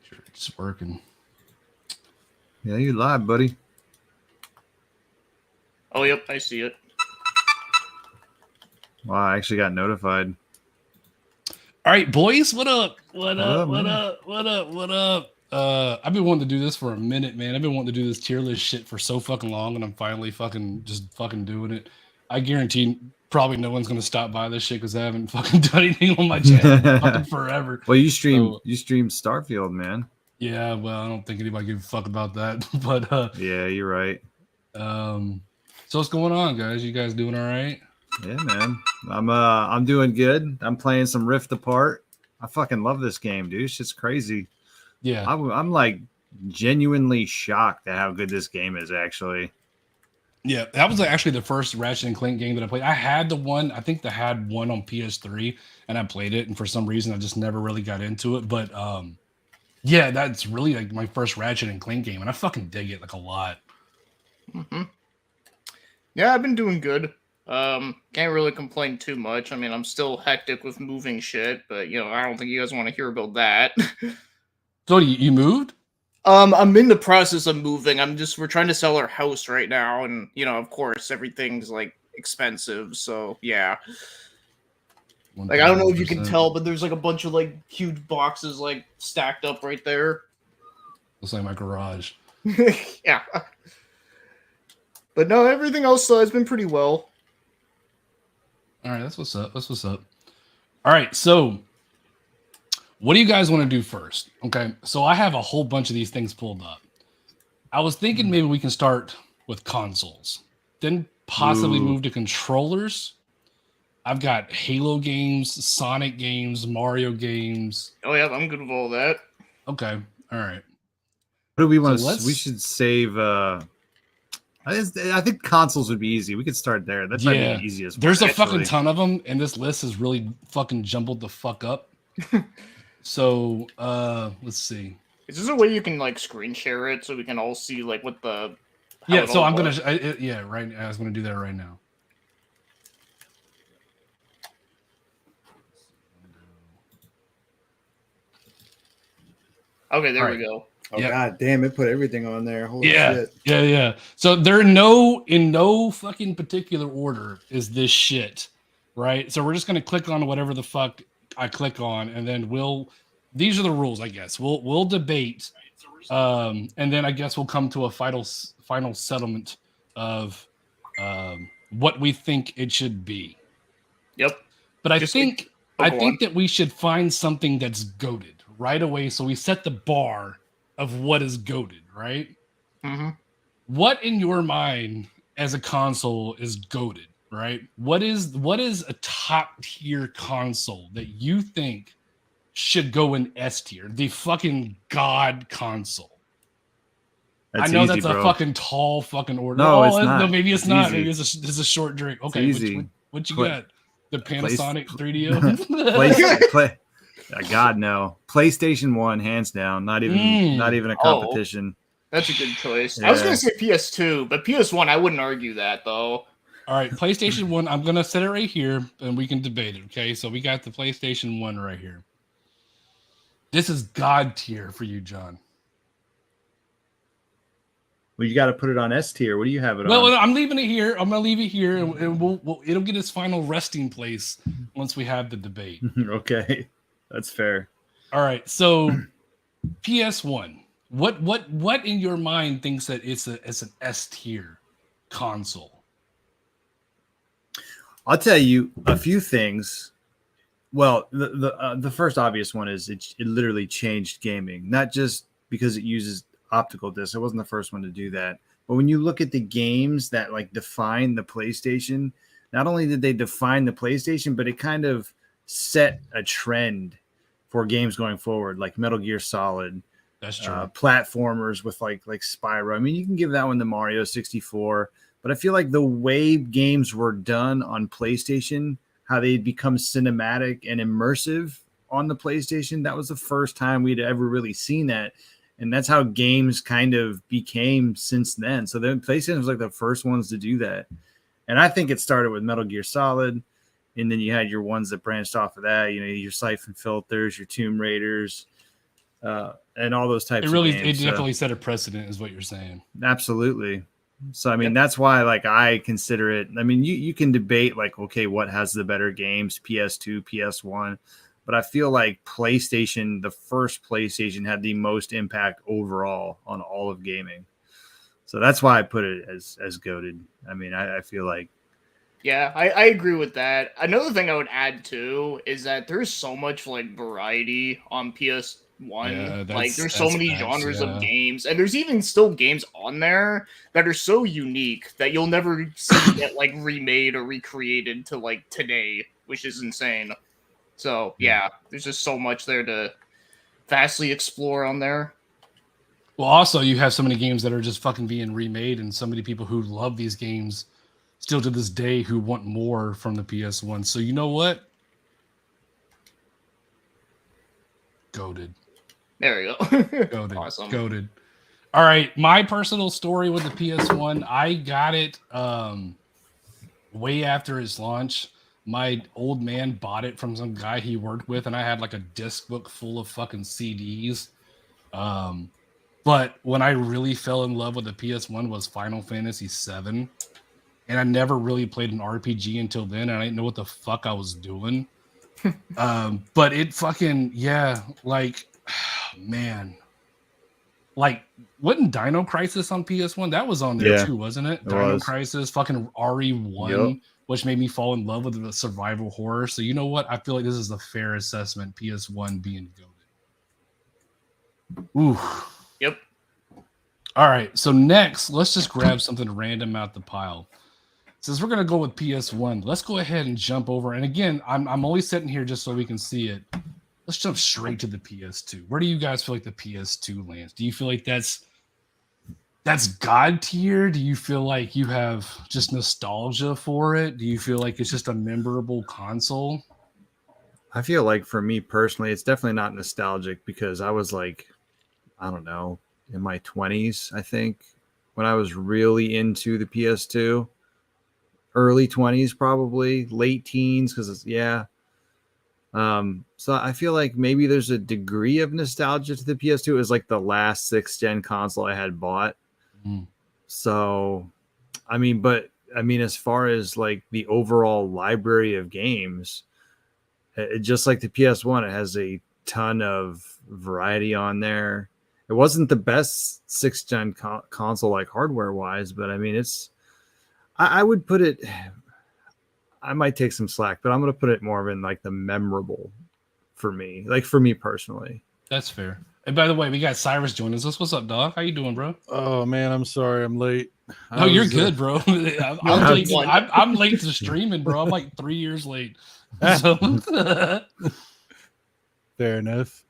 Sure, it's working. Yeah, you live, buddy. Oh, yep, I see it. Wow, I actually got notified. All right, boys, what up? What up, up? What man? up? What up? What up? I've been wanting to do this for a minute, man. I've been wanting to do this tier list shit for so fucking long, and I'm finally fucking doing it. I guarantee probably no one's gonna stop by this shit because I haven't fucking done anything on my channel in fucking forever. Well, you stream Starfield, man. Yeah, well, I don't think anybody gives a fuck about that. But Yeah, you're right. So what's going on, guys? You guys doing all right? Yeah, man. I'm doing good. I'm playing some Rift Apart. I fucking love this game, dude. Shit's crazy. Yeah. I'm like genuinely shocked at how good this game is, actually. Yeah, that was actually the first Ratchet and Clank game that I played. I had I think I had one on PS3, and I played it, and for some reason I just never really got into it. But yeah, that's really like my first Ratchet and Clank game, and I fucking dig it like a lot. Mm-hmm. Yeah, I've been doing good. Can't really complain too much. I mean, I'm still hectic with moving shit, but I don't think you guys want to hear about that. So you moved? I'm in the process of moving. We're trying to sell our house right now, and of course, everything's like expensive. So yeah, like I don't know if you can tell, but there's like a bunch of like huge boxes like stacked up right there. Looks like my garage. Yeah, but no, everything else has been pretty well. All right, that's what's up. That's what's up. All right, so what do you guys want to do first? Okay, so I have a whole bunch of these things pulled up. I was thinking maybe we can start with consoles, then possibly move to controllers. I've got Halo games, Sonic games, Mario games. Oh yeah, I'm good with all that. Okay, all right. What do we want to? We should save. I think consoles would be easy. We could start there. That might be the easiest. There's a fucking ton of them, and this list is really fucking jumbled the fuck up. So let's see. Is this a way you can like screen share it so we can all see like what the? Yeah, so I'm gonna. Right. I was gonna do that right now. Okay, there we go. Oh god damn! It put everything on there. Holy shit! Yeah. So they're in no fucking particular order is this shit, right? So we're just gonna click on whatever the fuck I click on, and then these are the rules, I guess. We'll debate, and then I guess we'll come to a final settlement of what we think it should be. Yep. But I think that we should find something that's goated right away, so we set the bar of what is goated, right? Mm-hmm. What in your mind as a console is goated, right? What is a top tier console that you think should go in S tier? The fucking god console. That's I know easy, that's bro. a fucking tall fucking order. No, it's not. No, maybe it's not. Easy. Maybe it's a short drink. Okay, easy. What you got? The Panasonic 3DO? God no. PlayStation 1, hands down. Not even a competition. That's a good choice. Yeah. I was gonna say PS2, but PS1 I wouldn't argue that though. All right, PlayStation 1, I'm gonna set it right here and we can debate it. Okay, so we got the PlayStation 1 right here. This is god tier for you, John. Well, you got to put it on S tier. What do you have it on? Well, I'm leaving it here. I'm gonna leave it here, and it'll get its final resting place once we have the debate. Okay, that's fair. All right, so PS1. What in your mind thinks that it's an S tier console? I'll tell you a few things. Well, the first obvious one is it literally changed gaming, not just because it uses optical discs. It wasn't the first one to do that, but when you look at the games that like define the PlayStation, not only did they define the PlayStation, but it kind of set a trend for games going forward, like Metal Gear Solid. That's true. Platformers with like Spyro. I mean, you can give that one to Mario 64, but I feel like the way games were done on PlayStation, how they become cinematic and immersive on the PlayStation, that was the first time we'd ever really seen that. And that's how games kind of became since then. So the PlayStation was like the first ones to do that. And I think it started with Metal Gear Solid. And then you had your ones that branched off of that, your Siphon Filters, your Tomb Raiders, and all those types of games. It definitely set a precedent, is what you're saying. Absolutely. So, I mean, that's why, like, I consider it. I mean, you can debate, like, okay, what has the better games, PS2, PS1. But I feel like PlayStation, the first PlayStation, had the most impact overall on all of gaming. So that's why I put it as goated. I mean, I feel like. Yeah, I agree with that. Another thing I would add too is that there's so much like variety on PS1. Yeah, like there's so many facts, genres yeah. of games, and there's even still games on there that are so unique that you'll never see get like remade or recreated to like today, which is insane. So yeah, there's just so much there to vastly explore on there. Well, also you have so many games that are just fucking being remade, and so many people who love these games still to this day who want more from the PS1. So you know what? Goated. There you go. Goated. Awesome. Goated. All right, my personal story with the PS1, I got it way after its launch. My old man bought it from some guy he worked with, and I had like a disc book full of fucking CDs. But when I really fell in love with the PS1 was Final Fantasy VII. And I never really played an RPG until then, and I didn't know what the fuck I was doing. But it fucking, like, man. Like, wasn't Dino Crisis on PS1? That was on there too, wasn't it? Dino Crisis, fucking RE1, which made me fall in love with the survival horror. So you know what? I feel like this is a fair assessment, PS1 being goated. Ooh. Yep. All right, so next, let's just grab something random out the pile. Since we're gonna go with PS1, let's go ahead and jump over. And again, I'm only sitting here just so we can see it. Let's jump straight to the PS2. Where do you guys feel like the PS2 lands? Do you feel like that's God tier? Do you feel like you have just nostalgia for it? Do you feel like it's just a memorable console? I feel like for me personally, it's definitely not nostalgic because I was like, I don't know, in my 20s, I think, when I was really into the PS2. Early 20s, probably late teens, because it's so I feel like maybe there's a degree of nostalgia to the PS2. It was like the last 6th gen console I had bought. So I mean, as far as like the overall library of games, just like the PS1, it has a ton of variety on there. It wasn't the best 6th gen console like hardware wise, but I mean, I would put it, I might take some slack, but I'm going to put it more in like the memorable for me, like for me personally. That's fair. And by the way, we got Cyrus joining us. What's up, dog? How you doing, bro? Oh man, I'm sorry, I'm late. No, you're good, bro. I'm late to streaming, bro. I'm like 3 years late. So. Fair enough.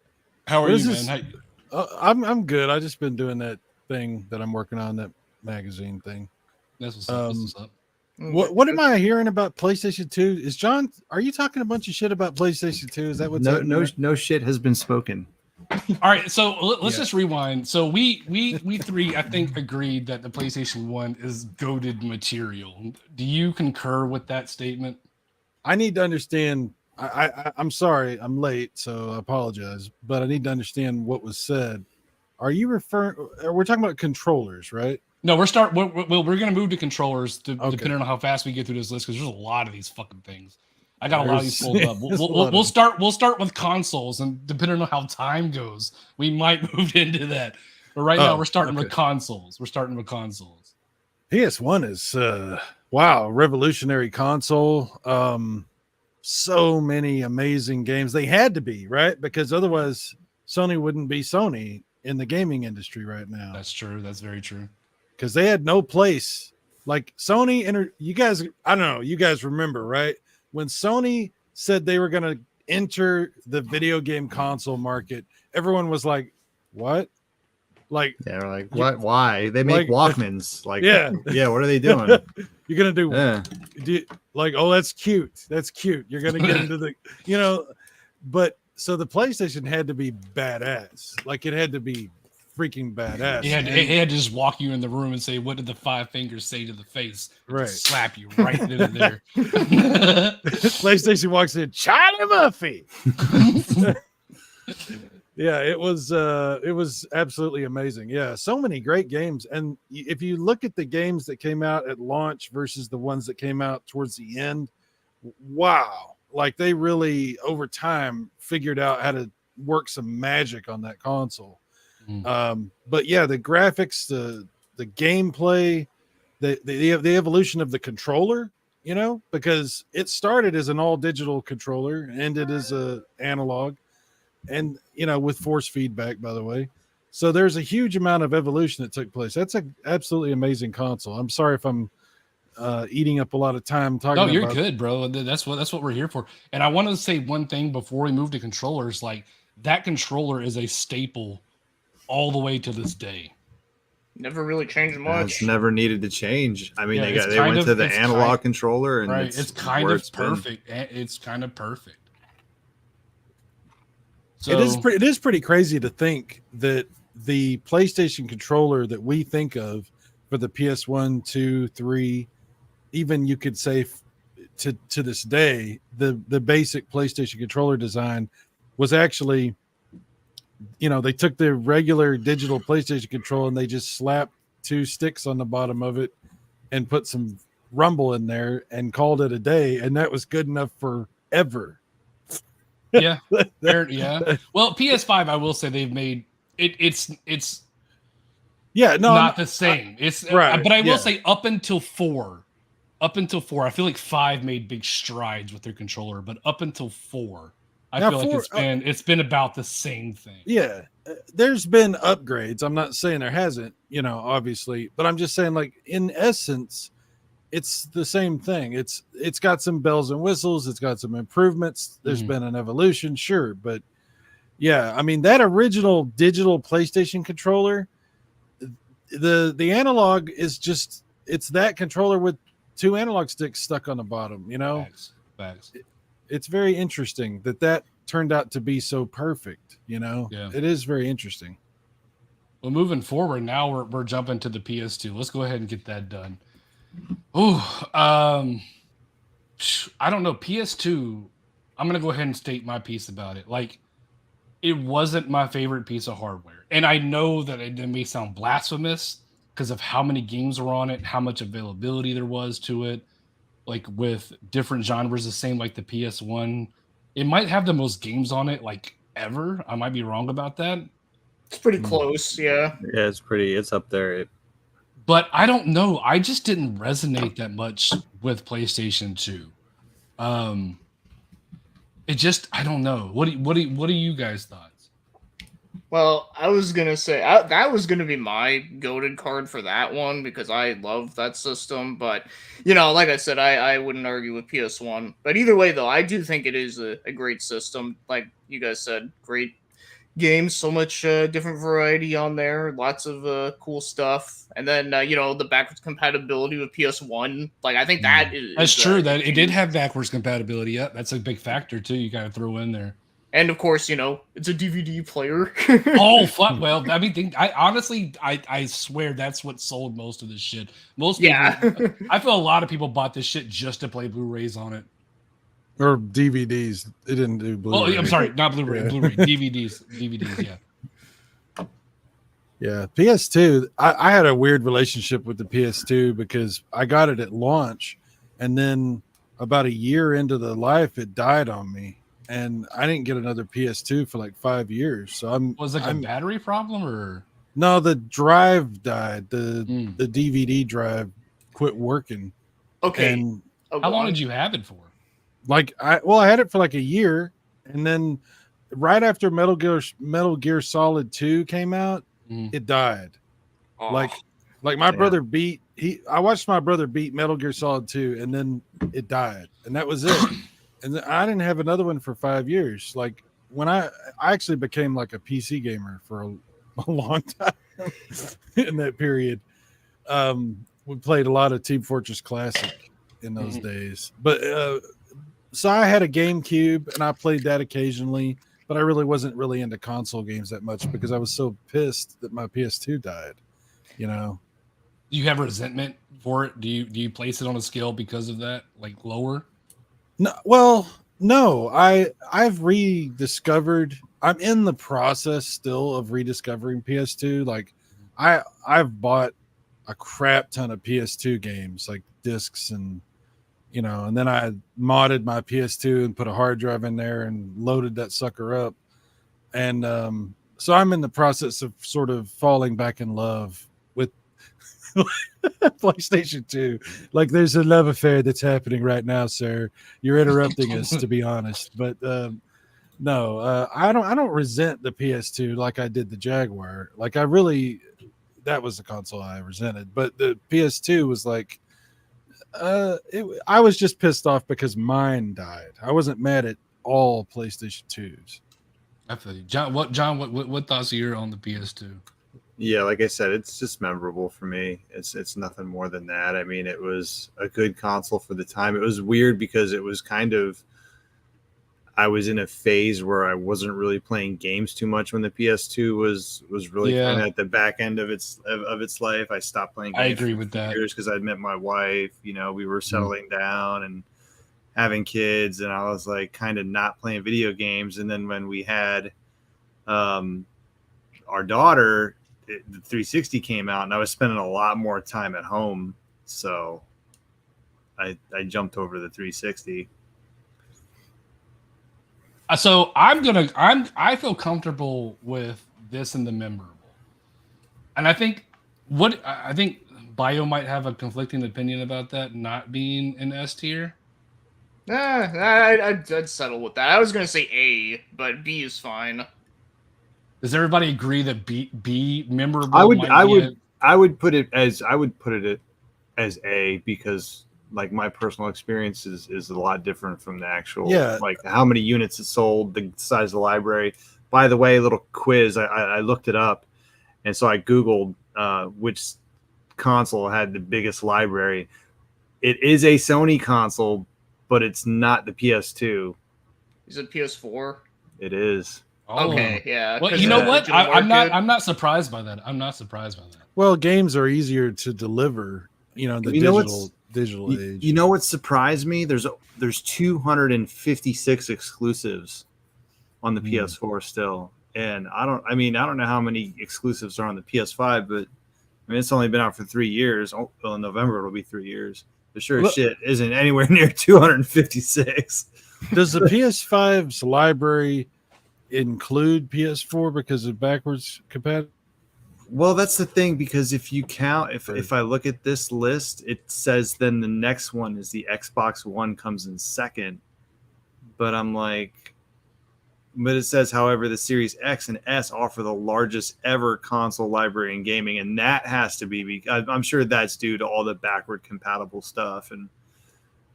How are you, man? I'm good. I just been doing that thing that I'm working on, that magazine thing. That's what's up. That's what's up. What am I hearing about PlayStation 2? Is John? Are you talking a bunch of shit about PlayStation 2? Is that what's no shit has been spoken? All right, so let's just rewind. So we three, I think, agreed that the PlayStation 1 is goated material. Do you concur with that statement? I need to understand. I'm sorry, I'm late, so I apologize, but I need to understand what was said. Are you referring? We're talking about controllers, right? No, we're going to move to controllers depending on how fast we get through this list, because there's a lot of these fucking things. I got a lot of these pulled up. We'll start with consoles, and depending on how time goes, we might move into that. But right now, we're starting with consoles. PS1 is revolutionary console. So many amazing games. They had to be, right? Because otherwise, Sony wouldn't be Sony in the gaming industry right now. That's true. That's very true. Because they had no place. Like Sony, you guys, I don't know, you guys remember, right? When Sony said they were going to enter the video game console market, everyone was like, what? Like, yeah, we're like, what? Why? They make Walkmans. Like, yeah. What are they doing? You're going to do like, oh, that's cute. That's cute. You're going to get into the, but so the PlayStation had to be badass. Like, it had to be freaking badass. He had to just walk you in the room and say, "What did the 5 fingers say to the face?" And Right. just slap you right into there. PlayStation walks in, Charlie Murphy. Yeah, it was absolutely amazing. Yeah, so many great games. And if you look at the games that came out at launch versus the ones that came out towards the end, wow. Like they really over time figured out how to work some magic on that console. But yeah, the graphics, the gameplay, the evolution of the controller, you know, because it started as an all digital controller and ended as a analog, and you know, with force feedback, by the way. So there's a huge amount of evolution that took place. That's an absolutely amazing console. I'm sorry if I'm eating up a lot of time talking. No, you're about good, bro. That's what we're here for. And I want to say one thing before we move to controllers. Like that controller is a staple all the way to this day. Never really changed much. It's never needed to change. I mean, Yeah, they went to the analog controller, and right. It's kind where of it's been. perfect. It's kind of perfect. So it is pretty crazy to think that the PlayStation controller that we think of for the PS1, 2, 3, even you could say to this day, the basic PlayStation controller design was actually, you know, they took the regular digital PlayStation controller and they just slapped 2 sticks on the bottom of it and put some rumble in there and called it a day, and that was good enough forever. yeah. Yeah. Well, PS5, I will say they've made it's Yeah, no, not the same. It's right, but I will yeah. say up until 4, I feel like 5 made big strides with their controller, but up until 4, I Now, feel like 4 it's been about the same thing. Yeah, there's been upgrades. I'm not saying there hasn't, you know, obviously, but I'm just saying, like, in essence, it's the same thing. It's got some bells and whistles. It's got some improvements. There's been an evolution, sure, but yeah, I mean that original digital PlayStation controller, the analog is just it's that controller with 2 analog sticks stuck on the bottom. You know, Facts. it's very interesting that turned out to be so perfect. You know, Yeah. it is very interesting. Well, moving forward, now we're jumping to the PS2. Let's go ahead and get that done. Oh, I don't know. PS2, I'm gonna go ahead and state my piece about it. Like, it wasn't my favorite piece of hardware, and I know that it may sound blasphemous because of how many games were on it, how much availability there was to it. Like with different genres, the same like the PS1, it might have the most games on it like ever. I might be wrong about that. It's pretty close, yeah. Yeah, it's up there. But I don't know. I just didn't resonate that much with PlayStation 2. It just, I don't know. What do you guys thoughts? Well, I was gonna say that was gonna be my goated card for that one because I love that system. But you know, like I said, I wouldn't argue with PS1. But either way, though, I do think it is a great system. Like you guys said, great games, so much different variety on there, lots of cool stuff, and then you know, the backwards compatibility with PS1. Like I think That's true. That it did have backwards compatibility. Yeah, that's a big factor too. You got to throw in there. And of course, you know, it's a DVD player. Oh fuck! Well, I mean, I honestly, I swear that's what sold most of this shit. Most people, Yeah. I feel a lot of people bought this shit just to play Blu-rays on it. Or DVDs. It didn't do Blu-ray. Oh, I'm sorry, not Blu-ray, Yeah. Blu-ray, DVDs. Yeah. Yeah, PS2. I had a weird relationship with the PS2 because I got it at launch, and then about a year into the life, it died on me, and I didn't get another PS2 for like 5 years. So Was it like a battery problem or? no, the drive died. The DVD drive quit working. Okay. And How long did you have it for? like I had it for like a year, and then right after Metal Gear Solid 2 came out, it died. Oh. Like my brother I watched my brother beat Metal Gear Solid 2, and then it died, and that was it. And then I didn't have another one for 5 years. Like when I actually became like a PC gamer for a long time in that period. We played a lot of Team Fortress Classic in those days, but so I had a GameCube and I played that occasionally. but I really wasn't really into console games that much because I was so pissed that my PS2 died. You know, Do you have resentment for it? Do you place it on a scale because of that, like lower? no, well, no, I've rediscovered. I'm in the process still of rediscovering PS2. Like, I've bought a crap ton of PS2 games, like discs and and then I modded my PS2 and put a hard drive in there and loaded that sucker up. And so I'm in the process of sort of falling back in love with PlayStation 2. Like, there's a love affair that's happening right now, sir. You're interrupting us, to be honest. But no, I don't resent the PS2 like I did the Jaguar. Like, that was the console I resented. But the PS2 was like, I was just pissed off because mine died. I wasn't mad at all PlayStation 2s. I feel you. What thoughts are you on the PS2? Yeah, like I said, it's just memorable for me. It's nothing more than that. I mean, it was a good console for the time. It was weird because it was kind of, I was in a phase where I wasn't really playing games too much when the PS2 was really kind of at the back end of its life. I stopped playing games. I agree with that. Because I'd met my wife. We were settling down and having kids, and I was like kind of not playing video games. And then when we had our daughter, the 360 came out, and I was spending a lot more time at home, so I jumped over the 360. So I feel comfortable with this and the memorable, and I think Bio might have a conflicting opinion about that not being an S tier. I'd settle with that. I was gonna say A, but B is fine. Does everybody agree that B memorable? I would put it as A, because like my personal experience is a lot different from the actual, like how many units it sold, the size of the library. By the way, a little quiz, I looked it up, and so I Googled which console had the biggest library. It is a Sony console, but it's not the PS2. Is it PS4? It is. Oh. Okay, yeah. Well, you know what? I'm not surprised by that. I'm not surprised by that. Well, games are easier to deliver, the digital age. You know what surprised me? There's 256 exclusives on the PS4 still. And I don't know how many exclusives are on the PS5, but I mean, it's only been out for 3 years. Oh, well, in November it'll be 3 years. The sure as shit isn't anywhere near 256. Does the PS5's library include PS4 because of backwards compatibility? Well, that's the thing, because if you count, if I look at this list, it says then the next one is the Xbox One comes in second. But I'm like, but it says, however, the Series X and S offer the largest ever console library in gaming, and that has to be, I'm sure that's due to all the backward compatible stuff, and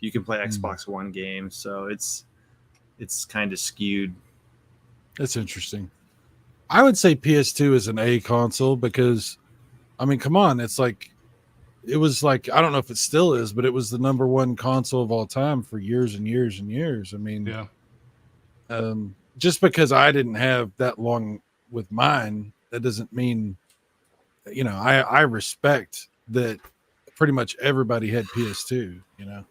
you can play Xbox One games, so it's kind of skewed. That's interesting. I would say PS2 is an A console because, I mean, come on, it was like, I don't know if it still is, but it was the number one console of all time for years and years and years. I mean, yeah. Just because I didn't have that long with mine, that doesn't mean, I respect that pretty much everybody had PS2, Yeah.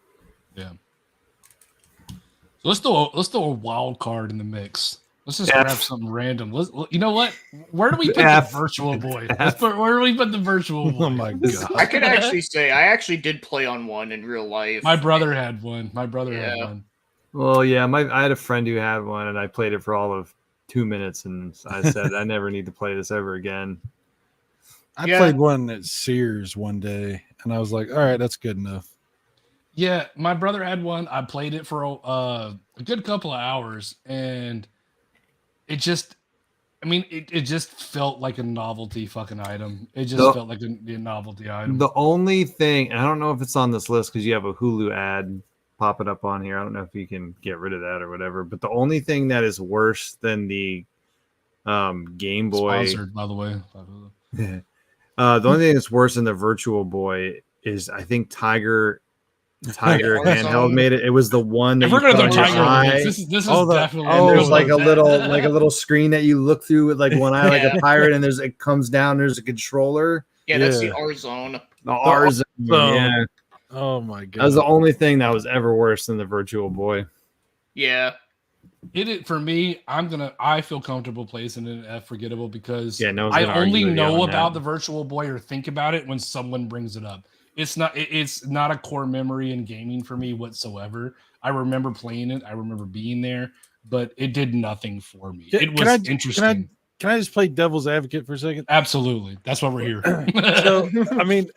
So let's throw a wild card in the mix. Let's just grab something random. You know what? Where do we put the Virtual Boy? Where do we put the Virtual Boy? Oh my god! I could actually say I actually did play on one in real life. My brother had one. Had one. Well, yeah, I had a friend who had one, and I played it for all of 2 minutes, and I said I never need to play this ever again. I played one at Sears one day, and I was like, all right, that's good enough. Yeah, my brother had one. I played it for a good couple of hours, and it just felt like a novelty fucking item. It just felt like a novelty item. The only thing, and I don't know if it's on this list because you have a Hulu ad popping up on here. I don't know if you can get rid of that or whatever. But the only thing that is worse than the Game Boy, sponsored, by the way. The only thing that's worse than the Virtual Boy is, I think, Tiger Tiger Warzone. handheld made it. It was the one that If you we're gonna put do on your Tiger eye. Woods, this is Oh, the- definitely. And there's Oh, like a that. little screen that you look through with like one eye, like Yeah. a pirate, and it comes down. There's a controller. Yeah, that's the Yeah. R zone. The R zone. zone. Yeah, Oh my that was god. the only thing that was ever worse than the Virtual Boy. Yeah. For me. I feel comfortable placing it at forgettable because Yeah, no one's I gonna argue only with you know on about that. the Virtual Boy or think about it when someone brings it up. It's not a core memory in gaming for me whatsoever. I remember playing it. I remember being there, but it did nothing for me. It was interesting. Can I just play devil's advocate for a second? Absolutely. That's why we're here. So I mean,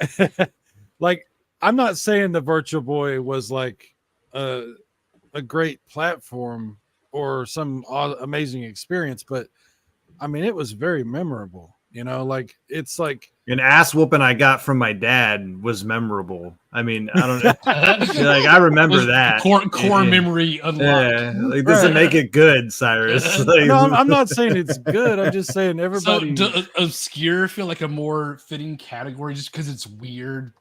like, I'm not saying the Virtual Boy was like a great platform or some amazing experience, but I mean, it was very memorable. You know, like it's like An ass whooping I got from my dad was memorable. I mean, I don't know. Like I remember Was that core Yeah. memory unlocked. Yeah, like doesn't make it good, Cyrus. Like, no, I'm not saying it's good. I'm just saying So everybody. obscure feel like a more fitting category just because it's weird.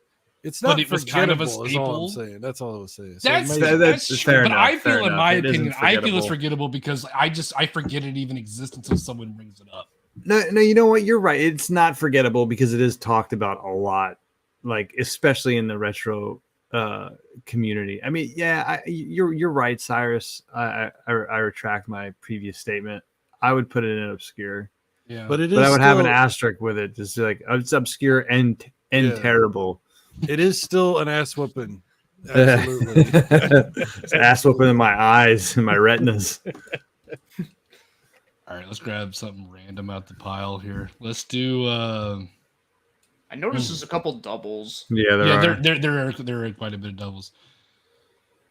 It's but not it was kind of a forgettable. Is all I'm staple. saying. That's all I was saying. So That's amazing. that's that's fair true. But enough, I fair feel, in enough. my It isn't opinion, I feel it's forgettable. forgettable because I forget it even exists until someone brings it up. No, you know what? You're right. It's not forgettable because it is talked about a lot, like especially in the retro community. I mean, yeah, you're right, Cyrus. I retract my previous statement. I would put it in obscure, Yeah, but it is. but I would have an still- asterisk with it, just like it's obscure and Yeah. terrible. It is still an ass whooping. Absolutely. It's ass whooping in my eyes and my retinas. all right, let's grab something random out the pile here. Let's do. I noticed there's a couple doubles. Yeah, There are quite a bit of doubles.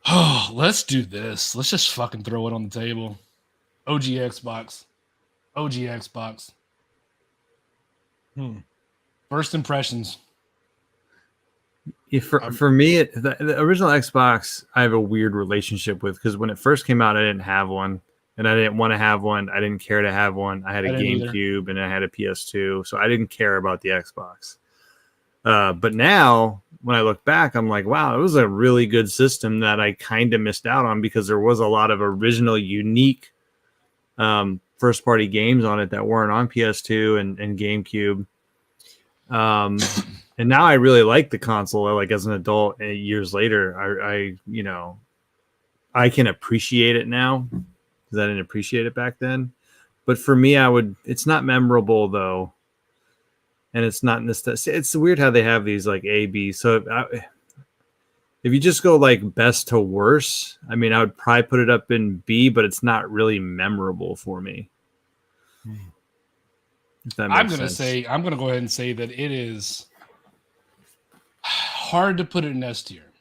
Oh, let's do this. Let's just fucking throw it on the table. OG Xbox. First impressions. Yeah, for me, the original Xbox, I have a weird relationship with because when it first came out, I didn't have one, and I didn't want to have one. I didn't care to have one. I had a I didn't either. GameCube and I had a PS2, so I didn't care about the Xbox. But now, when I look back, I'm like, wow, it was a really good system that I kind of missed out on because there was a lot of original, unique first-party games on it that weren't on PS2 and GameCube. And now I really like the console. Like as an adult, years later, I can appreciate it now because I didn't appreciate it back then. But for me, it's not memorable though, and it's not it's weird how they have these like A, B. So if you just go like best to worst, I mean, I would probably put it up in B, but it's not really memorable for me. If that I'm makes gonna sense. I'm gonna go ahead and say that it is hard to put it in S tier,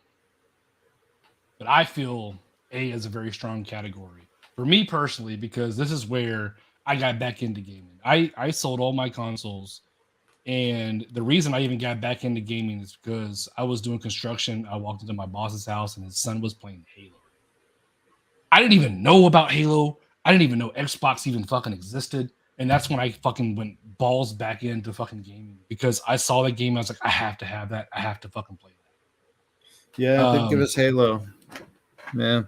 but I feel A is a very strong category for me personally because this is where I got back into gaming. I sold all my consoles, and the reason I even got back into gaming is because I was doing construction. I walked into my boss's house, and his son was playing Halo. I didn't even know about Halo. I didn't even know Xbox even fucking existed. And that's when I fucking went balls back into fucking gaming because I saw that game. I was like, I have to have that. I have to fucking play that. Yeah, they'd give us Halo. Yeah.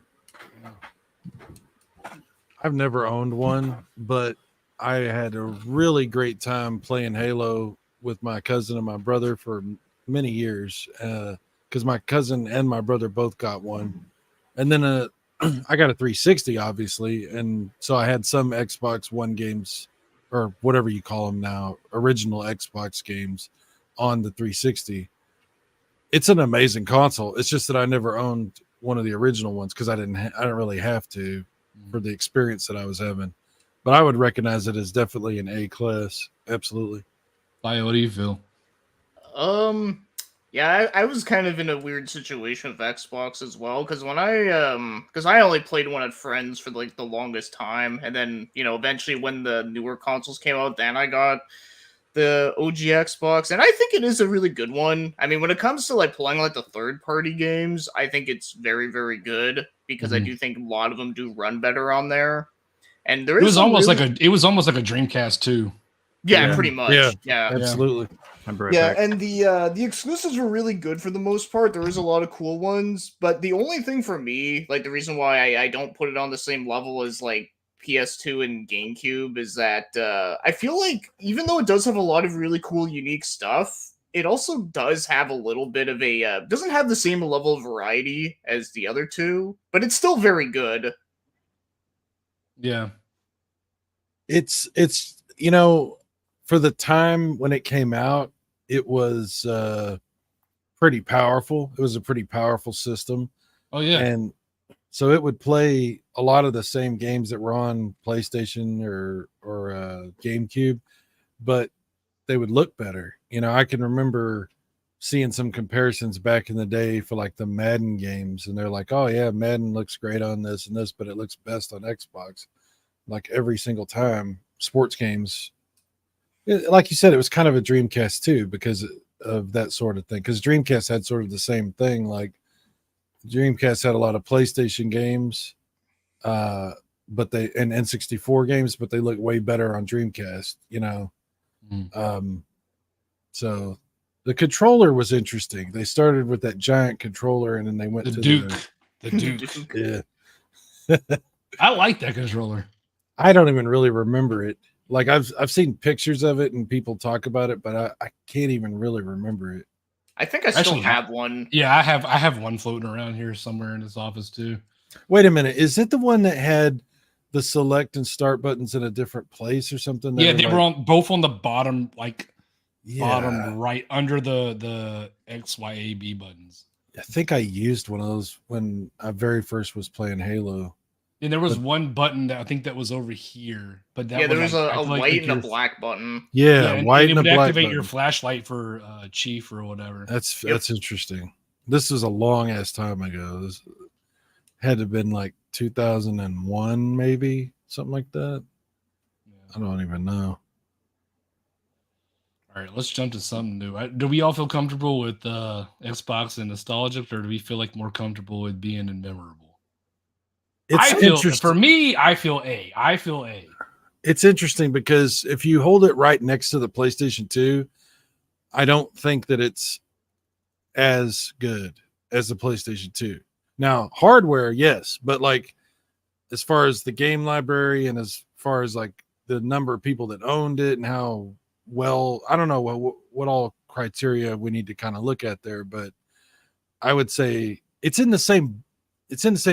I've never owned one, but I had a really great time playing Halo with my cousin and my brother for many years because my cousin and my brother both got one. And then I got a 360, obviously. And so I had some Xbox One games or whatever you call them now, original Xbox games on the 360. It's an amazing console. It's just that I never owned one of the original ones because I didn't really have to for the experience that I was having. But I would recognize it as definitely an A class. Absolutely. Bio, what do you feel? Yeah, I was kind of in a weird situation with Xbox as well because when I only played one at friends for like the longest time, and then eventually when the newer consoles came out, then I got the OG Xbox, and I think it is a really good one. I mean, when it comes to like playing like the third party games, I think it's very, very good because I do think a lot of them do run better on there. And there is It was almost like a Dreamcast too. yeah, pretty much. Yeah. Absolutely. I'm right Yeah, back. and the exclusives were really good for the most part. There was a lot of cool ones, but the only thing for me, like the reason why I don't put it on the same level as like PS2 and GameCube is that I feel like even though it does have a lot of really cool, unique stuff, it also does have a little bit of a doesn't have the same level of variety as the other two, but it's still very good. Yeah. It's for the time when it came out, it was pretty powerful. It was a pretty powerful system. Oh yeah. And so it would play a lot of the same games that were on PlayStation or GameCube, but they would look better. I can remember seeing some comparisons back in the day for like the Madden games, and they're like, "Oh yeah, Madden looks great on this and this, but it looks best on Xbox." Like every single time, sports games, like you said, it was kind of a Dreamcast too because of that sort of thing. Because Dreamcast had sort of the same thing. Like Dreamcast had a lot of PlayStation games, but they and N64 games, but they look way better on Dreamcast. So the controller was interesting. They started with that giant controller, and then they went The to Duke. The Duke. yeah. I like that controller. I don't even really remember it. Like I've seen pictures of it and people talk about it, but I can't even really remember it. I think I still Actually, have one. Yeah, I have one floating around here somewhere in this office too. Wait a minute, is it the one that had the select and start buttons in a different place or something? Yeah, they were on both on the bottom, like Yeah. bottom right under the XYAB buttons. I think I used one of those when I very first was playing Halo. And there was one button that I think that was over here, but that There was like, a like white and a your- black button. Yeah, and white it and a would black activate button. your flashlight for Chief or whatever. That's interesting. This was a long ass time ago. This had to have been like 2001, maybe something like that. I don't even know. All right, let's jump to something new. Do we all feel comfortable with Xbox and nostalgic, or do we feel like more comfortable with being in memorable? I feel for me, I feel A. It's interesting because if you hold it right next to the PlayStation 2, I don't think that it's as good as the PlayStation 2. Now, hardware, yes, but like as far as the game library and as far as like the number of people that owned it and how well, I don't know what all criteria we need to kind of look at there, but I would say it's in the same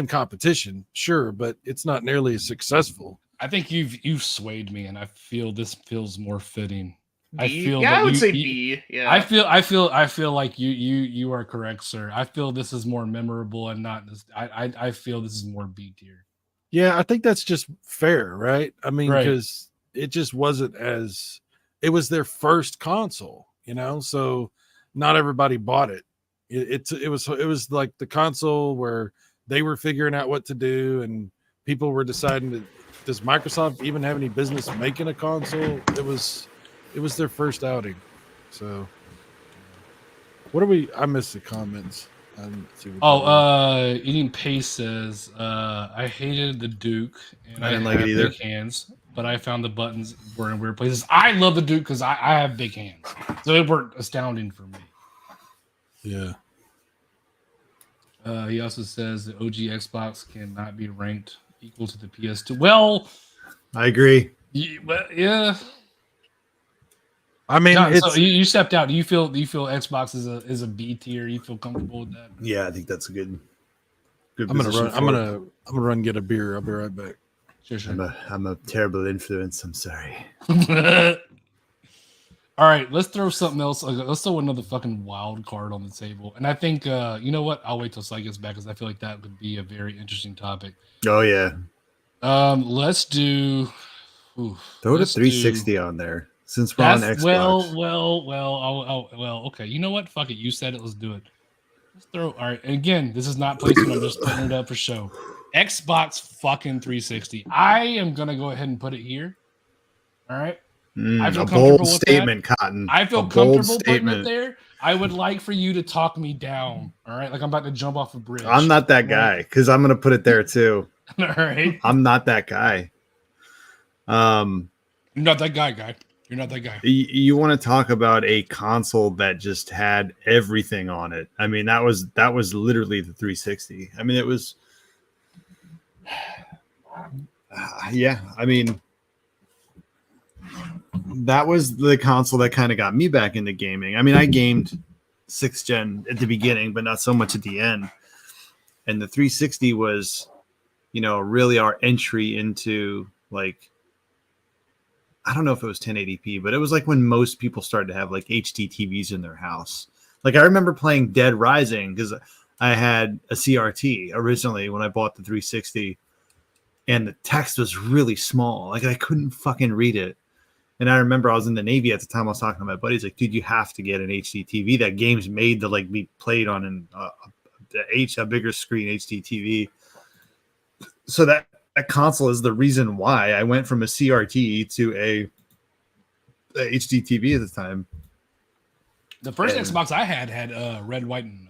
competition, sure, but it's not nearly as successful. I think you've swayed me, and I feel this feels more fitting. B? I feel yeah, that I would you- say you- B. Yeah, I feel like you are correct, sir. I feel this is more memorable and not this. I feel this is more B tier. Yeah, I think that's just fair, right? I mean, Right. because it just wasn't it was their first console, so not everybody bought it. It was like the console where they were figuring out what to do, and people were deciding does Microsoft even have any business making a console? It was their first outing. So I missed the comments. I didn't see what Eating Pace says, I hated the Duke and I didn't like it have either. big hands, but I found the buttons were in weird places. I love the Duke because I have big hands. So it worked astounding for me. yeah. He also says the OG Xbox cannot be ranked equal to the PS2. Well, I agree. yeah. I mean, John, it's so you stepped out. Do you feel Xbox is a B tier? You feel comfortable with that? Yeah, I think that's a good. I'm gonna position run. for I'm it. gonna run and get a beer. I'll be right back. Sure. I'm a terrible influence. I'm sorry. All right, let's throw something else. Let's throw another fucking wild card on the table. And I think you know what? I'll wait till Sai gets back because I feel like that would be a very interesting topic. Oh yeah, Let's do. throw the let's 360 on there since we're on That's Xbox. well. Okay, you know what? Fuck it. You said it. Let's do it. Let's throw. All right. And again, this is not placement. I'm just putting it up for show. Xbox fucking 360. I am gonna go ahead and put it here. All right. I feel A comfortable bold with statement, Cotton. I feel A bold comfortable putting it statement. there. I would like for you to talk me down. All right. Like I'm about to jump off a bridge. I'm not that guy because I'm gonna put it there too. All right. I'm not that guy. You're not that guy. You're not that guy. You want to talk about a console that just had everything on it? I mean, that was literally the 360. I mean, it was. Yeah, I mean, that was the console that kind of got me back into gaming. I mean, I gamed 6th gen at the beginning, but not so much at the end. And the 360 was, really our entry into like, I don't know if it was 1080p, but it was like when most people started to have like HD TVs in their house. Like I remember playing Dead Rising because I had a CRT originally when I bought the 360, and the text was really small. Like I couldn't fucking read it. And I remember I was in the Navy at the time. I was talking to my buddies like, dude, you have to get an HD TV. That game's made to like be played on a bigger screen HD TV. So that console is the reason why I went from a CRT to a HD TV at the time. The first Xbox I had red, white, and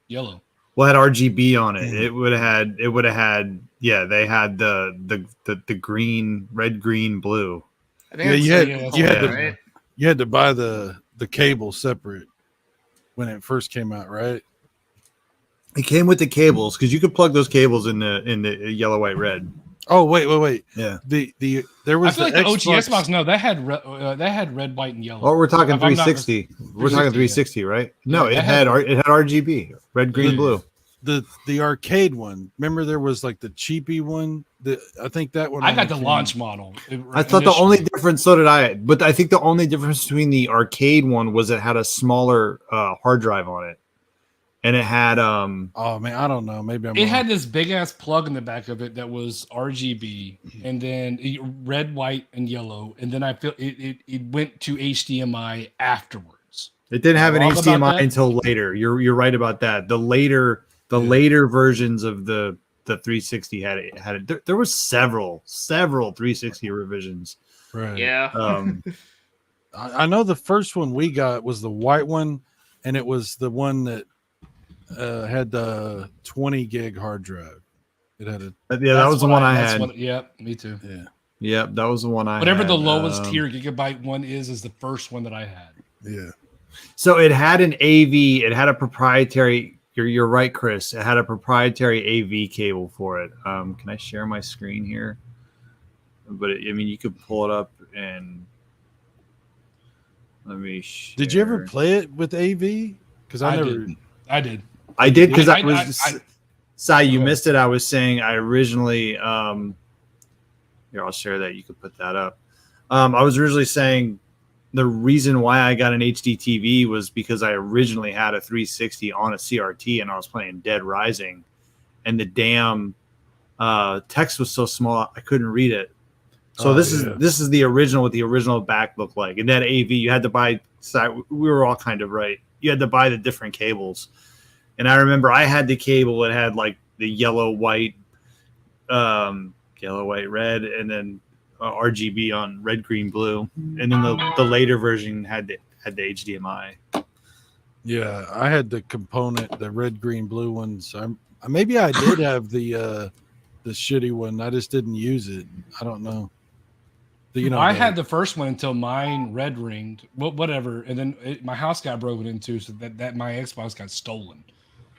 yellow. Well, it had RGB on it. It would have had. Yeah, they had the green, red, green, blue. I think you had to buy the cable separate when it first came out, right? It came with the cables because you could plug those cables in the yellow, white, red. Oh wait. Yeah. There was I feel like the OG Xbox. No, that had red, white, and yellow. Oh, we're talking 360. We're talking 360, right? No, it had RGB, red, green, blue. The arcade one. Remember, there was like the cheapy one. I think that one. I got the launch model. I thought the only difference. So did I. But I think the only difference between the arcade one was it had a smaller hard drive on it, and it had Oh man, I don't know. Maybe it had this big ass plug in the back of it that was RGB, and then red, white, and yellow, and then I feel it went to HDMI afterwards. It didn't have an HDMI until later. You're right about that. The later versions of the 360 had it. There was several 360 revisions. Right. Yeah. I know the first one we got was the white one, and it was the one that had the 20 gig hard drive. It had a that was the one I had. Yep, me too. Yeah, that was the one I Whatever had. the lowest tier gigabyte one is the first one that I had. Yeah. So it had an AV. It had a proprietary. You're right, Chris. It had a proprietary AV cable for it. Can I share my screen here? But you could pull it up and let me. Share. Did you ever play it with AV? Because I never. I did. I did because I was. Sai, you missed it. I was saying I originally. Here, I'll share that. You could put that up. I was originally saying the reason why I got an HD TV was because I originally had a 360 on a CRT and I was playing Dead Rising, and the damn text was so small I couldn't read it. So this is the original, what the original back looked like, and that AV you had to buy. We were all kind of right. You had to buy the different cables, and I remember I had the cable. It had like the yellow, white, red, and then RGB on red, green, blue, and then the later version had the HDMI. Yeah, I had the component, the red, green, blue ones. Maybe I did have the shitty one. I just didn't use it. I don't know. I had the first one until mine red ringed, whatever, and then my house got broken into, so that my Xbox got stolen.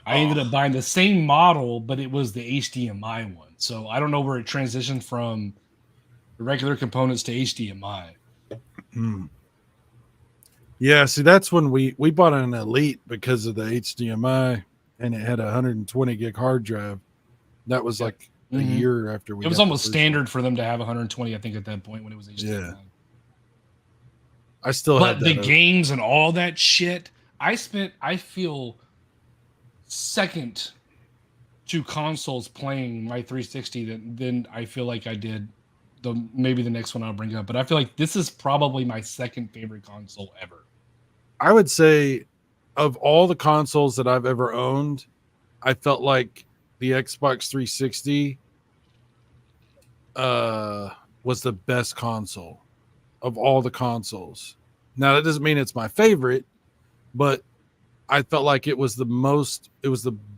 I ended up buying the same model, but it was the HDMI one. So I don't know where it transitioned from the regular components to HDMI. Yeah, see, that's when we bought an Elite because of the HDMI, and it had a 120 gig hard drive. That was like a year after we. It was almost standard for them to have 120, I think, at that point when it was HDMI. Yeah. I still had that. But the games and all that shit, I feel second to consoles playing my 360 than I feel like I did maybe the next one I'll bring up. But I feel like this is probably my second favorite console ever. I would say of all the consoles that I've ever owned, I felt like the Xbox 360 was the best console of all the consoles. Now, that doesn't mean it's my favorite, but I felt like it was the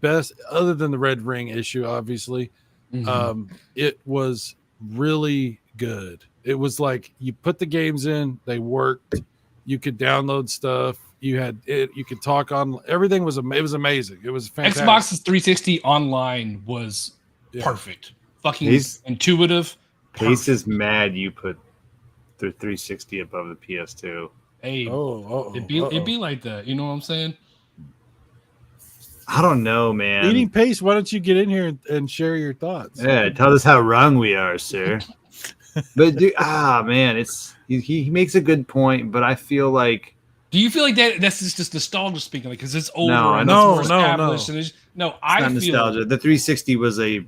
best, other than the red ring issue, obviously. It was really good. It was like you put the games in, they worked. You could download stuff. You had it. You could talk on. Everything was. It was amazing. It was fantastic. Xbox's 360 online was perfect. Fucking intuitive. Pace is mad you put the 360 above the PS2. Hey, it'd be like that. You know what I'm saying? I don't know, man. Eating Pace, why don't you get in here and share your thoughts? Yeah, tell us how wrong we are, sir. But dude, man, it's he makes a good point, but I feel like. Do you feel like that's just nostalgia speaking, like because it's over? No. And it's I not feel nostalgia. The 360 was a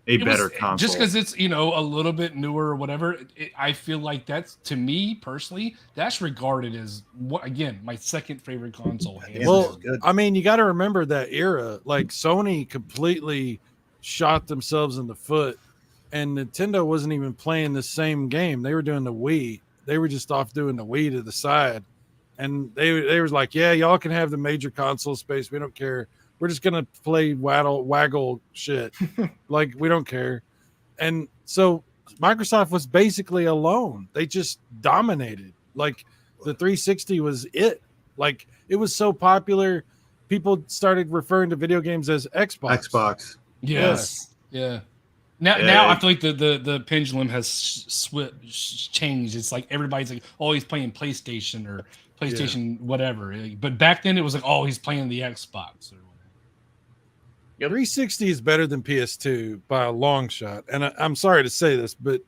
better console. Just because it's a little bit newer or whatever. I feel like that's, to me personally, that's regarded as my second favorite console. Well, I mean, you got to remember that era. Like Sony completely shot themselves in the foot, and Nintendo wasn't even playing the same game. They were doing the Wii. They were just off doing the Wii to the side, and they was like, "Yeah, y'all can have the major console space. We don't care. We're just gonna play waggle shit. Like, we don't care." And so Microsoft was basically alone. They just dominated. Like the 360 was it. Like it was so popular, people started referring to video games as Xbox. Yes. Yeah. Now I feel like the pendulum has changed. It's like everybody's like, oh, he's playing PlayStation or PlayStation whatever. But back then it was like, oh, he's playing the Xbox or. 360 is better than PS2 by a long shot. And I'm sorry to say this, but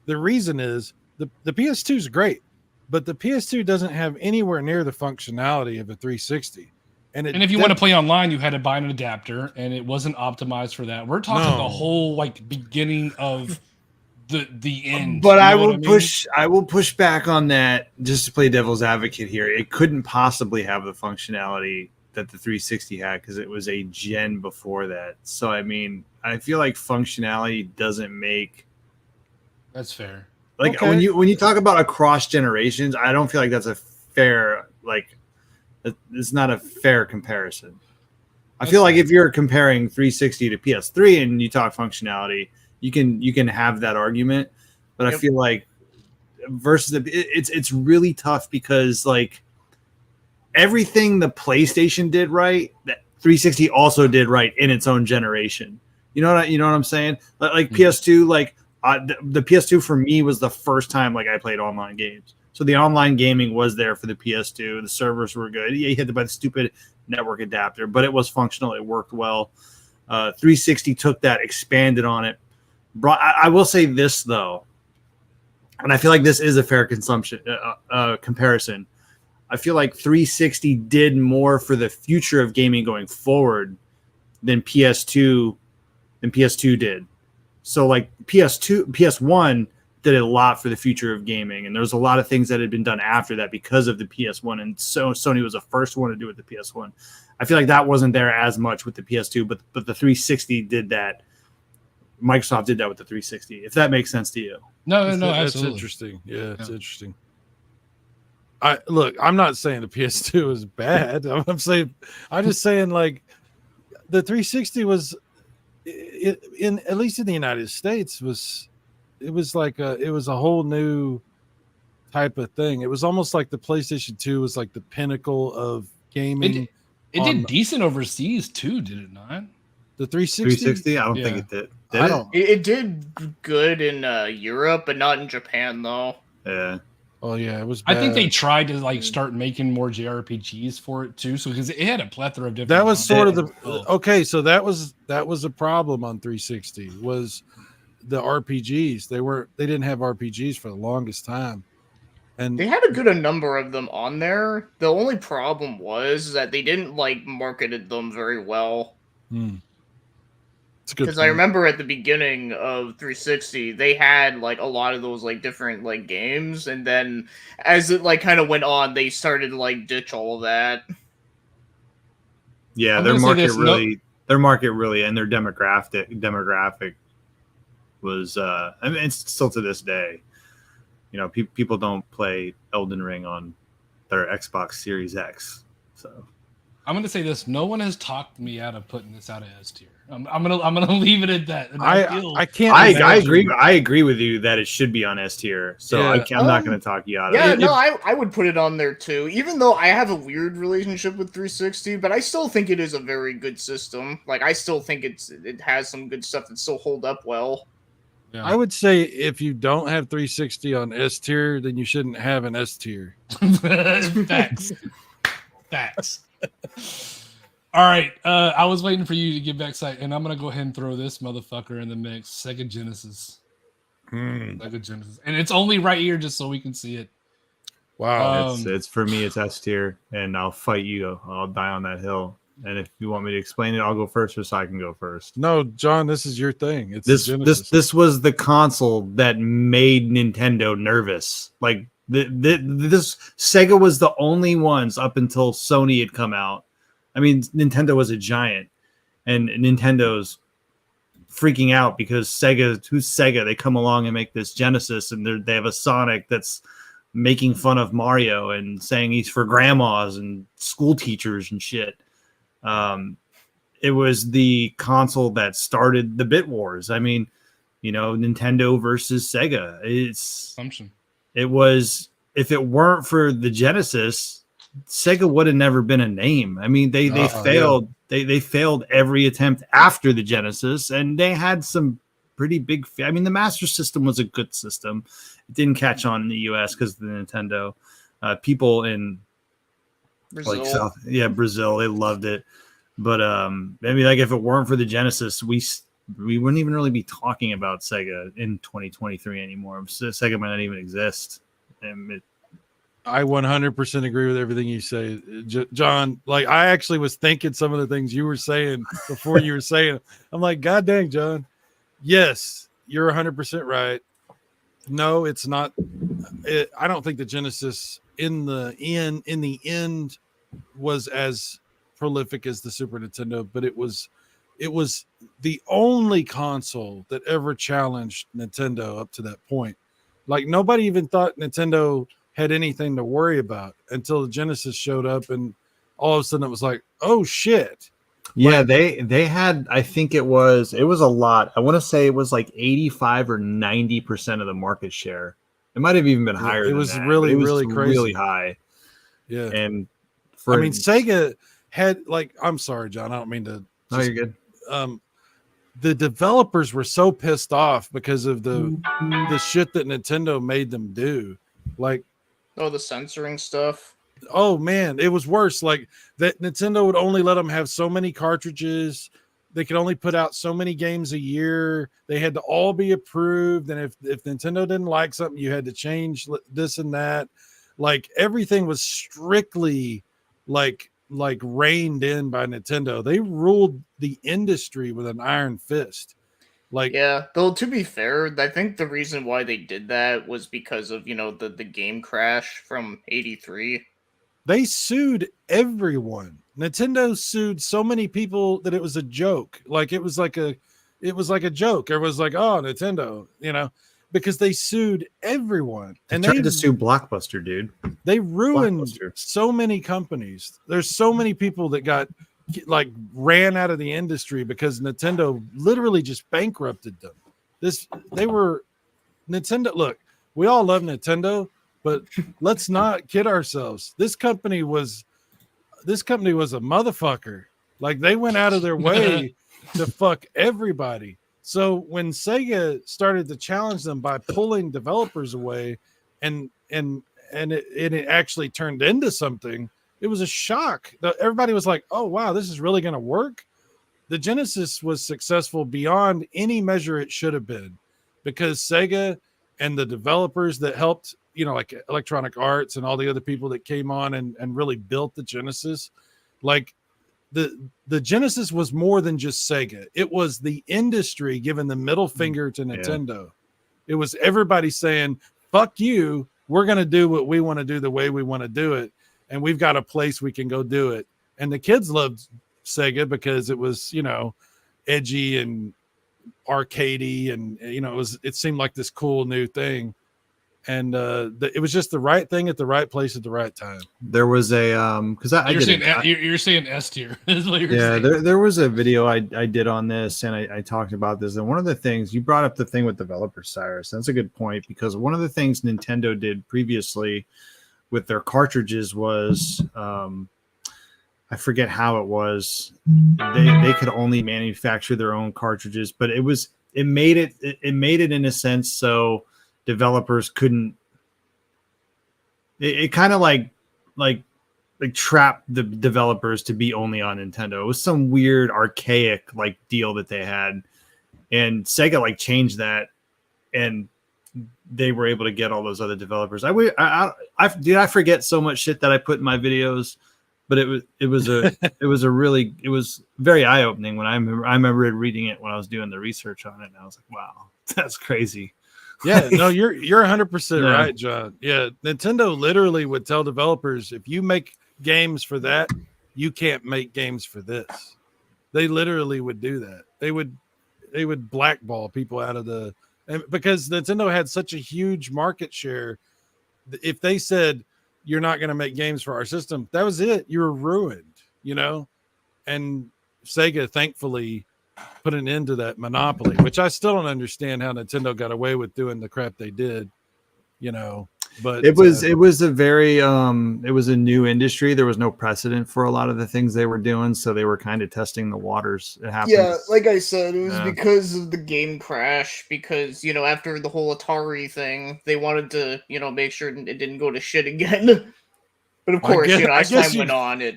the reason is the PS2 is great, but the PS2 doesn't have anywhere near the functionality of a 360. And if you want to play online, you had to buy an adapter, and it wasn't optimized for that. We're talking the whole beginning of the end. But I will push back on that just to play devil's advocate here. It couldn't possibly have the functionality that the 360 had because it was a gen before that. So I mean, I feel like functionality doesn't make. That's fair. Like when you talk about across generations, I don't feel like that's a fair it's not a fair comparison. I feel like if you're comparing 360 to PS3 and you talk functionality, you can have that argument, but I feel like versus it's really tough because like everything the PlayStation did right, that 360 also did right in its own generation. You know what I'm saying? Like PS2, the PS2 for me was the first time like I played online games. So the online gaming was there for the PS2. The servers were good. Yeah, you had to buy the stupid network adapter, but it was functional. It worked well. 360 took that, expanded on it. I will say this though, and I feel like this is a fair comparison. I feel like 360 did more for the future of gaming going forward than PS2 did. So like PS1 did a lot for the future of gaming, and there's a lot of things that had been done after that because of the PS1, and so Sony was the first one to do it with the PS1. I feel like that wasn't there as much with the PS2, but the 360 did that. Microsoft did that with the 360. If that makes sense to you. No, that's absolutely. Interesting. Yeah, it's interesting. I'm not saying the PS2 is bad. I'm just saying like the 360 was at least in the United States it was a whole new type of thing. It was almost like the PlayStation 2 was like the pinnacle of gaming. It did decent overseas too, did it not? The 360? I don't think it did. It did good in Europe, but not in Japan though. Yeah. Oh yeah, it was bad. I think they tried to start making more JRPGs for it too, so because it had a plethora of different. That was sort of so that was a problem on 360 was the RPGs. They didn't have RPGs for the longest time, and they had a good number of them on there. The only problem was that they didn't marketed them very well. Because I remember at the beginning of 360, they had a lot of those different games, and then as it kind of went on, they started to ditch all of that. Yeah, their market really, and their demographic was. I mean, it's still to this day. You know, people don't play Elden Ring on their Xbox Series X, so. I'm gonna say this: no one has talked me out of putting this out of S tier. I'm gonna leave it at that. And I can't. I imagine- agree. I agree with you that it should be on S tier. So Yeah. I'm not going to talk you out of Yeah, it. no, I would put it on there too. Even though I have a weird relationship with 360, but I still think it is a very good system. Like I still think it has some good stuff that still hold up well. Yeah. I would say if you don't have 360 on S tier, then you shouldn't have an S tier. Facts. Facts. All right. I was waiting for you to get back site, and I'm gonna go ahead and throw this motherfucker in the mix. Sega Genesis. Sega Genesis. And it's only right here just so we can see it. Wow. It's for me, it's S tier, and I'll fight you. I'll die on that hill. And if you want me to explain it, I'll go first, or so I can go first. No, John, this is your thing. It's This was the console that made Nintendo nervous. Like this Sega was the only ones up until Sony had come out. I mean, Nintendo was a giant, and Nintendo's freaking out because who's Sega? They come along and make this Genesis, and they have a Sonic that's making fun of Mario and saying he's for grandmas and school teachers and shit. It was the console that started the bit wars. I mean, Nintendo versus Sega. It was, if it weren't for the Genesis, Sega would have never been a name. I mean, they failed. Yeah. They failed every attempt after the Genesis, and they had some pretty big. I mean, the Master System was a good system. It didn't catch on in the US because of the Nintendo. People in Brazil. Brazil, they loved it. But I mean, like if it weren't for the Genesis, we wouldn't even really be talking about Sega in 2023 anymore. Sega might not even exist. I 100% agree with everything you say, John. Like I actually was thinking some of the things you were saying before you were saying it. I'm like, God dang, John. Yes, you're 100% right. No, it's not. I don't think the Genesis in the end was as prolific as the Super Nintendo, but it was the only console that ever challenged Nintendo up to that point. Like nobody even thought Nintendo had anything to worry about until the Genesis showed up, and all of a sudden it was like, oh shit. Yeah, they had, I think it was a lot. I want to say it was like 85 or 90% of the market share. It might have even been higher. It was than that, really, it was really crazy. Really high. Yeah. And Sega had I'm sorry, John, I don't mean to. No, you're good. The developers were so pissed off because of the shit that Nintendo made them do. Like, the censoring stuff. Oh man, it was worse. Like that Nintendo would only let them have so many cartridges. They could only put out so many games a year. They had to all be approved. And if Nintendo didn't like something, you had to change this and that. Like everything was strictly like reined in by Nintendo. They ruled the industry with an iron fist. Like, yeah, though to be fair, I think the reason why they did that was because of the game crash from '83. They sued everyone. Nintendo sued so many people that it was a joke. Like it was like a joke. Everyone's like, oh, Nintendo, because they sued everyone. And they tried to sue Blockbuster, dude. They ruined so many companies. There's so many people that got ran out of the industry because Nintendo literally just bankrupted them. Nintendo. Look, we all love Nintendo, but let's not kid ourselves. This company was a motherfucker. Like they went out of their way to fuck everybody. So when Sega started to challenge them by pulling developers away, and it actually turned into something, it was a shock. Everybody was like, "Oh wow, this is really going to work." The Genesis was successful beyond any measure it should have been, because Sega and the developers that helped, like Electronic Arts and all the other people that came on and really built the Genesis, like the Genesis was more than just Sega. It was the industry giving the middle finger to Nintendo. Yeah. It was everybody saying, "Fuck you, we're going to do what we want to do the way we want to do it. And we've got a place we can go do it." And the kids loved Sega because it was, edgy and arcadey, and it seemed like this cool new thing. and it was just the right thing at the right place at the right time. There was a because I You're did saying you're saying S tier. Is what you're yeah, saying. there was a video I did on this, and I talked about this. And one of the things you brought up the thing with developer Cyrus. That's a good point, because one of the things Nintendo did previously with their cartridges was I forget how it was. They could only manufacture their own cartridges, but it made it in a sense so developers couldn't. It kind of like trap the developers to be only on Nintendo. It was some weird archaic like deal that they had, and Sega like changed that, and they were able to get all those other developers. I forget so much shit that I put in my videos, but it was very eye opening when I remember reading it when I was doing the research on it, and I was like, wow, that's crazy. Yeah, no, you're 100% Yeah. right, John. Yeah, Nintendo literally would tell developers, if you make games for that, you can't make games for this. They literally would do that. They would blackball people out of because Nintendo had such a huge market share. If they said you're not going to make games for our system, that was it. You were ruined, And Sega thankfully put an end to that monopoly, which I still don't understand how Nintendo got away with doing the crap they did, but it was a very it was a new industry. There was no precedent for a lot of the things they were doing, so they were kind of testing the waters. It happened. Yeah, like I said, it was Yeah. because of the game crash. Because after the whole Atari thing, they wanted to make sure it didn't go to shit again. But of course, as time went on, it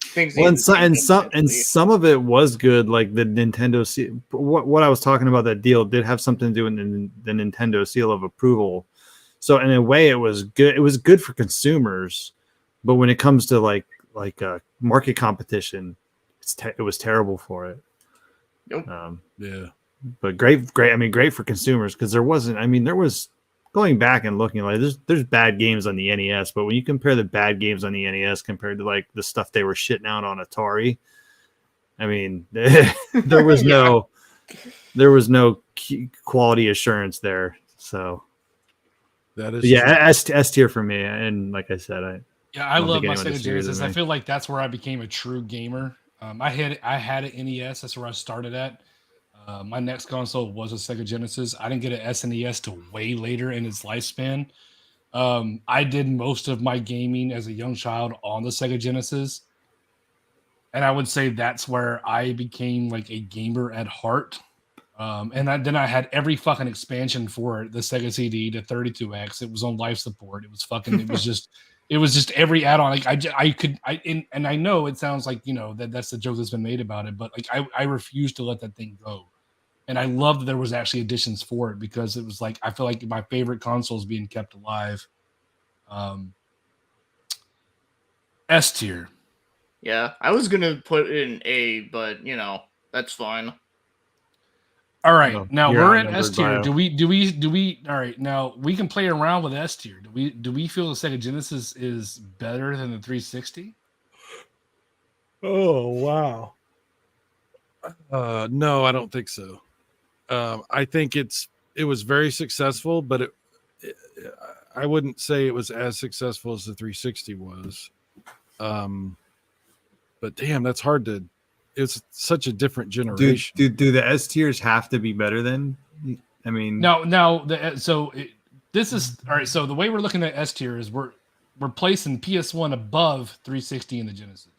things. Well, and some of it was good, like the Nintendo seal. What I was talking about, that deal did have something to do with the Nintendo seal of approval. So in a way, it was good. It was good for consumers, but when it comes to like market competition, it was terrible for it. Nope. Yeah, but great. I mean, great for consumers, because there was going back and looking, like there's bad games on the NES, but when you compare the bad games on the NES compared to like the stuff they were shitting out on Atari, I mean, there was no quality assurance there. So that is S tier for me. And like I said, I don't love think my anyone Sega disagrees with Genesis. I me. feel like that's where I became a true gamer. I had an NES. That's where I started at. My next console was a Sega Genesis. I didn't get an SNES till way later in its lifespan. I did most of my gaming as a young child on the Sega Genesis. And I would say that's where I became like a gamer at heart. Then I had every fucking expansion for it. The Sega CD, the 32X. It was on life support. It was just every add-on. Like I know it sounds like, that's the joke that's been made about it, but like I refuse to let that thing go. And I love that there was actually additions for it, because it was like, I feel like my favorite console is being kept alive. S tier. Yeah, I was gonna put in A, but that's fine. All right, No, now you're we're in outnumbered S tier. by- Do we? All right, now we can play around with S tier. Do we feel the Sega Genesis is better than the 360? Oh wow. No, I don't think so. I think it was very successful, but I wouldn't say it was as successful as the 360 was. But damn, that's hard to. It's such a different generation. Do the S tiers have to be better then? I mean, This is all right. So the way we're looking at S tier is we're placing PS1 above 360 in the Genesis.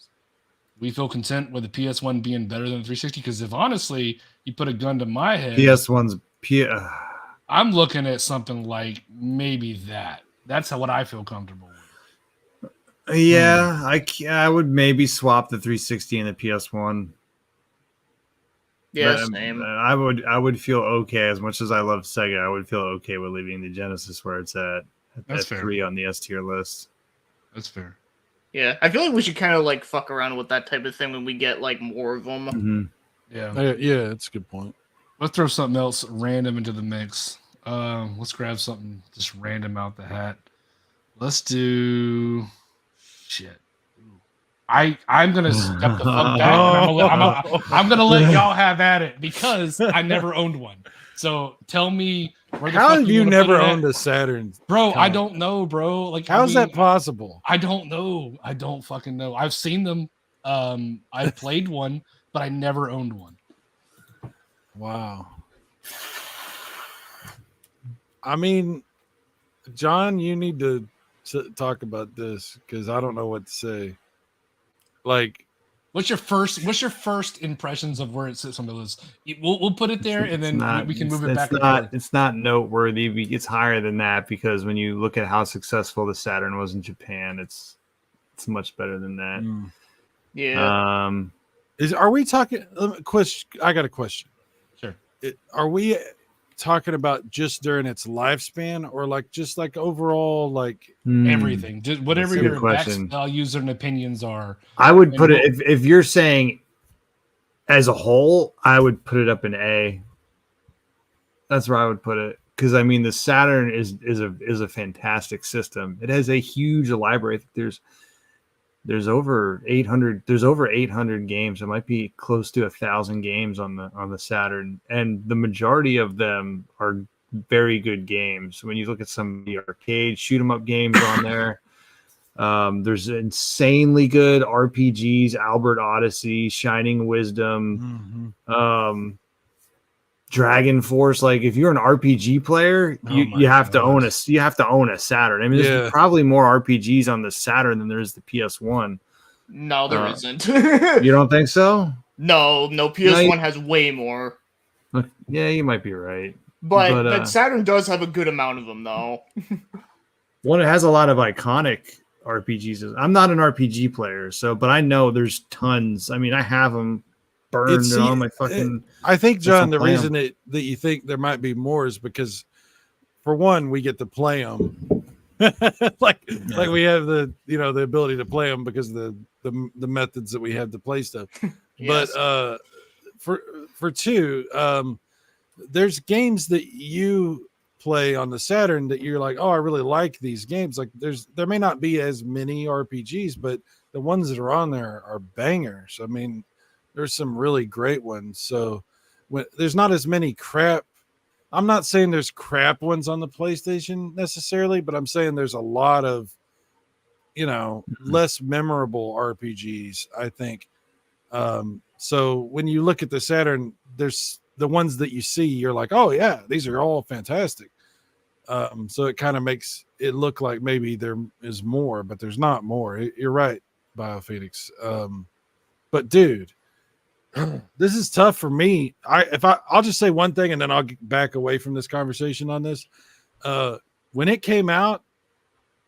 We feel content with the PS1 being better than the 360, because if honestly you put a gun to my head, PS1's I'm looking at something like maybe that. That's what I feel comfortable with. Yeah, I would maybe swap the 360 and the PS1. Yeah, But, same. I would feel okay. As much as I love Sega, I would feel okay with leaving the Genesis where it's at That's fair. 3 on the S tier list. That's fair. Yeah, I feel like we should kind of like fuck around with that type of thing when we get like more of them. Mm-hmm. Yeah. Yeah, that's a good point. Let's throw something else random into the mix. Let's grab something just random out the hat. Let's do shit. I'm gonna step the fuck back. And I'm gonna let y'all have at it, because I never owned one. So tell me Where the How fuck have do you wanna put never it at? owned a Saturn? Bro, I Colin? don't know, bro. Like, How is that possible? I don't know. I don't fucking know. I've seen them. I played one, but I never owned one. Wow. I mean, John, you need to talk about this because I don't know what to say. Like, What's your first impressions of where it sits on the list? We'll put it there, and then we can move it back. It's not noteworthy. It's higher than that because when you look at how successful the Saturn was in Japan, it's much better than that. Yeah. are we talking? Question. I got a question. Sure. Are we talking about just during its lifespan, or like just like overall, like Everything, just whatever That's a good your question. values and opinions are? I would And put it if you're saying as a whole, I would put it up in A. That's where I would put it because I mean the Saturn is a fantastic system. It has a huge library. I think there's over 800. There's over 800 games. It might be close to 1,000 games on the Saturn, and the majority of them are very good games. When you look at some of the arcade shoot 'em up games on there, there's insanely good RPGs: Albert Odyssey, Shining Wisdom, Dragon Force. Like if you're an RPG player, you have to own a Saturn. I mean, there's probably more RPGs on the Saturn than there is the PS1. No, there isn't. You don't think so? No, PS1 has way more. Yeah, you might be right. But Saturn does have a good amount of them, though. One, it has a lot of iconic RPGs. I'm not an RPG player, but I know there's tons. I mean, I have them burned on my fucking. I think, John, the reason that you think there might be more is because, for one, we get to play them, like we have the ability to play them because of the methods that we have to play stuff. Yes. But for two, there's games that you play on the Saturn that you're like, oh, I really like these games. Like there may not be as many RPGs, but the ones that are on there are bangers. I mean, there's some really great ones. So there's not as many crap. I'm not saying there's crap ones on the PlayStation necessarily, but I'm saying there's a lot of, less memorable RPGs, I think. So when you look at the Saturn, there's the ones that you see, you're like, oh yeah, these are all fantastic. So it kind of makes it look like maybe there is more, but there's not more. You're right, BioPhoenix. But dude, this is tough for me. I'll just say one thing and then I'll get back away from this conversation on this. When it came out,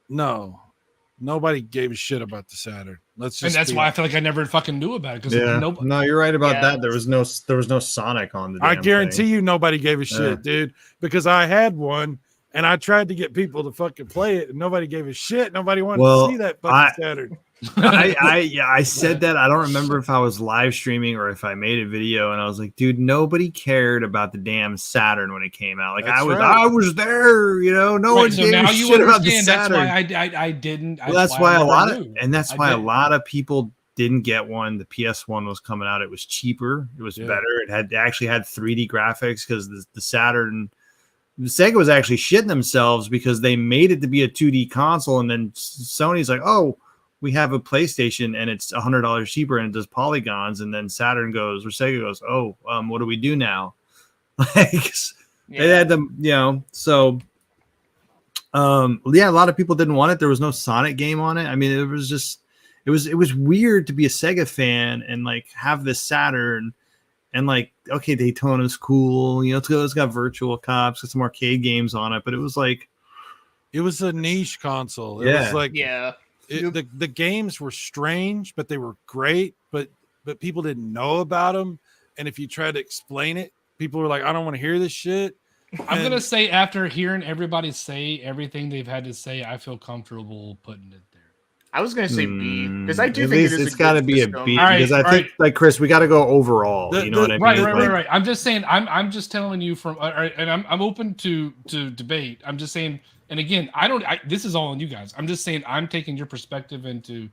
nobody gave a shit about the Saturn. And that's why I feel like I never fucking knew about it. Because no, you're right about that. There was no Sonic on the. I guarantee you, nobody gave a shit, dude. Because I had one and I tried to get people to fucking play it, and nobody gave a shit. Nobody wanted to see that fucking Saturn. I said that. I don't remember if I was live streaming or if I made a video, and I was like, dude, nobody cared about the damn Saturn when it came out. Like I was there, no one gave a shit about the Saturn. That's why I didn't. Well, that's why a lot of people didn't get one. The PS1 was coming out. It was cheaper. It was better. It actually had 3D graphics because the Saturn. The Sega was actually shitting themselves because they made it to be a 2D console, and then Sony's like, oh, we have a PlayStation and it's $100 cheaper and it does polygons. And then Saturn goes, or Sega goes, oh, what do we do now? Like they had them, so a lot of people didn't want it. There was no Sonic game on it. I mean, it was weird to be a Sega fan and like have this Saturn and like, okay, Daytona's cool. It's got Virtual Cops, got some arcade games on it, but it was like, it was a niche console. It was like, the games were strange, but they were great, but people didn't know about them. And if you tried to explain it, people were like, I don't want to hear this shit. I'm going to say, after hearing everybody say everything they've had to say, I feel comfortable putting it there. I was going to say B, because I do think it's got to be a B, because I think, like Chris, we got to go overall. You know what I mean? Right. I'm just saying, I'm just telling you and I'm open to debate. I'm just saying, and again, this is all on you guys. I'm just saying, I'm taking your perspective into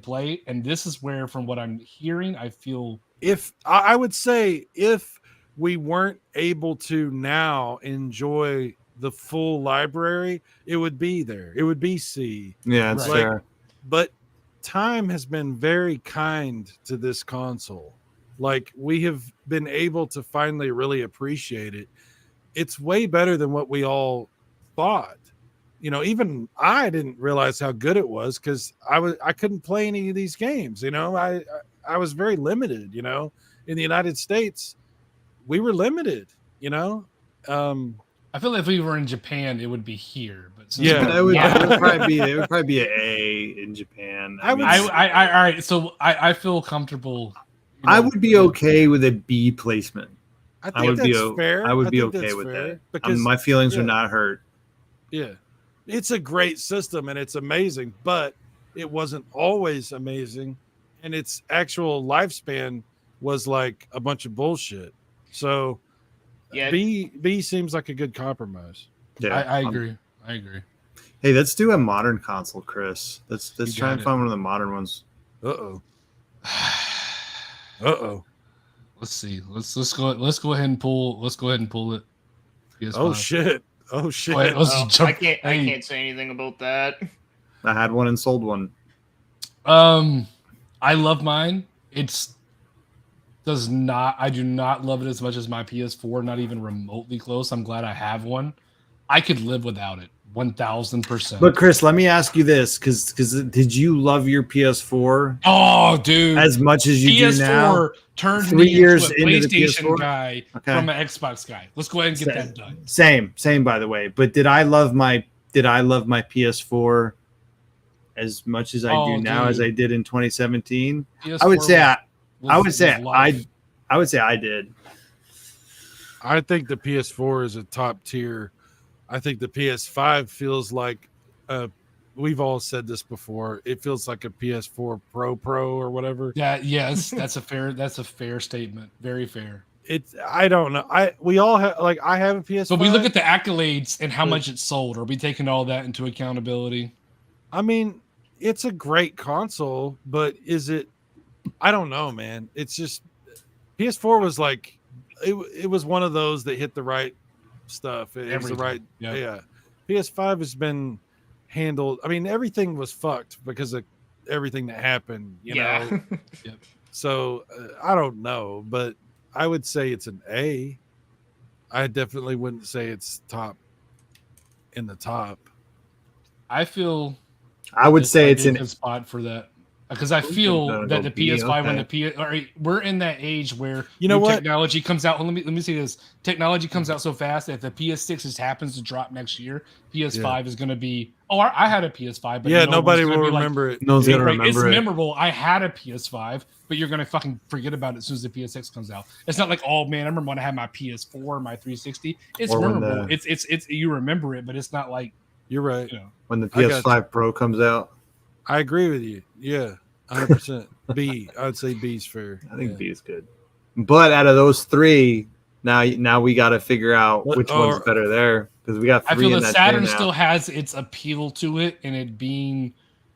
play, and this is where, from what I'm hearing, I feel. I would say if we weren't able to now enjoy the full library, it would be there. It would be C. Yeah, it's Right. fair. But time has been very kind to this console. Like, we have been able to finally really appreciate it. It's way better than what we all thought. You know, even I didn't realize how good it was because I couldn't play any of these games. You know, I was very limited. You know, in the United States, we were limited. You know, I feel like if we were in Japan, it would be here. But since Yeah. we're It would, not- it would probably be an A in Japan. I would- mean, all right. So I feel comfortable. you I know, would be okay with a B placement. I I think would be that's fair. I would be think okay that's with fair that. because My feelings yeah. are not hurt. yeah, it's a great system and it's amazing, but it wasn't always amazing, and its actual lifespan was like a bunch of bullshit. So Yeah. B seems like a good compromise. Yeah, I agree. I agree. Hey, let's do a modern console, Chris. Let's You try got and it. find one of the modern ones. Uh oh. Let's see. Let's go ahead and pull it. PS5. Oh shit. Oh shit. Wait, let's Oh, jump. I Hey. can't say anything about that. I had one and sold one. I love mine. I do not love it as much as my PS4, not even remotely close. I'm glad I have one. I could live without it 1000%. But Chris, let me ask you this, because did you love your PS4 Oh, dude. as much as you do now? PS4 turned 3 me years into a into the PlayStation PS4? guy Okay. from an Xbox guy. Let's go ahead and get that done. Same by the way. But did I love my PS4 as much as I Oh, do now dude. as I did in 2017? PS4 I would say was life. I would say I did. I think the PS4 is a top tier. I think the PS5 feels like we've all said this before. It feels like a PS4 Pro or whatever. Yes, that's a fair statement. Very fair. I don't know. We all have, like, I have a PS5. But we look at the accolades and how But- much it sold. Are we taking all that into accountability? I mean, it's a great console, but is it? I don't know, man. It's just PS4 was like it was one of those that hit the right stuff. It was the Everything. right, Yep. yeah. PS5 has been handled. I mean, everything was fucked because of everything that happened. You know, so I don't know, but I would say it's an A. I definitely wouldn't say it's top in the top. I feel I would this say might it's be a an good spot for that because I feel gonna that go the B, PS5 when okay. all right, we're in that age where You know new what? technology comes out. Well, let me say this: technology comes out so fast that if the PS6 just happens to drop next year, PS5 is going to be. Oh, I had a PS5, but Yeah, no nobody one's gonna will be like, remember it. no one's "Hey, gonna Greg, it's remember it. memorable. I had a PS5, but you're gonna fucking forget about it as soon as the PS6 comes out. It's not like, oh man, I remember when I had my PS4, my 360. It's Or when memorable. the- It's you remember it, but it's not like You're right. you know. When the I got PS5 Pro comes out. I agree with you. Yeah, 100%. B. I would say B's fair. I think Yeah. B is good. But out of those three, now we got to figure out What- which or- one's better there because we got I three feel in that that Saturn tier now. still has its appeal to it and it being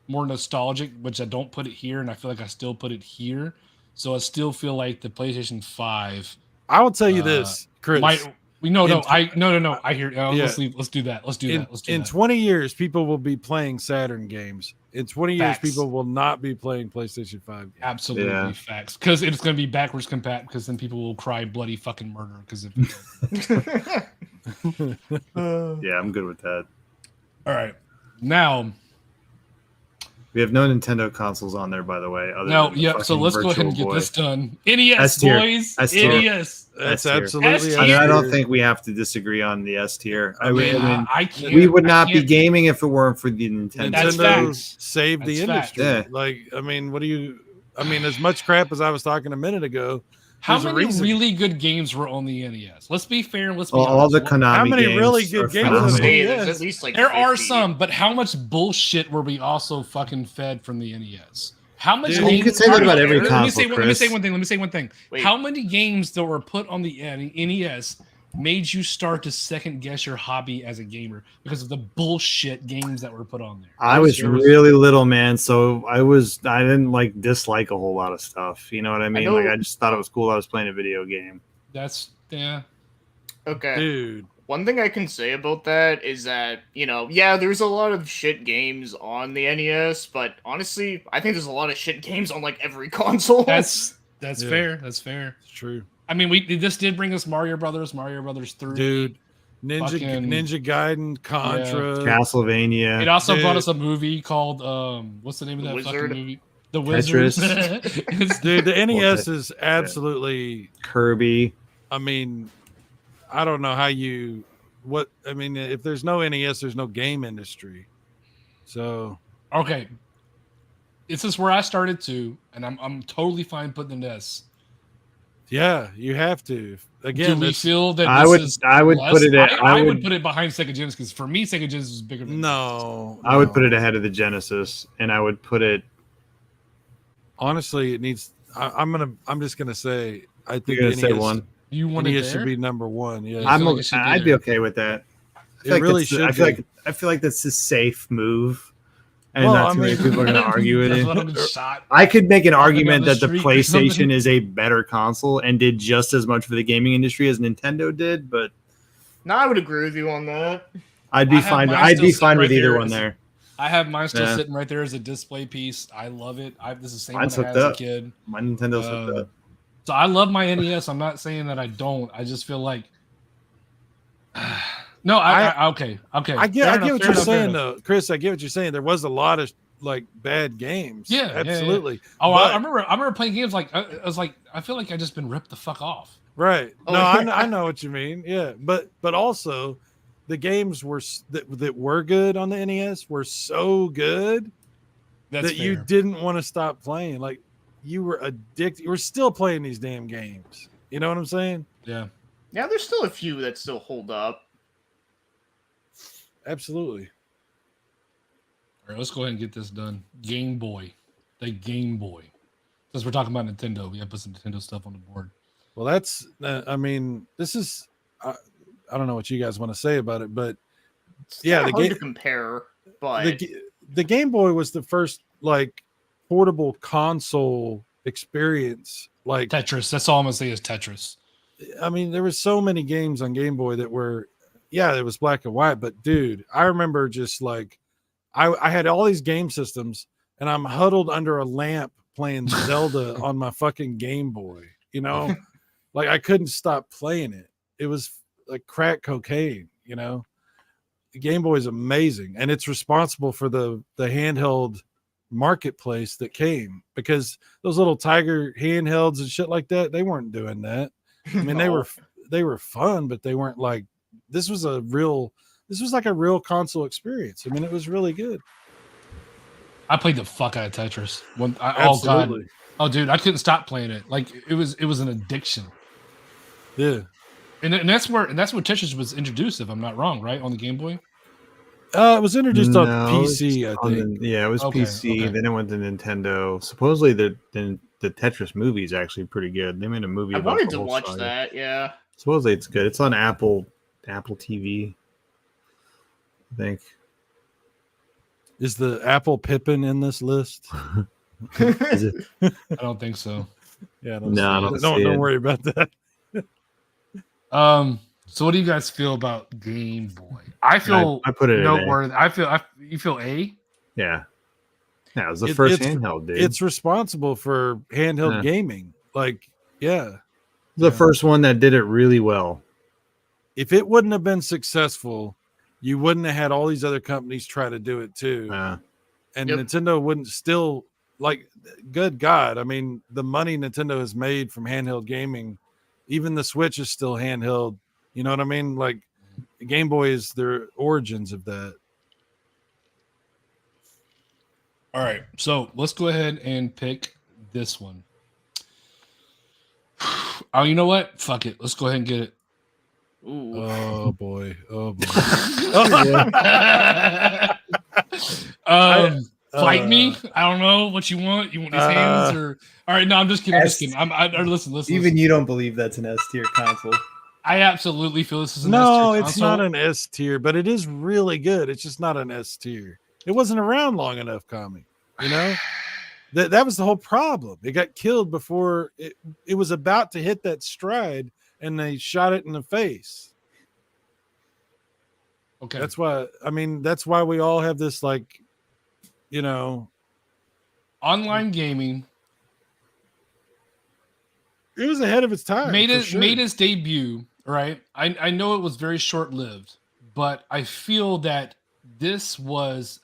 more nostalgic, which I don't put it here, and I feel like I still put it here. So I still feel like the PlayStation 5 I will tell you this, Chris. might. We no. In- I hear. Yeah. Let's do that. Let's do in, that. Let's do in that. 20 years, people will be playing Saturn games. In 20 years, Facts. people will not be playing PlayStation 5 games. Absolutely Yeah. facts. Because it's going to be backwards compat. Because then people will cry bloody fucking murder. Because Yeah, I'm good with that. all right, now We have no Nintendo consoles on there, by the way. Other no, than the yeah. So fucking let's go ahead and Virtual get Boy. this done. NES S tier. boys. S tier. NES. That's tier. absolutely. S I, tier. don't think we have to disagree on the S tier. I mean, I can't. we would I not be can't- gaming if it weren't for the Nintendo. That's Nintendo facts. saved the That's facts. industry. Yeah. Like, I mean, what do you? I mean, as much crap as I was talking a minute ago. How There's a many reason. really good games were on the NES? Let's be fair. Let's be Well, all the honest. Konami How many games really good are games I would on phenomenal. the say NES? there's at least like There are 50. some, but how much bullshit were we also fucking fed from the NES? How much? Dude, Well, you games- could say that about Let every me console, say one Chris. thing. Let me say one thing. Wait. How many games that were put on the NES made you start to second guess your hobby as a gamer because of the bullshit games that were put on there? I was There was- really little, man. So I didn't like dislike a whole lot of stuff. You know what I mean? know- Like I just thought it was cool. I was playing a video game. That's yeah. Okay. Dude. One thing I can say about that is that, yeah, there's a lot of shit games on the NES, but honestly, I think there's a lot of shit games on like every console. That's Yeah. fair. That's fair. It's true. I mean, this did bring us Mario Brothers 3. Dude. Fucking- Ninja Gaiden, Contra. Castlevania. It also brought Dude. us a movie called what's the name of The that Wizard. fucking movie? The Wizard. It's- Dude, the NES is absolutely, Kirby. I mean, I don't know how if there's no NES, there's no game industry. So okay. This is where I started to, and I'm totally fine putting the NES. yeah, you have to. Again, Do we this- feel that I this would is put less? it at I would put it behind Sega Genesis because for me, Sega Genesis is bigger than no. I would put it ahead of the Genesis, and I would put it. Honestly, it needs. I'm just gonna say. I think You're gonna say NES one. You want it NES there? should be number one. Yeah, I feel like it should be I'd be there. okay with that. It really that's the- should be. I feel like that's a safe move, and Well, not I too many mean- people are going to argue with That's it. what I'm shot. I could make an Walking argument down the that the street or something. PlayStation is a better console and did just as much for the gaming industry as Nintendo did, but No, I would agree with you on that. I'd be I have fine. mine I'd still be sitting fine with right either there one as- there. I have mine still Yeah. sitting right there as a display piece. I love it. This is the same Mine's one I had hooked as a up. kid. My Nintendo's hooked Um, up. So I love my NES. I'm not saying that I don't. I just feel like no. Okay. I get Fair what enough, you're fair enough, fair saying enough. though, Chris. I get what you're saying. There was a lot of like bad games. Yeah, yeah, absolutely. Oh, But- I remember playing games like I was like I feel like I just been ripped the fuck off. Right. Oh, No, yeah. I know what you mean. Yeah, but also the games that were good on the NES were so good That's that you fair. didn't want to stop playing. Like you were addicted. You were still playing these damn games. You know what I'm saying? Yeah. Yeah, there's still a few that still hold up. Absolutely. All right, let's go ahead and get this done. Game Boy, the Game Boy. Since we're talking about Nintendo, we have put some Nintendo stuff on the board. Well, that's. I mean, this is. I don't know what you guys want to say about it, but It's Yeah, kinda the hard ga- to compare, but the Game Boy was the first like portable console experience. Like, Tetris. That's all I'm gonna say is Tetris. I mean, there was so many games on Game Boy that were, yeah, it was black and white, but dude, I remember just like, I had all these game systems, and I'm huddled under a lamp playing Zelda on my fucking Game Boy. You know, like I couldn't stop playing it. It was like crack cocaine. You know, the Game Boy is amazing, and it's responsible for the handheld marketplace that came, because those little Tiger handhelds and shit like that, they weren't doing that. I mean, they were fun, but they weren't like, this was like a real console experience. I mean, it was really good. I played the fuck out of Tetris. Oh god. Absolutely. Oh dude, I couldn't stop playing it. Like it was an addiction. Yeah. And that's where Tetris was introduced, if I'm not wrong, right? On the Game Boy. It was introduced on No, PC, it's I on think. it was Okay, PC. okay. Then it went to Nintendo. Supposedly, the Tetris movie is actually pretty good. They made a movie. I about wanted the to whole watch saga. that. Yeah. Supposedly, it's good. It's on Apple TV. I think. Is the Apple Pippin in this list? Is it? I don't think so. Yeah, No, I don't see don't it. worry about that. So what do you guys feel about Game Boy? I feel I put it at A. noteworthy. You feel A? Yeah. Yeah, it was the It- first it's- handheld, dude. It's responsible for handheld Yeah. gaming. Like, yeah. the first one that did it really well. If it wouldn't have been successful, you wouldn't have had all these other companies try to do it too. And Yep. Nintendo wouldn't still, like, good God. I mean, the money Nintendo has made from handheld gaming, even the Switch is still handheld. You know what I mean? Like, the Game Boy is their origins of that. All right. So let's go ahead and pick this one. Oh, you know what? Fuck it. Let's go ahead and get it. Ooh. Oh boy. Oh boy. Fight me. I don't know what you want. You want these hands or? All right. No, I'm just kidding. I'm just S- kidding. Listen. Even you don't believe that's an S tier console. I absolutely feel this is an No, S-tier it's console. not an S tier, but it is really good. It's just not an S tier. It wasn't around long enough, Kami. You know, that was the whole problem. It got killed before it was about to hit that stride, and they shot it in the face. Okay. That's why. I mean, that's why we all have this like, you know, Online gaming it was ahead of its time. made for it sure. made its debut, right? I know it was very short lived, but I feel that this was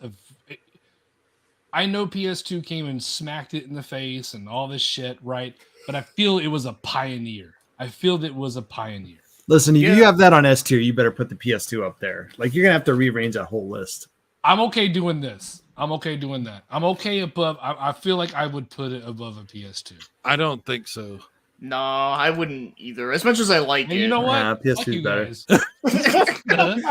I know PS2 came and smacked it in the face and all this shit, right? But I feel it was a pioneer. I feel that it was a pioneer. Listen, if Yeah. you have that on S tier, you better put the PS2 up there. Like you're gonna have to rearrange that whole list. I'm okay doing this. I'm okay doing that. I'm okay above. I feel like I would put it above a PS2. I don't think so. No, I wouldn't either. As much as I like And it. you know what? Nah, PS2 Fuck is you better. guys.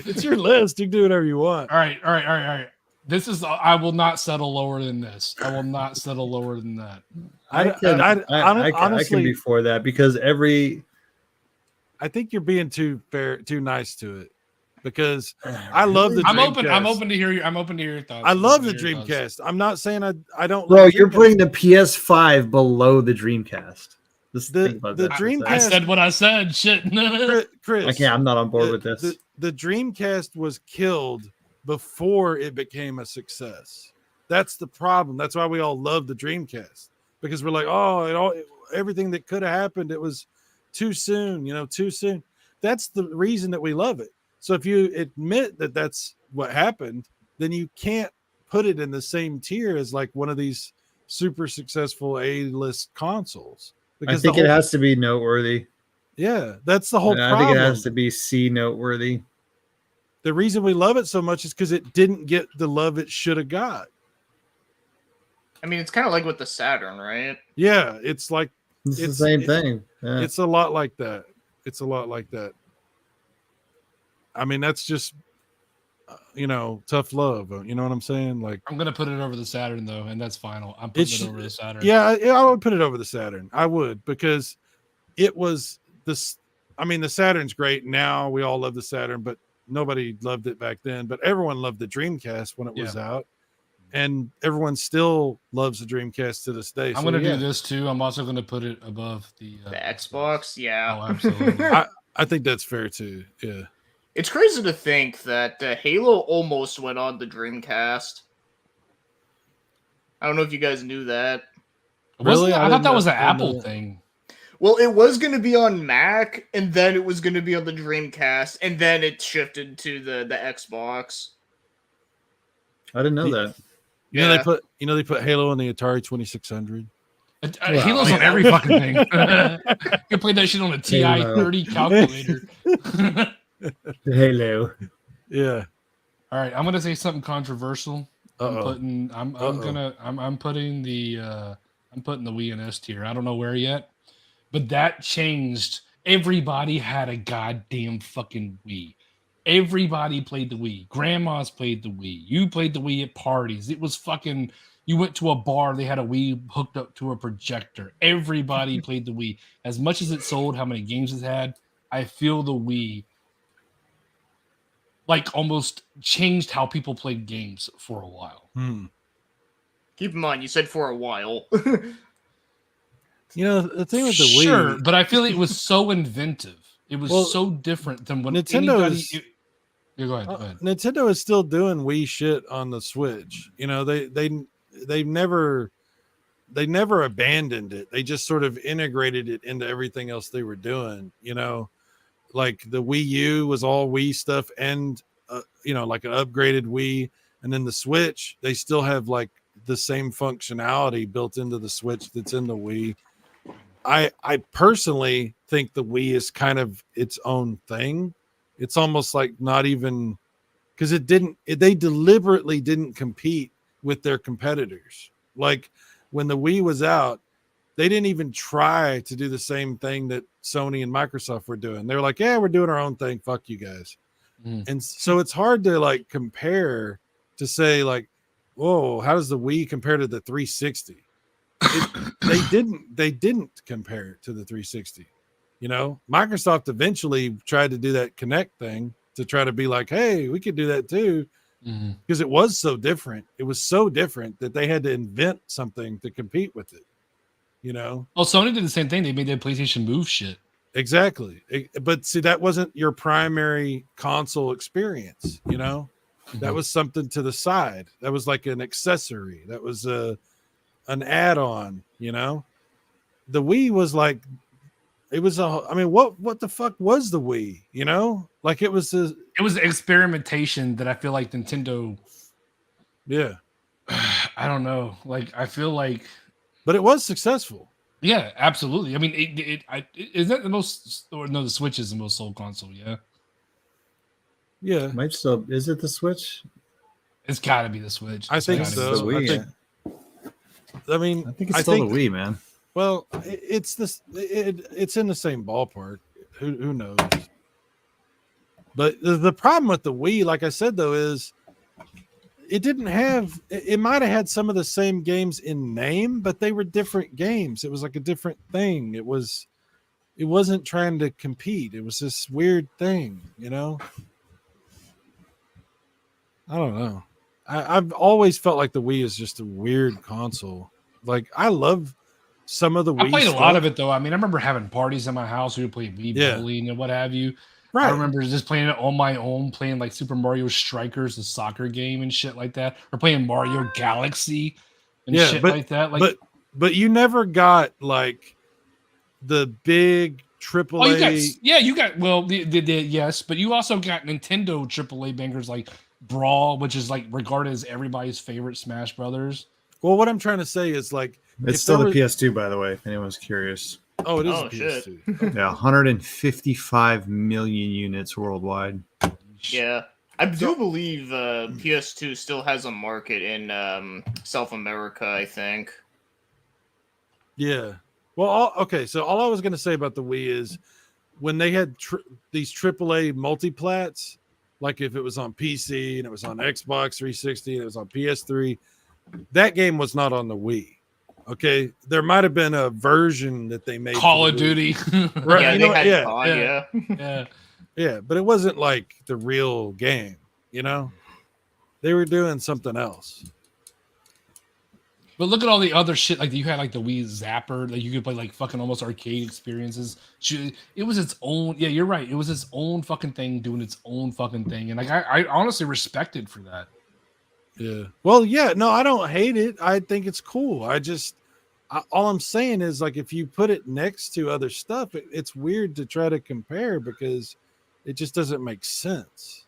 It's your list. You can do whatever you want. All right. This is. I will not settle lower than this. I will not settle lower than that. I can Honestly, be for that because I think you're being too nice to it because I love the. I'm Dreamcast. open to hear your. I'm open to hear your thoughts. I love I'm the open to hear your thoughts. Dreamcast. I'm not saying I don't. bro, love you're Dreamcast. putting the PS5 below the Dreamcast. Just The- think about the that for a Dreamcast- I second. said what I said. Shit. Chris. Okay, I'm not on board with this. The Dreamcast was killed before it became a success. That's the problem. That's why we all love the Dreamcast because we're like, oh, everything that could have happened, it was too soon. Too soon. That's the reason that we love it. So if you admit that that's what happened, then you can't put it in the same tier as like one of these super successful A-list consoles. I think it has to be noteworthy. Yeah, that's the whole And I problem. think it has to be C noteworthy. The reason we love it so much is because it didn't get the love it should have got. I mean, it's kind of like with the Saturn, right? Yeah, it's like It's the It's- same it- thing. Yeah. it's a lot like that. It's a lot like that. I mean, that's just tough love. You know what I'm saying? Like, I'm gonna put it over the Saturn though, and that's final. I'm putting it over the Saturn. yeah, I would put it over the Saturn. I would because it was this. I mean, the Saturn's great now. We all love the Saturn, but nobody loved it back then. But everyone loved the Dreamcast when it was out, and everyone still loves the Dreamcast to this day. I'm gonna do this too. I'm also gonna put it above the Xbox. Yeah. Oh, absolutely. I think that's fair too. Yeah. It's crazy to think that Halo almost went on the Dreamcast. I don't know if you guys knew that. Really? I I thought didn't that was know- an didn't know Apple that. thing. Well, it was going to be on Mac, and then it was going to be on the Dreamcast, and then it shifted to the Xbox. I didn't know that. They put Halo on the Atari 2600. Halo's on every fucking thing. You play that shit on a TI Halo. 30 calculator. Halo. Yeah. All right, I'm gonna say something controversial. I'm putting the Wii in S tier. I don't know where yet, but that changed. Everybody had a goddamn fucking Wii. Everybody played the Wii. Grandmas played the Wii. You played the Wii at parties. It was fucking. You went to a bar, they had a Wii hooked up to a projector. Everybody played the Wii. As much as it sold, how many games it had, I feel the Wii like almost changed how people played games for a while. Keep in mind, you said for a while. The thing with the Wii, Sure, but I feel it was so inventive. It was Well, so different than what Nintendo anybody. is- Yeah, go ahead. Go ahead. Nintendo is still doing Wii shit on the Switch. They never abandoned it. They just sort of integrated it into everything else they were doing. Like the Wii U was all Wii stuff, and like an upgraded Wii, and then the Switch, they still have like the same functionality built into the Switch that's in the Wii. I personally think the Wii is kind of its own thing. It's almost like not even because they deliberately didn't compete with their competitors. Like when the Wii was out, they didn't even try to do the same thing that Sony and Microsoft were doing. They were like, yeah, we're doing our own thing. Fuck you guys. And so it's hard to like compare to say like, whoa, how does the Wii compare to the 360? They didn't compare it to the 360. Microsoft eventually tried to do that Kinect thing to try to be like, hey, we could do that too. Because it was so different. It was so different that they had to invent something to compete with it. you know. Well, Sony did the same thing. They made their PlayStation Move shit. Exactly. But see, that wasn't your primary console experience, you know. That was something to the side. That was like an accessory. That was an add-on, you know. The Wii was like, it was I mean, what the fuck was the Wii? You know, like it was experimentation that I feel like Nintendo. Yeah. I don't know. Like I feel like, but it was successful. Yeah, absolutely. I mean, is that the most? Or no, the Switch is the most sold console. Yeah. Yeah. Might still is it the Switch? It's got to be the Switch. I think so. The Wii. I mean, I think it's still the Wii, man. Well, it's this. It's in the same ballpark. Who knows? But the problem with the Wii, like I said, though, is it didn't have. It might have had some of the same games in name, but they were different games. It was like a different thing. It wasn't trying to compete. It was this weird thing, you know. I don't know. I've always felt like the Wii is just a weird console. Like I love some of the Wii. I played a lot of it though. I mean, I remember having parties in my house. We would play Wii bowling and what have you. Right. I remember just playing it on my own, playing like Super Mario Strikers, the soccer game and shit like that, or playing Mario Galaxy and shit like that. Like, but you never got like the big AAA. Oh, you got yes, but you also got Nintendo AAA bangers like Brawl, which is like regarded as everybody's favorite Smash Brothers. Well, what I'm trying to say is like it's still the PS2, by the way, if anyone's curious. Oh, it is a PS2. Yeah, 155 million units worldwide. Yeah, I do believe PS2 still has a market in South America, I think. Yeah. Well, okay. So all I was going to say about the Wii is when they had these AAA multiplats, like if it was on PC and it was on Xbox 360 and it was on PS3, that game was not on the Wii. Okay, there might have been a version that they made. Call of Duty, right? Yeah, they had COD, yeah, but it wasn't like the real game. You know, they were doing something else. But look at all the other shit. Like you had like the Wii Zapper, like you could play like fucking almost arcade experiences. It was its own. Yeah, you're right. It was its own fucking thing, doing its own fucking thing, and like I honestly respect it for that. Yeah. Well, yeah. No, I don't hate it. I think it's cool. All I'm saying is like if you put it next to other stuff, it's weird to try to compare because it just doesn't make sense.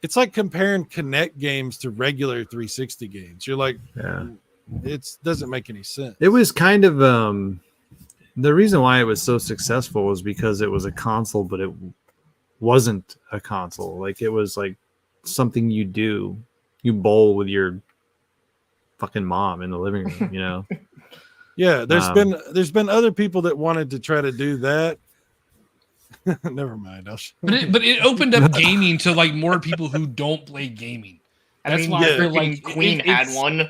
It's like comparing Kinect games to regular 360 games. You're like, it doesn't make any sense. It was kind of the reason why it was so successful was because it was a console, but it wasn't a console. Like it was like something you do. You bowl with your fucking mom in the living room, you know. Yeah, there's been other people that wanted to try to do that. Never mind. But it opened up gaming to like more people who don't play gaming. That's why I feel like Queen had one.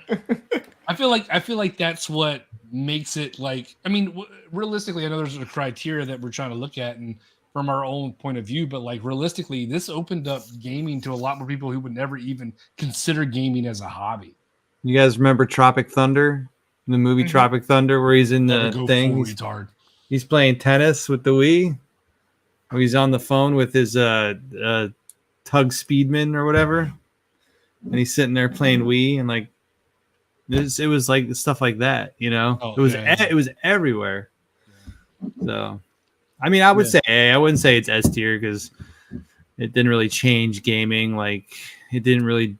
I feel like that's what makes it like. I mean, realistically, I know there's a criteria that we're trying to look at and from our own point of view, but like realistically, this opened up gaming to a lot more people who would never even consider gaming as a hobby. You guys remember Tropic Thunder, the movie Tropic Thunder, where he's in the thing? He's playing tennis with the Wii. Or he's on the phone with his Tug Speedman or whatever, and he's sitting there playing Wii and like this. It was like stuff like that, you know. It was everywhere. So. I mean, I would say I wouldn't say it's S tier because it didn't really change gaming. Like it didn't really.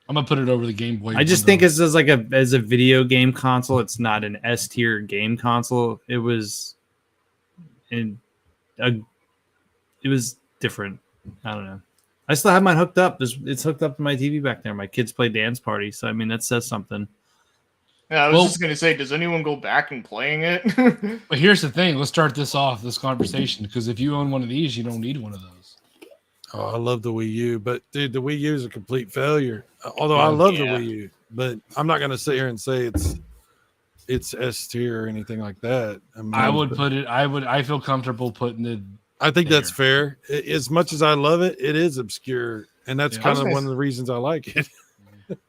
I'm gonna put it over the Game Boy. I just think it's as like as a video game console. It's not an S tier game console. It was, it was different. I don't know. I still have mine hooked up. It's hooked up to my TV back there. My kids play Dance Party, so I mean that says something. Yeah, I was just gonna say, does anyone go back and playing it? But here's the thing. Let's start this conversation, because if you own one of these, you don't need one of those. Oh, I love the Wii U, but dude, the Wii U is a complete failure. Although I love the Wii U, but I'm not gonna sit here and say it's S tier or anything like that. I mean, I feel comfortable putting it. I think that's fair. As much as I love it, it is obscure, and that's kind of one of the reasons I like it.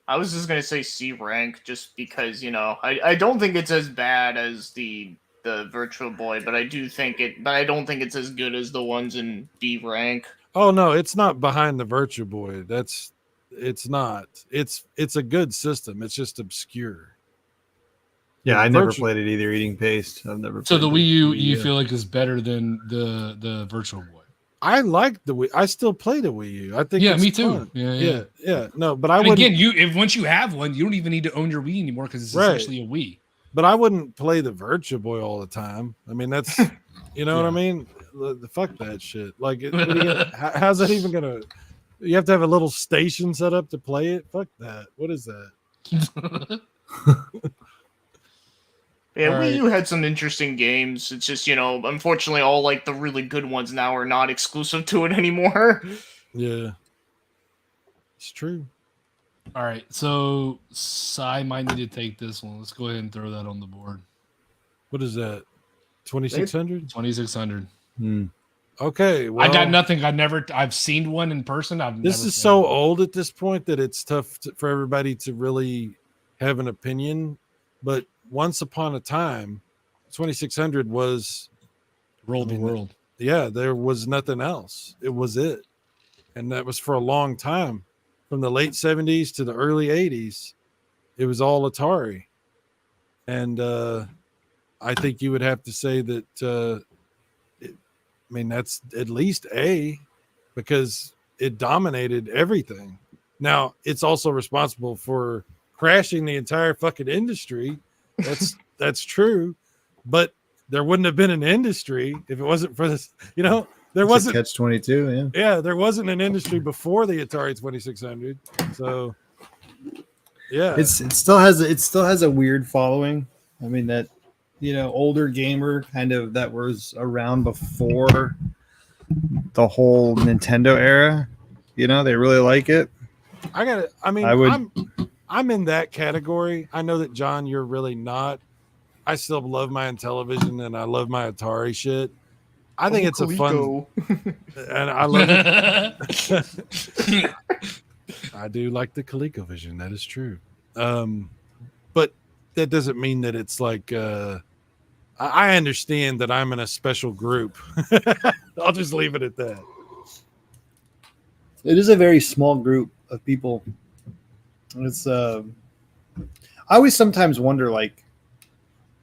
I was just gonna say C rank, just because I don't think it's as bad as the Virtual Boy, but I do think it. But I don't think it's as good as the ones in B rank. Oh no, it's not behind the Virtual Boy. It's not. It's a good system. It's just obscure. Yeah, I never Virtual- played it either. Eating paste. I've never. So the played Wii U, Wii you U. feel like is better than the Virtual Boy? I like the Wii. I still play the Wii U. I think. Yeah, it's me too. fun. Yeah. Yeah. No, but I And wouldn't. again, if once you have one, you don't even need to own your Wii anymore because it's Right. essentially a Wii. But I wouldn't play the Virtual Boy all the time. I mean, that's you know what I mean. The fuck that shit. Like, how's that even gonna? You have to have a little station set up to play it. Fuck that. What is that? Yeah, All Wii right. U had some interesting games. It's just unfortunately, all like the really good ones now are not exclusive to it anymore. Yeah, it's true. All right, so I might need to take this one. Let's go ahead and throw that on the board. What is that? 2600. 2600. Okay, well, I got nothing. I've seen one in person. This is so old at this point that it's tough for everybody to really have an opinion. But once upon a time, 2600 was, rolled the world. yeah, there was nothing else. It was it. And that was for a long time. From the late 70s to the early 80s, it was all Atari. And I think you would have to say that, that's at least A, because it dominated everything. Now, it's also responsible for crashing the entire fucking industry. That's true. But there wouldn't have been an industry if it wasn't for this, there wasn't catch-22. Yeah. yeah, there wasn't an industry before the Atari 2600. So yeah. It still has a weird following. I mean, that older gamer kind of that was around before the whole Nintendo era. They really like it. I'm in that category. I know that, John, you're really not. I still love my Intellivision and I love my Atari shit. I think it's a fun, and I love it. I do like the ColecoVision. That is true. But that doesn't mean that it's like, I understand that I'm in a special group. I'll just leave it at that. It is a very small group of people. It's I always sometimes wonder, like,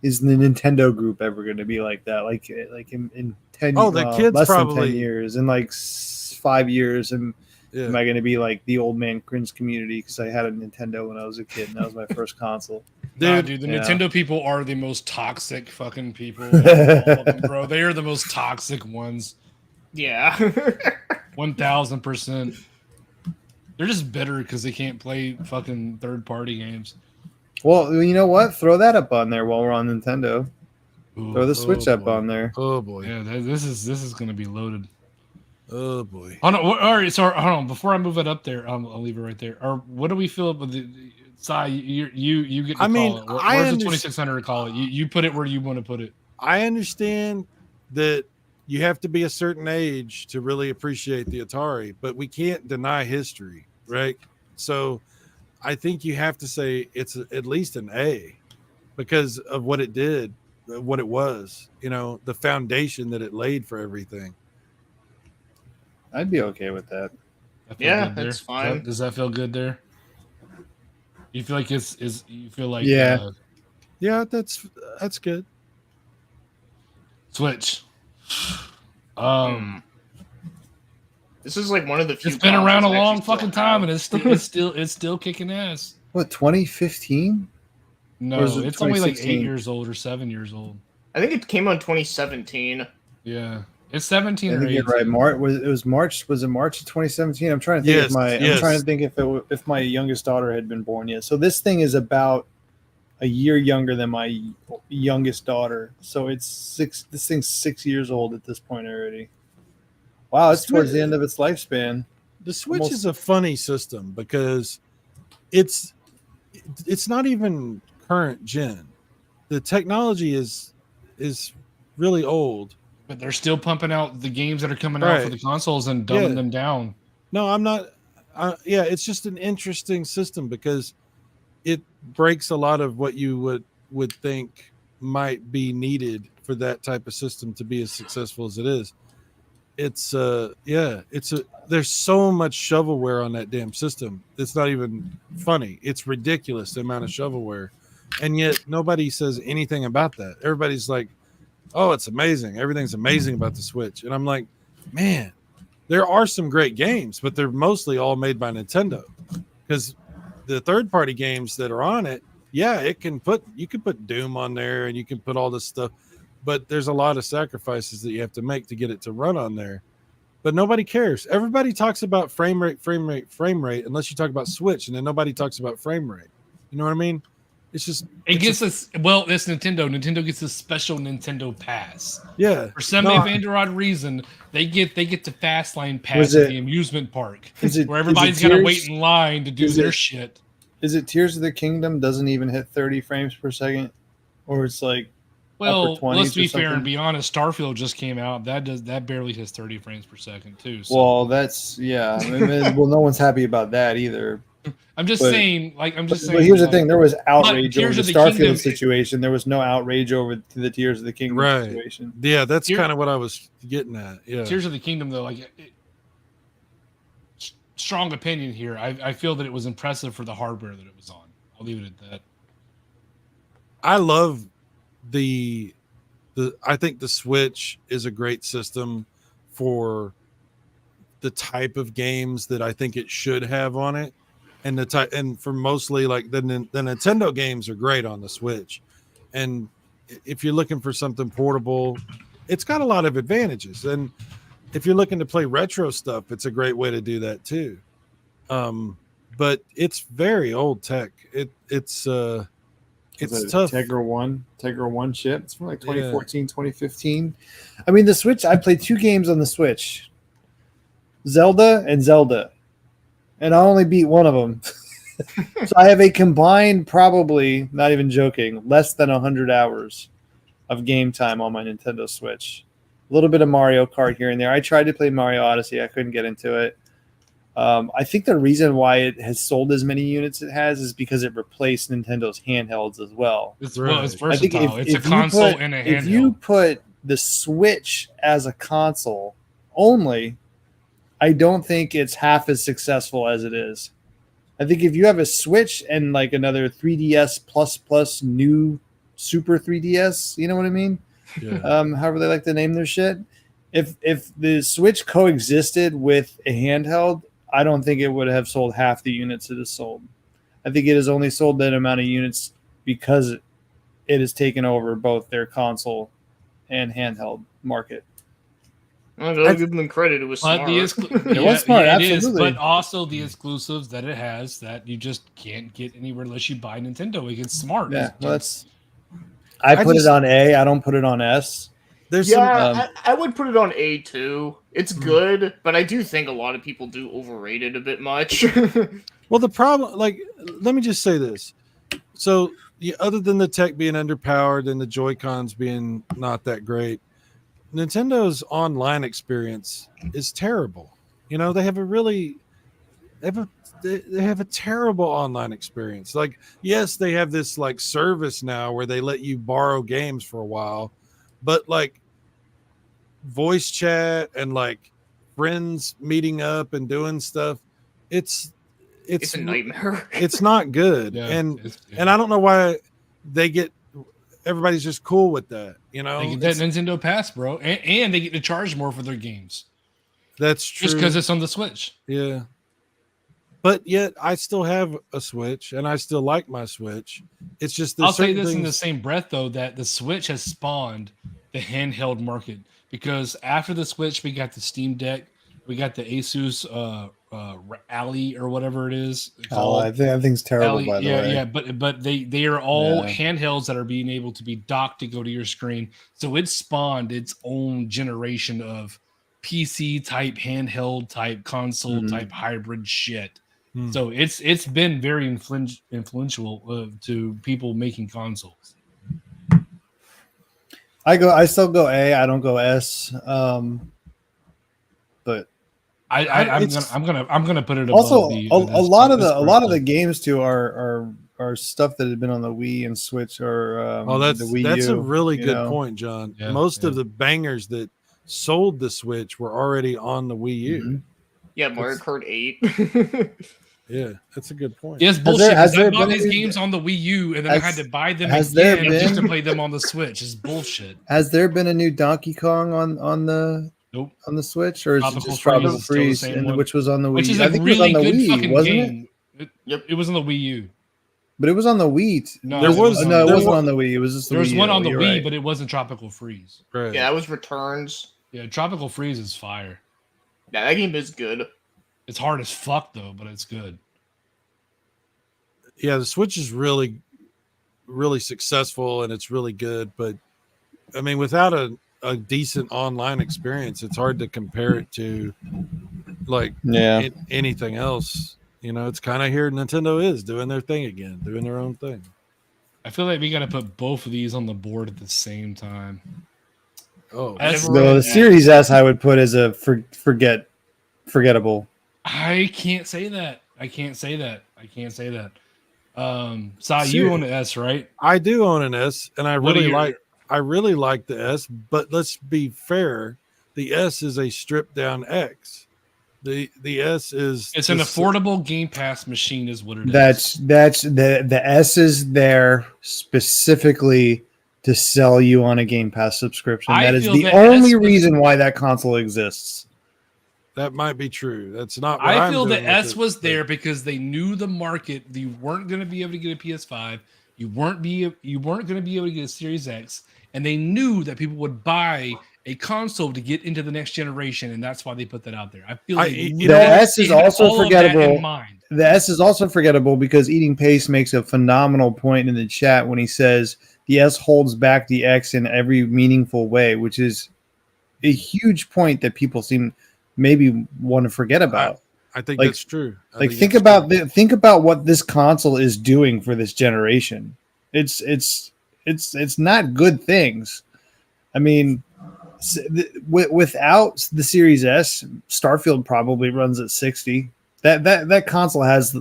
is the Nintendo group ever going to be like that? Like in 10 the kids less probably than 10 years, in like 5 years, am I going to be like the old man cringe community because I had a Nintendo when I was a kid and that was my first console? Dude, the Nintendo people are the most toxic fucking people. All of them, bro. They are the most toxic ones. Yeah. 1000%. They're just bitter because they can't play fucking third-party games. Well, you know what? Throw that up on there while we're on Nintendo. Ooh, Throw the Switch up boy. on there. Oh boy. yeah, this is going to be loaded. Oh boy. Hold on, all right, so hold on. Before I move it up there, I'll leave it right there. Or what do we feel with the Sai? You get to call it. Where's the 2600 to call it? You put it where you want to put it. I understand that you have to be a certain age to really appreciate the Atari, but we can't deny history, right? So I think you have to say it's at least an A because of what it did, what it was, the foundation that it laid for everything. I'd be okay with that. That feel Yeah, good there? that's fine. Does that feel good there? You feel like you feel like Yeah. Yeah, that's good. Switch. This is like one of the few. It's been around a consoles I long actually still fucking time, have. and it's still kicking ass. What, 2015? No, Or is it it's only like 8 2016? years old or 7 years old. I think it came out in 2017. Yeah, it's 17 I or think 18. you're right. March. Was it March of 2017? I'm trying to think Yes, yes. I'm trying to think if my youngest daughter had been born yet. So this thing is about a year younger than my youngest daughter. So this thing's 6 years old at this point already. Wow, it's towards the end of its lifespan. The Switch Almost- is a funny system because it's not even current gen. The technology is really old. But they're still pumping out the games that are coming out for Right. the consoles and dumbing Yeah. them down. No, I'm not yeah, it's just an interesting system because it breaks a lot of what you would think might be needed for that type of system to be as successful as it is. It's there's so much shovelware on that damn system. It's not even funny. It's ridiculous the amount of shovelware, and yet nobody says anything about that. Everybody's like, oh, it's amazing. Everything's amazing about the Switch. And I'm like, man, there are some great games, but they're mostly all made by Nintendo. Because the third-party games that are on it, yeah, you can put Doom on there and you can put all this stuff, but there's a lot of sacrifices that you have to make to get it to run on there. But nobody cares. Everybody talks about frame rate, unless you talk about Switch, and then nobody talks about frame rate. You know what I mean? It's just It's Nintendo. Nintendo gets a special Nintendo pass. Yeah. For some Android reason, they get the fast line pass at the amusement park, where everybody's gotta wait in line to do their shit. Is it Tears of the Kingdom doesn't even hit 30 frames per second, or it's like Well, upper 20s let's be or fair and something? be honest. Starfield just came out. That barely hits 30 frames per second too. So. Well, that's yeah. I mean, well, no one's happy about that either. I'm just saying. But here's the thing: there was outrage over Tears the of the Starfield Kingdom- situation. There was no outrage over the Tears of the Kingdom Right. situation. Yeah, that's Here- kind of what I was getting at. Yeah. Tears of the Kingdom, though, strong opinion here. I feel that it was impressive for the hardware that it was on. I'll leave it at that. I love I think the Switch is a great system for the type of games that I think it should have on it. And for mostly like the Nintendo games are great on the Switch. And if you're looking for something portable, it's got a lot of advantages. And if you're looking to play retro stuff, it's a great way to do that too. But it's very old tech. It's tough. Tegra 1 chip. It's from like 2014, 2015. I mean, the Switch, I played 2 games on the Switch. Zelda, and I only beat one of them. So I have a combined, probably, not even joking, less than 100 hours of game time on my Nintendo Switch. A little bit of Mario Kart here and there. I tried to play Mario Odyssey. I couldn't get into it. I think the reason why it has sold as many units it has is because it replaced Nintendo's handhelds as well. It's Right. it's I think versatile. It's a console and a handheld. If you put the Switch as a console only, I don't think it's half as successful as it is. I think if you have a Switch and like another 3DS plus new Super 3DS, you know what I mean? Yeah. However they like to name their shit. If the Switch coexisted with a handheld, I don't think it would have sold half the units it has sold. I think it has only sold that amount of units because it has taken over both their console and handheld market. I gotta give them credit. It was But smart. It was smart, it is, absolutely. but also the exclusives that it has that you just can't get anywhere unless you buy Nintendo. It's smart. Yeah, well, It's- I put just- it on A. I don't put it on S. There's Yeah, some, I would put it on A too. It's good, but I do think a lot of people do overrate it a bit much. Well, the problem, like, let me just say this. So, other than the tech being underpowered and the Joy-Cons being not that great, Nintendo's online experience is terrible. You know, they have a terrible online experience. Like, yes, they have this like service now where they let you borrow games for a while, but like voice chat and like friends meeting up and doing stuff, it's it's a nightmare. it's not good. yeah, and yeah. and I don't know why everybody's just cool with that, you know. They get that Nintendo Pass, bro, and they get to charge more for their games That's true. just because it's on the Switch. Yeah. But yet I still have a Switch and I still like my Switch. It's just I'll say this in the same breath, though, that the Switch has spawned the handheld market because after the Switch, we got the Steam Deck, we got the Asus Ally or whatever it is. I think it's terrible, Ally, by the yeah, way. yeah, but they are all Yeah. handhelds that are being able to be docked to go to your screen. So it spawned its own generation of PC type handheld type console Mhm. type hybrid shit. Hmm. So it's been very influential to people making consoles. I still go A. I don't go S. But I'm gonna put it above Also, the, a lot of this the first games too are stuff that had been on the Wii and Switch or that's the Wii that's a U, really you good know? point, John. Yeah, Most of yeah. the bangers that sold the Switch were already on the Wii U. Mhm. Yeah, Mario Kart 8. Yeah, that's a good point. Yeah, it's Has bullshit. there- has 'Cause I there bought been these any- games on the Wii U, and then I had to buy them has there again just to been- play them on the Switch. It's bullshit. Has there been a new Donkey Kong on the Nope. Switch, or is Tropical it just Freeze Tropical is still the Freeze, same and one. which was on the Wii? Which is I a think really it was on the good Wii, fucking wasn't it? game. Yep. It was on the Wii U. But it was on the Wii. No, There it was- No, it there wasn't was- on the Wii. It was just the There was Wii one U, on the you're Wii, right. but it wasn't Tropical Freeze. Right. Yeah, that was Returns. Yeah, Tropical Freeze is fire. Yeah, that game is good. It's hard as fuck though, but it's good. Yeah, the Switch is really, really successful and it's really good. But I mean, without a decent online experience, it's hard to compare it to like anything else. You know, it's kind of here Nintendo is doing their thing again, doing their own thing. I feel like we got to put both of these on the board at the same time. Oh, That's- The Series S I would put as a forgettable. I can't say that. I can't say that. Sai, you own an S, right? I do own an S, and I What are really your- like the S. But let's be fair, the S is a stripped down X. The S is It's an just- affordable Game Pass machine, is what it is. That's the S is there specifically to sell you on a Game Pass subscription. I That is feel the the only S was- reason why that console exists. That might be true. That's not. What I I'm feel the doing with S it, was but- there because they knew the market. You weren't going to be able to get a PS5. You weren't going to be able to get a Series X, and they knew that people would buy a console to get into the next generation, and that's why they put that out there. I feel like you The know, S is they had also all of that in forgettable. mind. The S is also forgettable because Eating Pace makes a phenomenal point in the chat when he says the S holds back the X in every meaningful way, which is a huge point that people seem maybe want to forget about. I think like- that's true. I Like think think about what this console is doing for this generation. It's not good things. I mean, without the Series S, Starfield probably runs at 60. That console has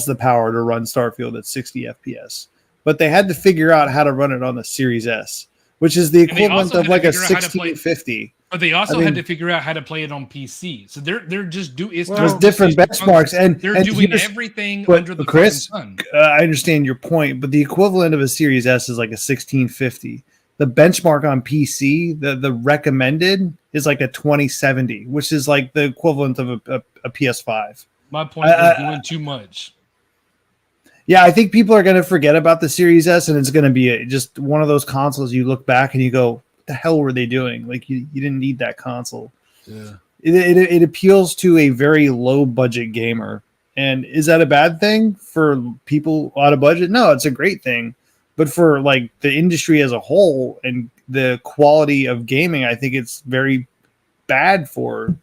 the power to run Starfield at 60 FPS. But they had to figure out how to run it on the Series S, which is the And they equivalent also of had like to a figure out how to play- 1650. But they also I mean- had to figure out how to play it on PC. So they're just doing. There's different benchmarks, and they're and doing here's- everything but under the Chris, fucking sun. I understand your point, but the equivalent of a Series S is like a 1650. The benchmark on PC, the recommended is like a 2070, which is like the equivalent of a PS5. My point is doing too much. Yeah, I think people are going to forget about the Series S, and it's going to be just one of those consoles you look back and you go, "What the hell were they doing? Like you didn't need that console." Yeah. It appeals to a very low budget gamer. And is that a bad thing for people on a budget? No, it's a great thing. But for like the industry as a whole and the quality of gaming, I think it's very bad for.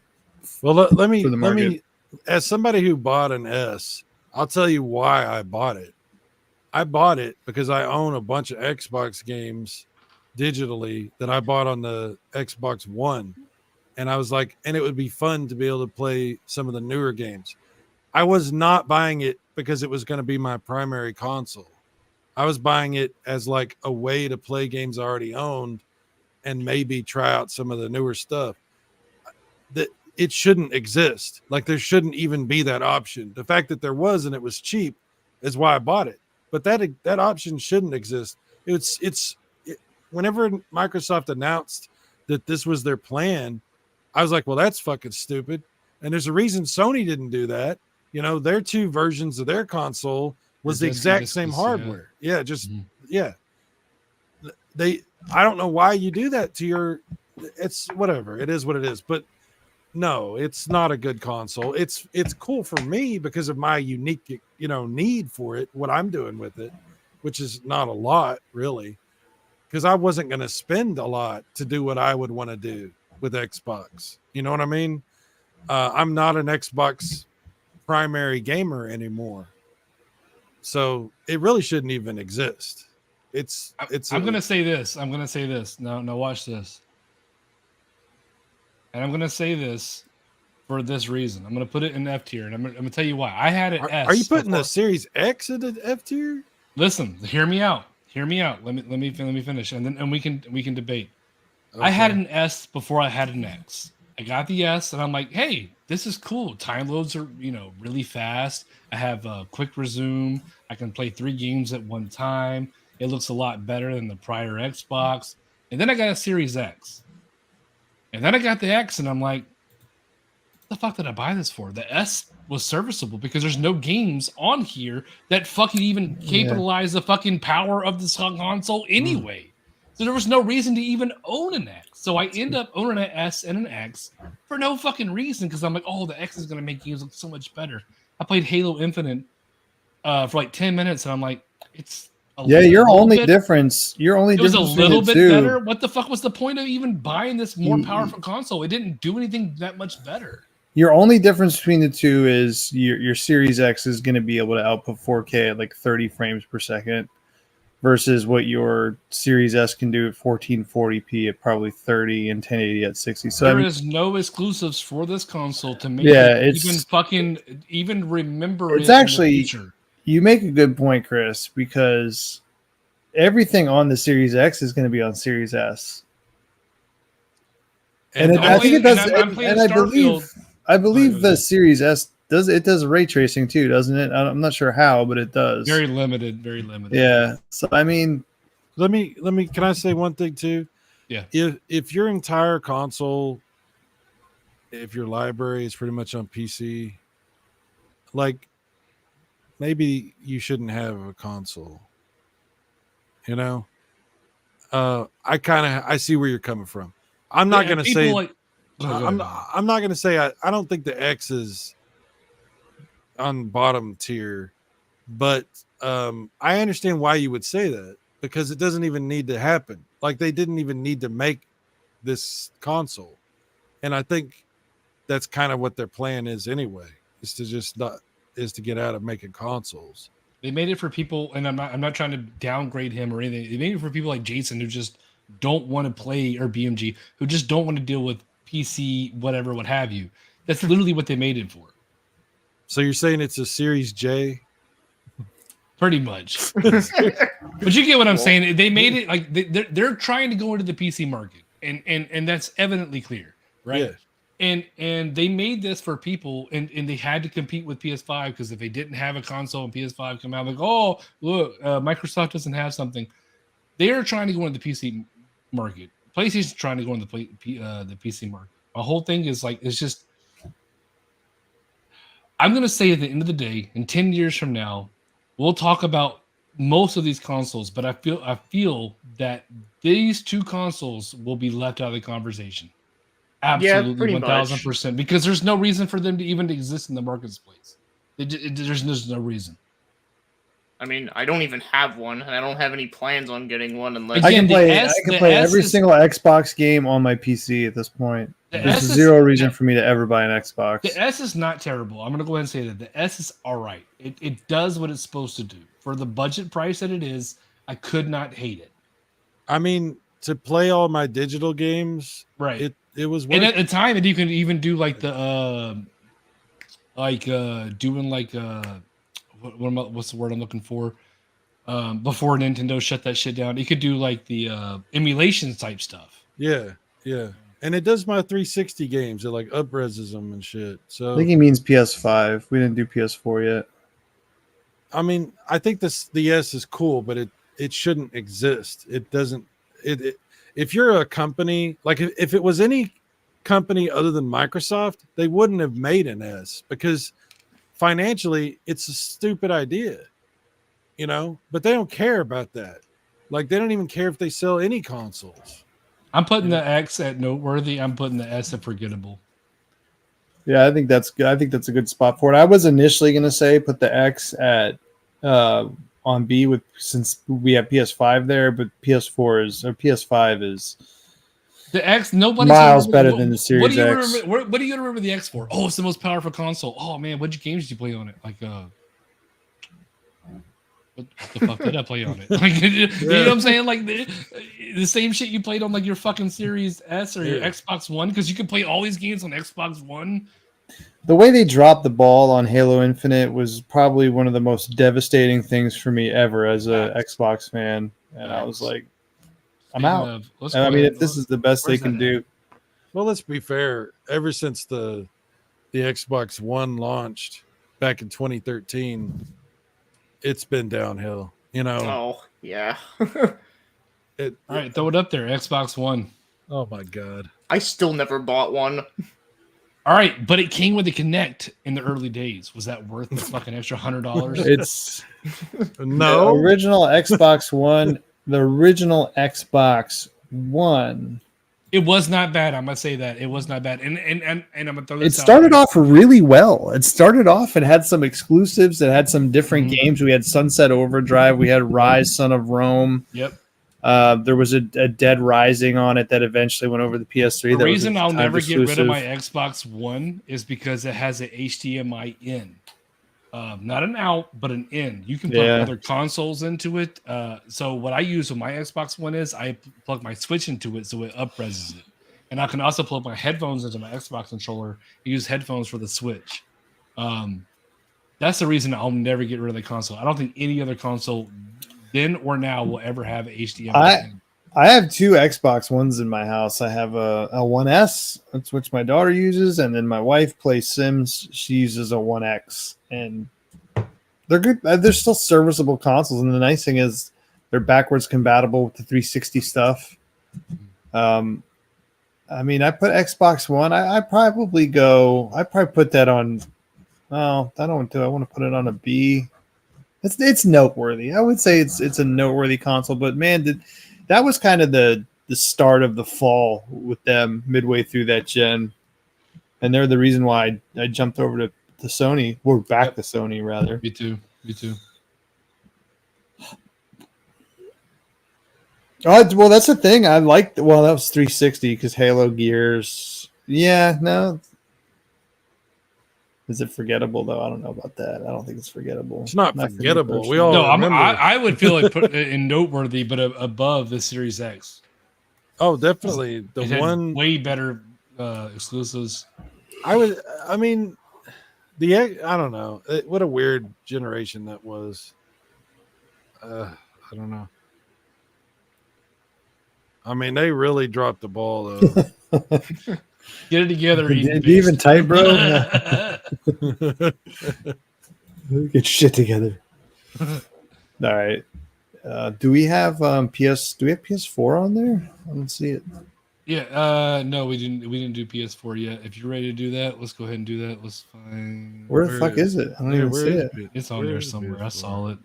Well, let me for the market. as somebody who bought an S, I'll tell you why I bought it. I bought it because I own a bunch of Xbox games digitally that I bought on the Xbox One. And I was like, and it would be fun to be able to play some of the newer games. I was not buying it because it was going to be my primary console. I was buying it as like a way to play games I already owned and maybe try out some of the newer stuff. That it shouldn't exist. Like there shouldn't even be that option. The fact that there was and it was cheap is why I bought it. But that option shouldn't exist. Whenever Microsoft announced that this was their plan, I was like, well, that's fucking stupid. And there's a reason Sony didn't do that. You know, their two versions of their console was the It's exact just same yeah. hardware. Yeah, just Mhm. yeah. I don't know why you do that to your. It's whatever. It is what it is. But no, it's not a good console. It's cool for me because of my unique, need for it. What I'm doing with it, which is not a lot really, because I wasn't going to spend a lot to do what I would want to do with Xbox. You know what I mean? I'm not an Xbox primary gamer anymore, so it really shouldn't even exist. I'm gonna say this. Now watch this. And I'm gonna say this for this reason. I'm going to put it in F tier, and I'm going to tell you why. I had an S. Are you putting before. the Series X in the F tier? Listen, hear me out. Hear me out. Let me finish, and we can debate. I had an S before I had an X. I got the S, and I'm like, hey, this is cool. Time loads are really fast. I have a quick resume. I can play 3 games at one time. It looks a lot better than the prior Xbox. And then I got a Series X, and then I got the X, and I'm like, what the fuck did I buy this for? The S was serviceable because there's no games on here that fucking even capitalize the fucking power of this console anyway. So there was no reason to even own an X. So I end up owning an S and an X for no fucking reason because I'm like, oh, the X is going to make games look so much better. I played Halo Infinite for like 10 minutes, and I'm like, it's your only difference. Your only it was difference a little bit between the two- better. What the fuck was the point of even buying this more powerful console? It didn't do anything that much better. Your only difference between the two is your Series X is going to be able to output 4K at like 30 frames per second versus what your Series S can do at 1440p at probably 30 and 1080 at 60. So there is no exclusives for this console to make even remember it's it actually, in the future. You make a good point, Chris, because everything on the Series X is going to be on Series S. And I think it does. I believe the Series S does ray tracing too, doesn't it? I'm not sure how, but it does. Very limited. Yeah. So I mean, let me. Can I say one thing too? Yeah. If your entire console, if your library is pretty much on PC, like maybe you shouldn't have a console. I see where you're coming from. I'm not gonna say. I'm not going to say I don't think the X is on bottom tier, but I understand why you would say that because it doesn't even need to happen. Like they didn't even need to make this console, and I think that's kind of what their plan is anyway. Is to get out of making consoles. They made it for people, and I'm not trying to downgrade him or anything. They made it for people like Jason who just don't want to play, or BMG who just don't want to deal with PC, whatever, what have you. That's literally what they made it for. So you're saying it's a Series J? Pretty much. But you get what I'm saying. They made it like they're trying to go into the PC market, and that's evidently clear, right? Yeah. And they made this for people, and they had to compete with PS5 because if they didn't have a console and PS5 come out, like, oh, look, Microsoft doesn't have something. They are trying to go into the PC market. PlayStation's trying to go into the PC market. My whole thing is like, it's just, I'm going to say at the end of the day, in 10 years from now, we'll talk about most of these consoles, but I feel that these two consoles will be left out of the conversation. Absolutely, 1,000%, because there's no reason for them to even exist in the marketplace. There's no reason. I mean, I don't even have one, and I don't have any plans on getting one unless I can play every single Xbox game on my PC at this point. There's zero reason for me to ever buy an Xbox. The S is not terrible. I'm going to go ahead and say that. The S is all right. It does what it's supposed to do. For the budget price that it is, I could not hate it. I mean, to play all my digital games, right? It was. And at the time, that you can even do like the doing like what's the word I'm looking for? Before Nintendo shut that shit down, you could do like the emulation type stuff. Yeah. And it does my 360 games. It like up-reses them and shit. So I think he means PS5. We didn't do PS4 yet. I mean, I think the S is cool, but it shouldn't exist. It doesn't. If you're a company, like if it was any company other than Microsoft, they wouldn't have made an S because financially it's a stupid idea, but they don't care about that. Like they don't even care if they sell any consoles. I'm putting the X at noteworthy. I'm putting the S at forgettable. Yeah, I think that's good. I think that's a good spot for it. I was initially going to say put the X at on B since we have PS5 there, but PS5 is the X. Nobody's miles better than the Series X. What are you going to remember the X for? Oh, it's the most powerful console. Oh man, what games did you play on it? Like what the fuck did I play on it? Like, you know what I'm saying? Like the same shit you played on like your fucking Series S or your Xbox One, because you can play all these games on Xbox One. the way they dropped the ball on Halo Infinite was probably one of the most devastating things for me ever as a Xbox fan. And I was like, I'm out. I mean, if this is the best they can do. Well, let's be fair. Ever since the Xbox One launched back in 2013, it's been downhill. You know. Oh yeah. All right, throw it up there. Xbox One. Oh my God. I still never bought one. All right, but it came with a Kinect in the early days. Was that worth the fucking extra $100? It's No. the original Xbox One. The original Xbox One. It was not bad. I'm gonna say that it was not bad. And I'm gonna throw It this. started off really well. It started off and had some exclusives. It had some different games. We had Sunset Overdrive. We had Rise, Son of Rome. Yep. There was a Dead Rising on it that eventually went over the PS3. The reason I'll never get rid of my Xbox One is because it has an HDMI in. Not an out, but an in. You can plug other consoles into it. So what I use with my Xbox One is I plug my Switch into it so it up-reses it. And I can also plug my headphones into my Xbox controller and use headphones for the Switch. That's the reason I'll never get rid of the console. I don't think any other console then or now will ever have HDMI. I have two Xbox Ones in my house. I have a One S, that's which my daughter uses, and then my wife plays Sims. She uses a One X, and they're good. They're still serviceable consoles, and the nice thing is they're backwards compatible with the 360 stuff. I mean, I put Xbox One. I probably put that on. Oh, I don't want to. I want to put it on a B. It's noteworthy. I would say it's a noteworthy console, but man, that was kind of the start of the fall with them midway through that gen, and they're the reason why I jumped over to Sony. We're back to Sony, rather. Me too. Oh, well, that's the thing. I liked. Well, that was 360 because Halo Gears. Yeah, no. Is it forgettable though? I don't know about that. I don't think it's forgettable. It's not forgettable. We all remember. I would feel like put it in noteworthy, but above the Series X. Oh, definitely the one way better exclusives. I mean, I don't know. What a weird generation that was. I don't know. I mean, they really dropped the ball though. Get it together. Get even tight, bro. Get your shit together. All right. Do we have PS? Do we have PS4 on there? I don't see it. Yeah. No, we didn't. We didn't do PS4 yet. If you're ready to do that, let's go ahead and do that. Let's find. Where the fuck is it? I don't even see it. It's on there somewhere. I saw it.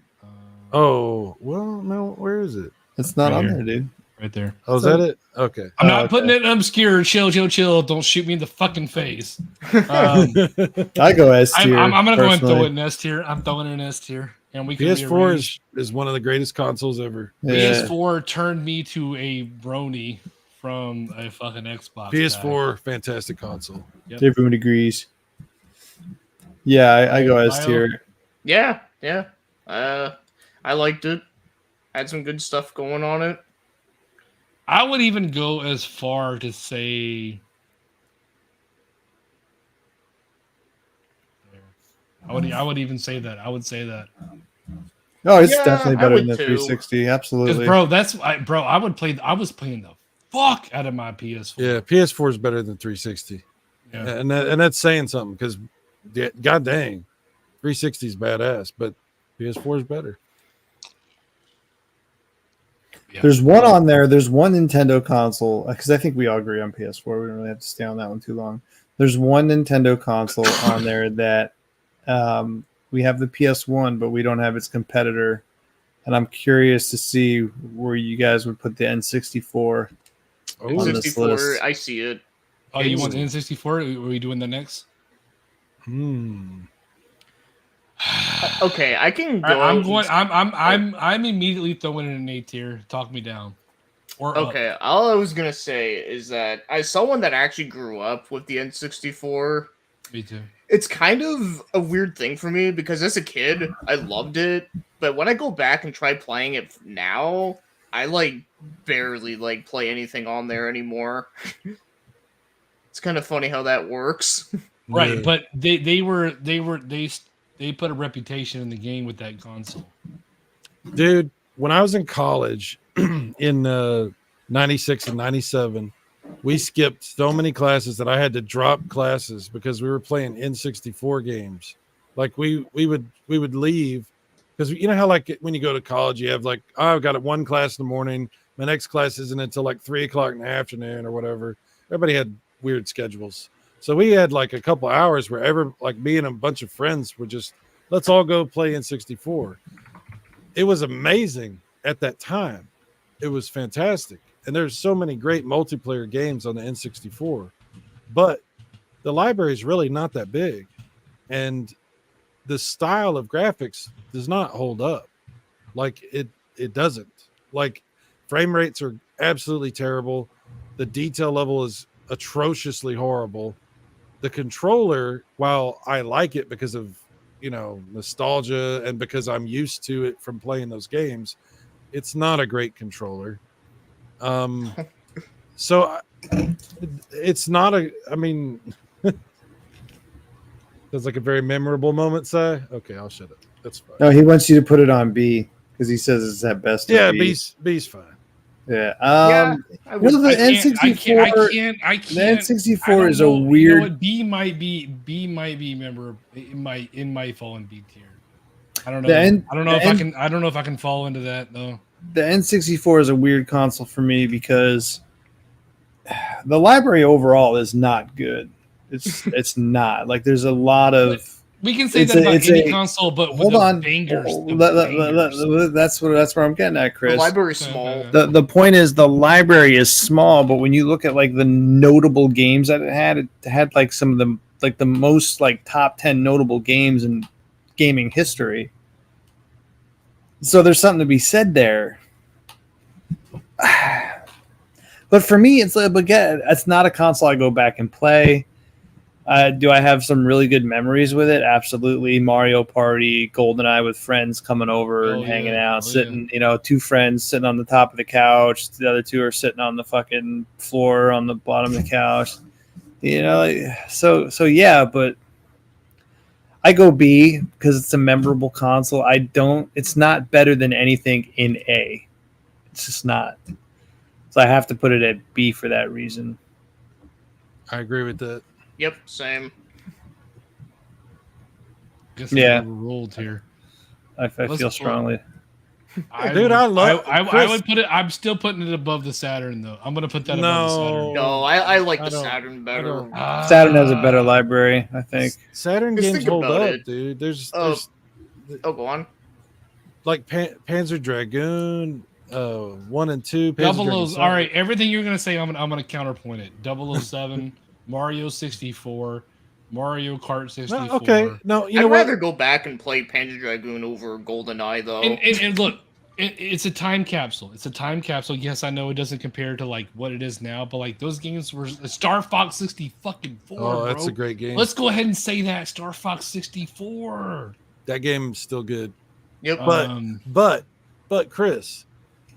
Oh well, no. Where is it? It's not on there, dude. Right there. Oh, is that it? Okay. I'm not putting it in obscure. Chill. Don't shoot me in the fucking face. I go S tier. I'm gonna go and throw it in S tier. I'm throwing it in S tier. And we can PS4 is one of the greatest consoles ever. Yeah. PS4 turned me to a brony from a fucking Xbox. PS4, fantastic console. Yep. Everyone agrees. Yeah, I go S tier. Yeah. I liked it. Had some good stuff going on it. I would even go as far to say I would even say that. I would say that. No, it's definitely better than the 360. Absolutely. Bro, I was playing the fuck out of my PS4. Yeah, PS4 is better than 360. Yeah. And that's saying something because god dang, 360 is badass, but PS4 is better. Yeah. There's one on there. There's one Nintendo console because I think we all agree on PS4. We don't really have to stay on that one too long. There's one Nintendo console on there that we have the PS1, but we don't have its competitor. And I'm curious to see where you guys would put the N64. N64, I see it. Oh, you want the N64? Are we doing the next? Okay, I can go. I'm immediately throwing in an A tier. Talk me down. Or okay, up. All I was gonna say is that as someone that actually grew up with the N64, me too. It's kind of a weird thing for me because as a kid, I loved it, but when I go back and try playing it now, I barely play anything on there anymore. It's kind of funny how that works. Right, Yeah. but they put a reputation in the game with that console. Dude, when I was in college in 96 and 97, we skipped so many classes that I had to drop classes because we were playing N64 games. Like we would leave because you know how like when you go to college you have like, oh, I've got one class in the morning, my next class isn't until like 3:00 in the afternoon or whatever. Everybody had weird schedules. So we had like a couple hours where like me and a bunch of friends were just, let's all go play N64. It was amazing at that time. It was fantastic. And there's so many great multiplayer games on the N64, but the library is really not that big. And the style of graphics does not hold up. Like it doesn't. Like frame rates are absolutely terrible. The detail level is atrociously horrible. The controller, while I like it because of, nostalgia and because I'm used to it from playing those games, it's not a great controller. So it's not that's like a very memorable moment, Si. Okay, I'll shut up. That's fine. No, he wants you to put it on B because he says it's at best. of Yeah, B. B's fine. Yeah. Yeah, I would- the I can't. N64. I can't. The I N64 don't is a know. You know weird. what? B might be memorable. It might fall in B tier. I don't know. I don't know if I can fall into that though. The N64 is a weird console for me because the library overall is not good. It's not like there's a lot of. We can say It's that a- about it's any a- console, but Hold with on. the bangers. That's where I'm getting at, the Chris. library's small. The point is the library is small, but when you look at like the notable games that it had like some of the like the most like top 10 notable games in gaming history. So there's something to be said there. But for me, it's like, again, it's not a console I go back and play. Do I have some really good memories with it? Absolutely. Mario Party, GoldenEye with friends coming over and hanging out, sitting, two friends sitting on the top of the couch. The other two are sitting on the fucking floor on the bottom of the couch. So yeah, but I go B because it's a memorable console. It's not better than anything in A. It's just not. So I have to put it at B for that reason. I agree with that. Yep, same. Guess Yeah. I'm overruled here. I feel strongly. Dude, I love- I Chris- would put it. I'm still putting it above the Saturn though. I'm gonna put that above the Saturn. No, I like I the don't- Saturn I better. don't- Saturn has a better library, I think. Saturn Just games think hold about up, it. dude. There's Oh, go on. like Panzer Dragoon, 1 and 2. Panzer Double Dragoon O's. Saga. All right, everything you're gonna say, I'm gonna counterpoint it. 007, Mario 64, Mario Kart 64. No, okay, no, you I'd know what? rather go back and play Panzer Dragoon over GoldenEye, though. And look, it's a time capsule. It's a time capsule. Yes, I know it doesn't compare to like what it is now, but like those games were Star Fox 64. Oh, that's bro. a great game. Let's go ahead and say that Star Fox 64. That game's still good. Yep. But Chris,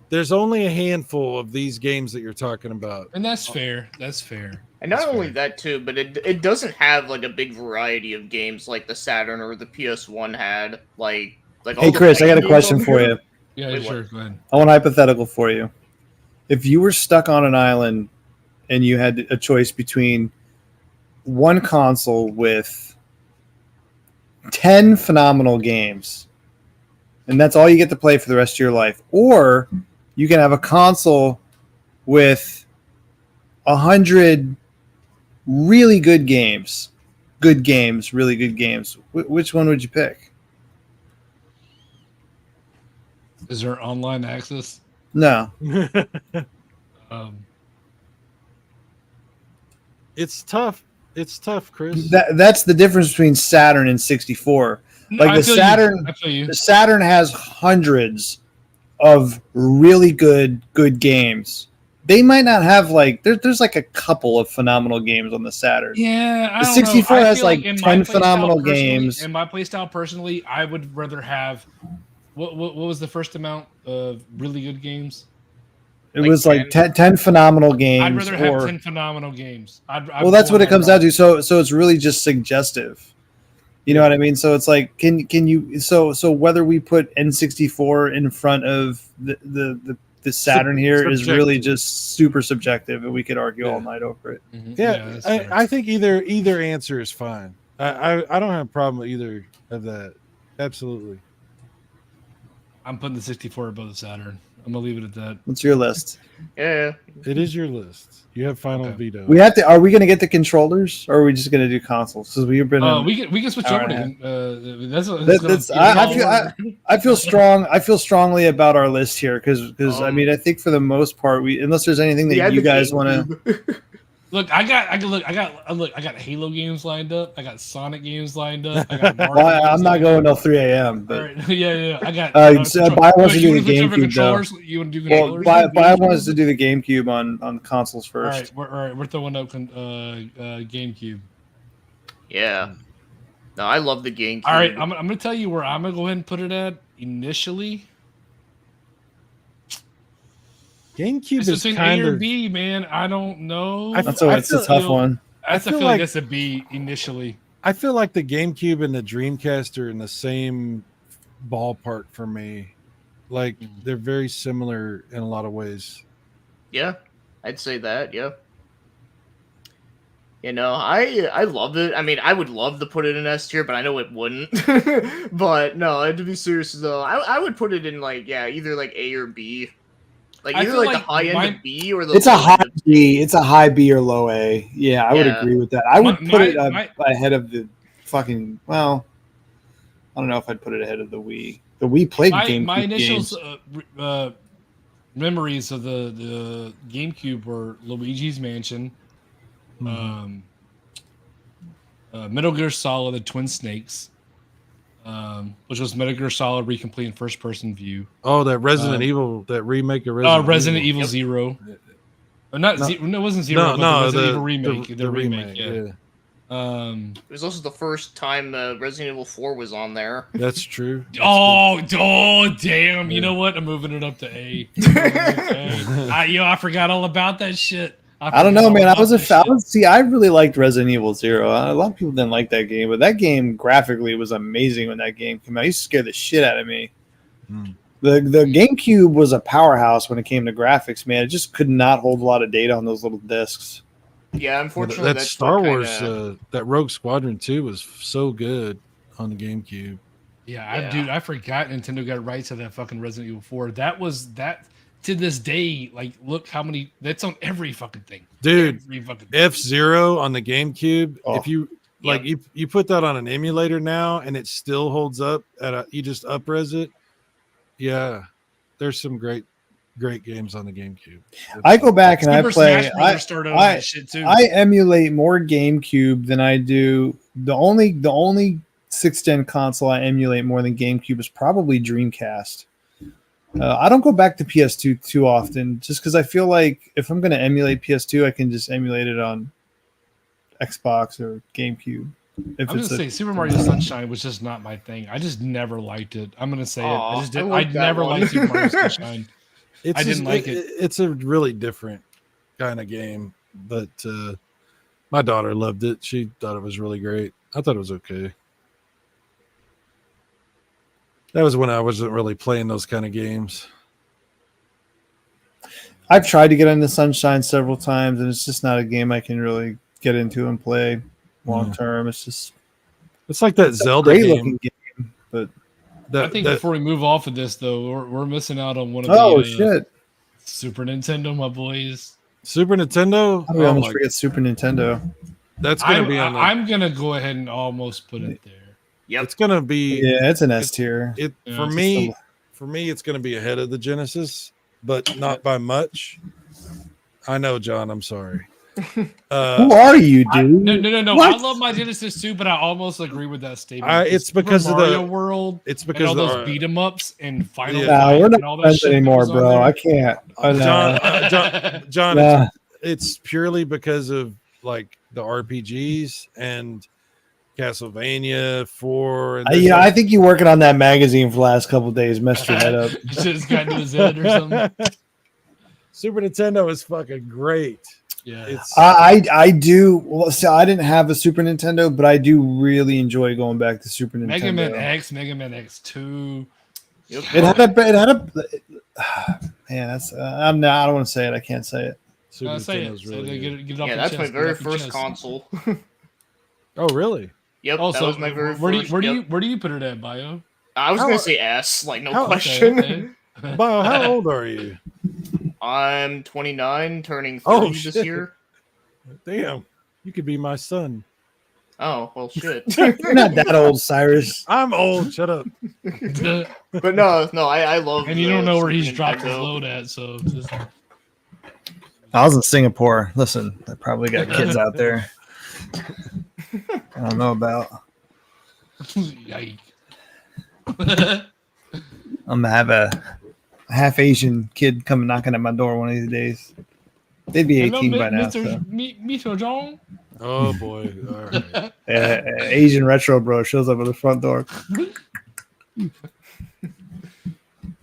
there's only a handful of these games that you're talking about. And that's fair. That's fair. And not That's only fair. that too, but it doesn't have like a big variety of games like the Saturn or the PS1 had. Like all Hey, the Chris, I got a fighting question games for on you. Yeah, Wait, sure. what? Go ahead. I want a hypothetical for you. If you were stuck on an island and you had a choice between one console with 10 phenomenal games, and that's all you get to play for the rest of your life, or you can have a console with 100 really good games, really good games. Which one would you pick? Is there online access? No. It's tough. It's tough, Chris. That's the difference between Saturn and 64. Like I the feel Saturn, you. I feel you. the Saturn has hundreds of really good games. They might not have like there's like a couple of phenomenal games on the Saturn. Yeah, I The don't 64 know. I has, feel like, in 10 my playstyle phenomenal personally- games. In my playstyle, personally, I would rather have what was the first amount of really good games? It was like 10 phenomenal games. I'd rather have 10 phenomenal games. Well, that's what it comes down to. So it's really just suggestive. You know what I mean? So it's like, can you? So whether we put N64 in front of the Saturn here is really just super subjective, and we could argue all night over it. Mm-hmm. Yeah, I think either answer is fine. I don't have a problem with either of that. Absolutely. I'm putting the 64 above the Saturn. I'm gonna leave it at that. What's your list? Yeah. It is your list. You have final veto. We have to. Are we going to get the controllers, or are we just going to do consoles? Because we've been. We can switch over to. I feel strong. I feel strongly about our list here because I mean I think for the most part unless there's anything that you guys want to. Look, I got Halo games lined up. I got Sonic games lined up. I got I'm not going till 3 a.m. But right. yeah, I got. Buy wants to do the GameCube though. You want to do controllers? Buy wants to do the GameCube on consoles first. All right, we're throwing up GameCube. Yeah. No, I love the GameCube. All right, I'm gonna tell you where I'm gonna go ahead and put it at initially. GameCube is between kind A or of B, man. I don't know. That's a tough one. I feel like that's a B initially. I feel like the GameCube and the Dreamcast are in the same ballpark for me. Like they're very similar in a lot of ways. Yeah, I'd say that. Yeah. You know, I love it. I mean, I would love to put it in S tier, but I know it wouldn't. But no, to be serious though, I would put it in either A or B. Either the high end of B or the it's a high B. It's a high B or low A. Yeah, I would agree with that. I would put it ahead of the fucking. Well, I don't know if I'd put it ahead of the Wii. The Wii played GameCube my initial games. Memories of the GameCube were Luigi's Mansion, Metal Gear Solid: The Twin Snakes. Which was Metal Gear Solid Recomplete in first-person view. Oh, that Resident Evil, that remake of Resident Evil Zero. Not Zero. No, it wasn't Zero. No, the Resident Evil remake. The remake. Yeah. It was also the first time Resident Evil 4 was on there. That's true. Damn! You know what? I'm moving it up to A. I forgot all about that shit. I don't know, man. I really liked Resident Evil Zero. A lot of people didn't like that game, but that game graphically was amazing when that game came out. It used to scare the shit out of me. The GameCube was a powerhouse when it came to graphics, man. It just could not hold a lot of data on those little discs. Yeah, unfortunately, that Star Wars, that Rogue Squadron 2 was so good on the GameCube. Yeah, dude, I forgot Nintendo got rights to that fucking Resident Evil 4. That was that. To this day, look how many that's on every fucking thing. Dude, F-Zero on the GameCube. If you you put that on an emulator now and it still holds up you just up-res it. Yeah. There's some great games on the GameCube. I go back and I play I emulate more GameCube than I do. The only 6th gen console I emulate more than GameCube is probably Dreamcast. I don't go back to PS2 too often just because I feel like if I'm going to emulate PS2, I can just emulate it on Xbox or GameCube. I'm going to say Super Mario Sunshine was just not my thing. I just never liked it. I'm going to say it. I never liked Super Mario Sunshine. I didn't like it. It's a really different kind of game, but my daughter loved it. She thought it was really great. I thought it was okay. That was when I wasn't really playing those kind of games. I've tried to get into Sunshine several times, and it's just not a game I can really get into and play long term. It's like that Zelda game. But I think before we move off of this, though, we're missing out on one of the Super Nintendo, my boys. Super Nintendo? I almost forget Super Nintendo. That's going to be on. I'm going to go ahead and almost put it there. Yep. It's gonna be it's an S tier. For me, it's gonna be ahead of the Genesis, but not by much. I know, John. I'm sorry. Who are you, dude? No. What? I love my Genesis too, but I almost agree with that statement. It's because of Mario World. It's because of those beat 'em ups and Final Fight. We're not all that anymore, bro. I can't. John, it's purely because of the RPGs and Castlevania 4. And I think you working on that magazine for the last couple of days messed your head up. Just got to his head or something. Super Nintendo is fucking great. Yeah. It's I do. Well, see, I didn't have a Super Nintendo, but I do really enjoy going back to Super Nintendo. Mega Man X, Mega Man X2. Yep. It had a. Man, that's. I'm not. I don't want to say it. I can't say it. Super Say it. Nintendo's Say really it. good. Get it off Yeah, your that's chest. my Get it very off your first chest. console. Oh, really? Yep, Also, that was my very where first. where do you put it at, Bio? I was How- gonna say S, like no how- question. Okay. Bio, how old are you? I'm 29, turning 30 Oh, this shit. year. Damn, you could be my son. Oh well, shit. You're not that old, Cyrus. I'm old. Shut up. But no, I love. And you don't know where Super he's dropped his Nintendo. load at, so just I was in Singapore. Listen, I probably got kids out there. I don't know about. yike. I'm gonna have a half Asian kid come knocking at my door one of these days. They'd be 18 by now. So. Mr. John. Oh boy. All right. Asian retro bro shows up at the front door.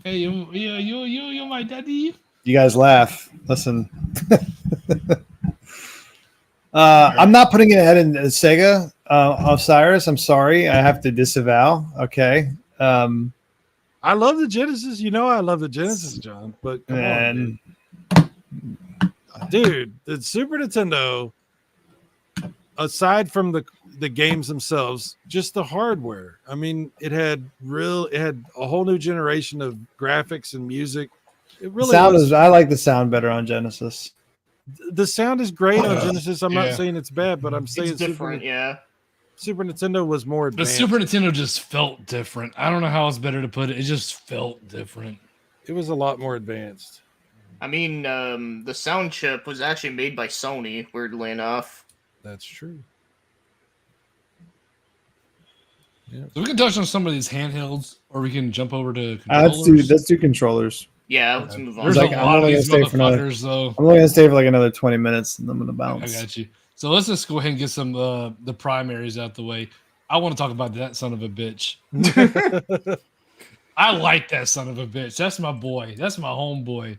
Hey, you my daddy. You guys laugh. Listen. I'm not putting it ahead in Sega of Cyrus. I'm sorry. I have to disavow. Okay. I love the Genesis. You know I love the Genesis, John. But come on, And dude, the Super Nintendo, aside from the games themselves, just the hardware. I mean, it had a whole new generation of graphics and music. It really sound was- is. I like the sound better on Genesis. the sound is great on Genesis. I'm Yeah. not saying it's bad, but I'm saying It's different, yeah. Super Nintendo was more The advanced. Super Nintendo just felt different. I don't know how else better to put it. It just felt different. It was a lot more advanced. I mean, the sound chip was actually made by Sony, weirdly enough. That's true. So we can touch on some of these handhelds, or we can jump over to controllers. Let's do controllers. Yeah, let's move on. There's Like, a I'm lot of only these gonna stay for another- motherfuckers, though. I'm only gonna stay for like another 20 minutes, and I'm gonna I bounce. got you. So let's just go ahead and get some the primaries out the way. I want to talk about that son of a bitch. I like that son of a bitch. That's my boy. That's my homeboy.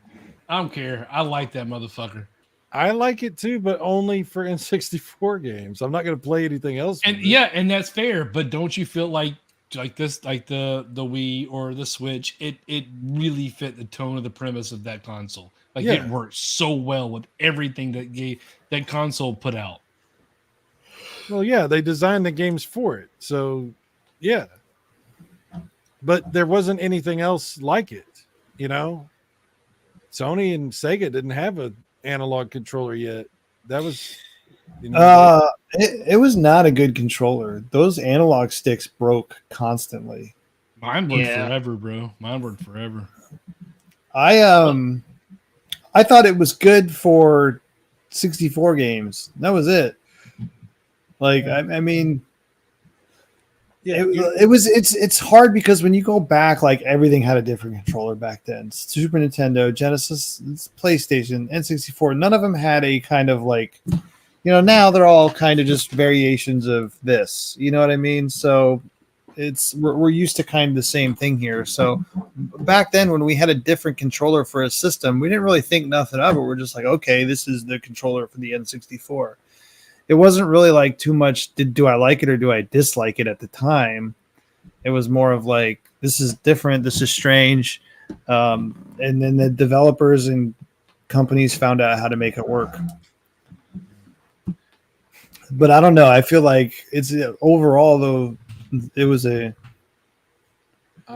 I don't care. I like that motherfucker. I like it too, but only for N64 games. I'm not going to play anything else. And with it. yeah, and that's fair. But don't you feel like this, like the Wii or the Switch? It really fit the tone of the premise of that console. Like Yeah. it worked so well with everything that console put out. Well, yeah, they designed the games for it. So, yeah. But there wasn't anything else like it, you know? Sony and Sega didn't have an analog controller yet. That was, you know, It was not a good controller. Those analog sticks broke constantly. Mine worked Yeah. forever, bro. Mine worked forever. I thought it was good for 64 games. That was it. Like I mean, yeah, it's hard because when you go back, like everything had a different controller back then. Super Nintendo, Genesis, PlayStation, N64. None of them had a kind of like, now they're all kind of just variations of this. You know what I mean? So we're used to kind of the same thing here. So back then when we had a different controller for a system, we didn't really think nothing of it. We're just like, okay, this is the controller for the N64. It wasn't really like too much. Do I like it or do I dislike it at the time? It was more of like, this is different. This is strange. And then the developers and companies found out how to make it work. But I don't know. I feel like it's overall though, it was I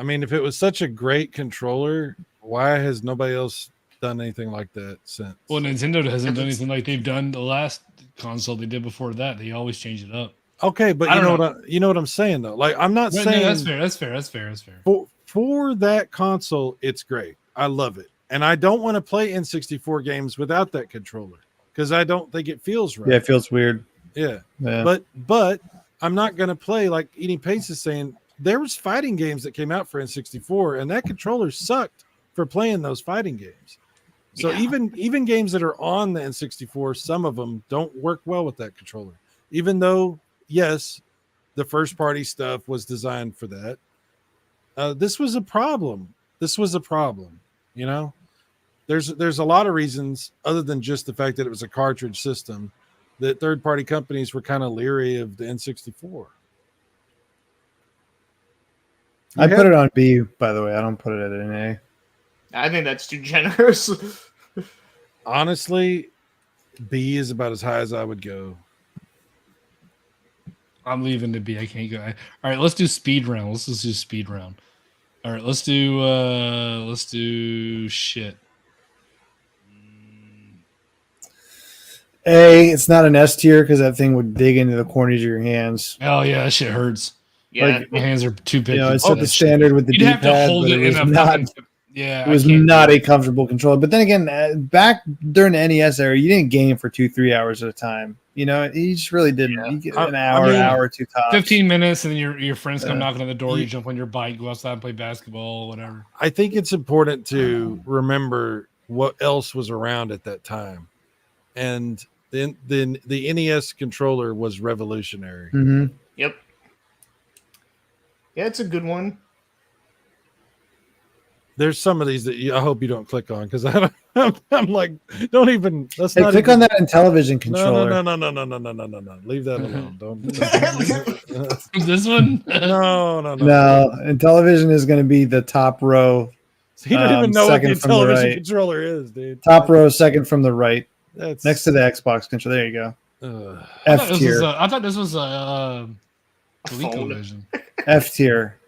mean, if it was such a great controller, why has nobody else done anything like that since? Well, Nintendo hasn't done anything like they've done the last console they did before that. They always change it up. Okay, but I you don't know what I'm saying though. Like, I'm not Right, no, saying that's fair. That's fair. for that console, it's great. I love it, and I don't want to play N64 games without that controller because I don't think it feels right. yeah, it feels weird. Yeah. Yeah. But I'm not going to play, like Eating Pace is saying, there was fighting games that came out for N64 and that controller sucked for playing those fighting games. So Yeah. even games that are on the N64, some of them don't work well with that controller. Even though, yes, the first party stuff was designed for that. This was a problem. You know? there's a lot of reasons other than just the fact that it was a cartridge system that third-party companies were kind of leery of the N64. I put it on B, by the way. I don't put it at an A. I think that's too generous. Honestly, B is about as high as I would go. I'm leaving the B. I can't go. All right, let's do speed round. Let's just do speed round. All right, let's do shit. A, it's not an S tier because that thing would dig into the corners of your hands. Oh yeah, that shit hurts. Yeah, My hands are too big. You know, it's at the standard with the You'd have to D-pad, hold but it it in was a not. fucking. Yeah, It was not a comfortable controller. But then again, back during the NES era, you didn't game for 2-3 hours at a time. You know, you just really didn't. Yeah. You get I an hour, mean, hour, 2 tops. 15 minutes, and then your friends come Yeah. knocking on the door. You jump on your bike, go outside and play basketball, whatever. I think it's important to remember what else was around at that time, and then the NES controller was revolutionary. Mhm. Yep. Yeah, it's a good one. There's some of these that I hope you don't click on because I'm like, don't even. Let's Hey, not click even, on that Intellivision controller. No. Leave that alone. Don't. This one? No. No, Intellivision is going to be the top row. So you don't even know what the second from the television right. controller is, dude. Top row, second from the right, That's next to the Xbox controller. There you go. I thought F this tier. I thought this was a phone. ColecoVision. F tier.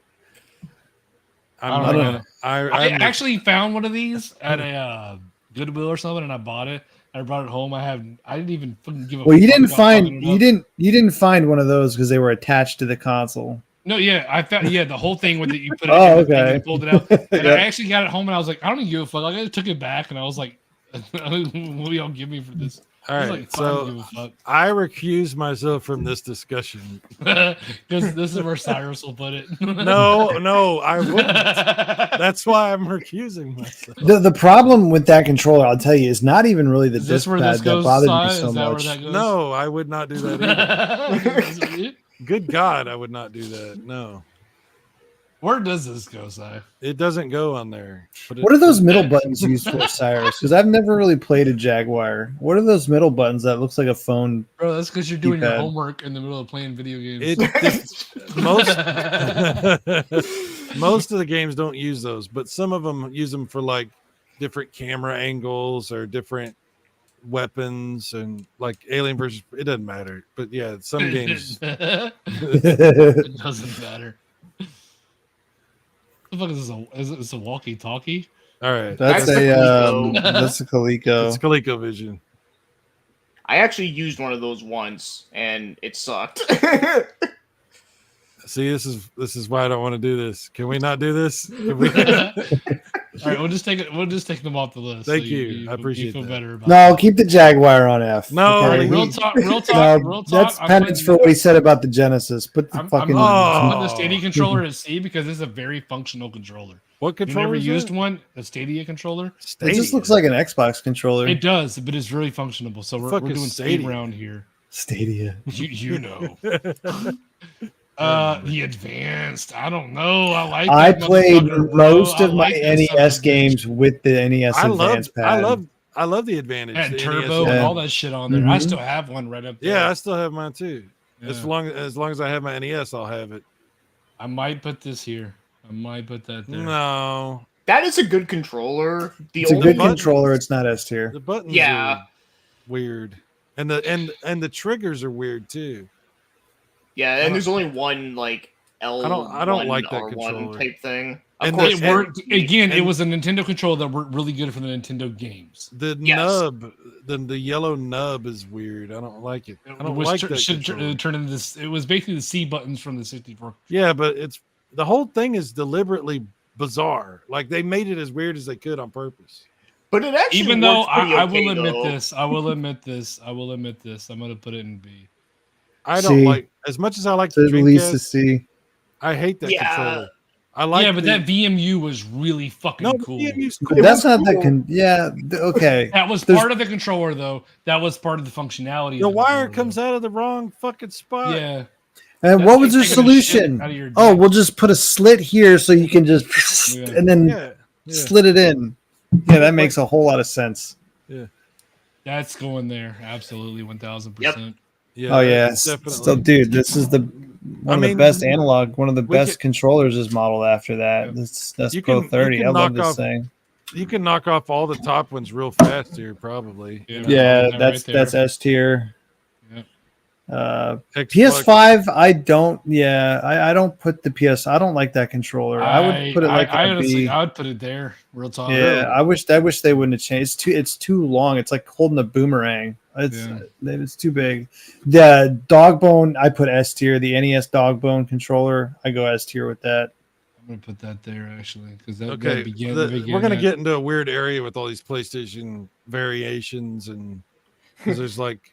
I'm I don't not- know. I I actually found one of these at a Goodwill or something, and I bought it. I brought it home. I didn't even fucking give a. Well, you fuck didn't about find fucking it you up. didn't find one of those because they were attached to the console. No, yeah, I found the whole thing with it. You put it Oh, in the thing okay. and pulled it out. And Yep. I actually got it home, and I was like, I don't even give a fuck. Like, I took it back, and I was like, what do y'all give me for this? all I was right. like, fuck, I don't So give a fuck. I recuse myself from this discussion. Because this is where Cyrus will put it. No, I wouldn't. That's why I'm recusing myself. The problem with that controller, I'll tell you, is not even really the Is this disc where pad this that goes? bothered me Si? so Is that much. where that goes? No, I would not do that either. either. Good God, I would not do that. No, Where does this go, Si? it doesn't go on there. But What are those middle buttons used for, Cyrus? Because I've never really played a Jaguar. What are those middle buttons that looks like a phone? Bro, that's because you're doing your Keypad. homework in the middle of playing video games. Most of the games don't use those, but some of them use them for like different camera angles or different weapons and like Alien versus. It doesn't matter, but yeah, some games. It doesn't matter. What the fuck is this? Is this a walkie-talkie? All right, That's That's a a Coleco. that's a Coleco. it's ColecoVision. I actually used one of those once, and it sucked. See, this is why I don't want to do this. Can we not do this? Can we- All right, we'll just take it. We'll just take them off the list. Thank you. I appreciate you feel that. better about No, keep the Jaguar on F. No, All right, he- real talk. Real No, talk. Real talk. that's penance for what he said about the Genesis. Put the I'm fucking. putting the Oh. Stadia controller at C because it's a very functional controller. What You controller? never is used that? one, a Stadia controller. It just Stadia. looks like an Xbox controller. It does, but it's really functional. So we're Fuck is doing speed Stadia? round here. Stadia. You know. The advanced. I don't know. I like. I that played motherfucker, bro. most I of my like that NES son of a bitch. games with the NES Advanced pad. I love the Advantage. And the turbo NES. and Yeah. all that shit on there. I Mhm. still have one right up there. Yeah, I still have mine too. Yeah. As long as I have my NES, I'll have it. I might put this here. I might put that there. No, That is a good controller. The It's a only good controller. It's not S tier. the buttons Yeah. are weird, and the triggers are weird too. Yeah, and there's only one like L. I don't like that R1 controller. type thing. Of And course, It worked again. It and- was a Nintendo controller that worked really good for the Nintendo games. The Yes. nub, the yellow nub is weird. I don't like it. I don't was like tur- that. should controller. turn into this. It was basically the C buttons from the 64. Yeah, but it's the whole thing is deliberately bizarre. Like they made it as weird as they could on purpose. but it actually Even though works pretty I okay, will admit though. this, I will admit this. I'm gonna put it in B. I don't See. like as much as I like So the at least to Dreamcast. see. I hate that Yeah. controller. I like yeah, but the, that VMU was really fucking no, cool. the VMU's cool. That's not cool. that. Okay. That was There's- part of the controller, though. That was part of the functionality. The of wire controller, comes out of the wrong fucking though. spot. Yeah. And That's what like was their taking a shit solution? out of your Oh, dick. we'll just put a slit here so you can just Yeah. and then Yeah. slit it in. Yeah, that makes a whole lot of sense. That's going there. Absolutely, 1000%. Yeah. Oh yeah, that's definitely. still, dude, this is one of the best analog, one of the best controllers is modeled after that. Yep. That's You Pro can 30. I love knock this off thing. You can knock off all the top ones real fast here, probably. Yeah. Yeah, Right that's there. S tier. Yep. Xbox- PS5, I don't. Yeah, I don't put the PS. I don't like that controller. I would put it like I a honestly, B. I would put it there. Real talk. Yeah, I wish they wouldn't have changed. It's too long. It's like holding a boomerang. It's too big. The Dogbone, I put S tier. The NES Dogbone controller, I go S tier with that. I'm gonna put that there actually because that Okay, we're gonna get into a weird area with all these PlayStation variations, and because there's like,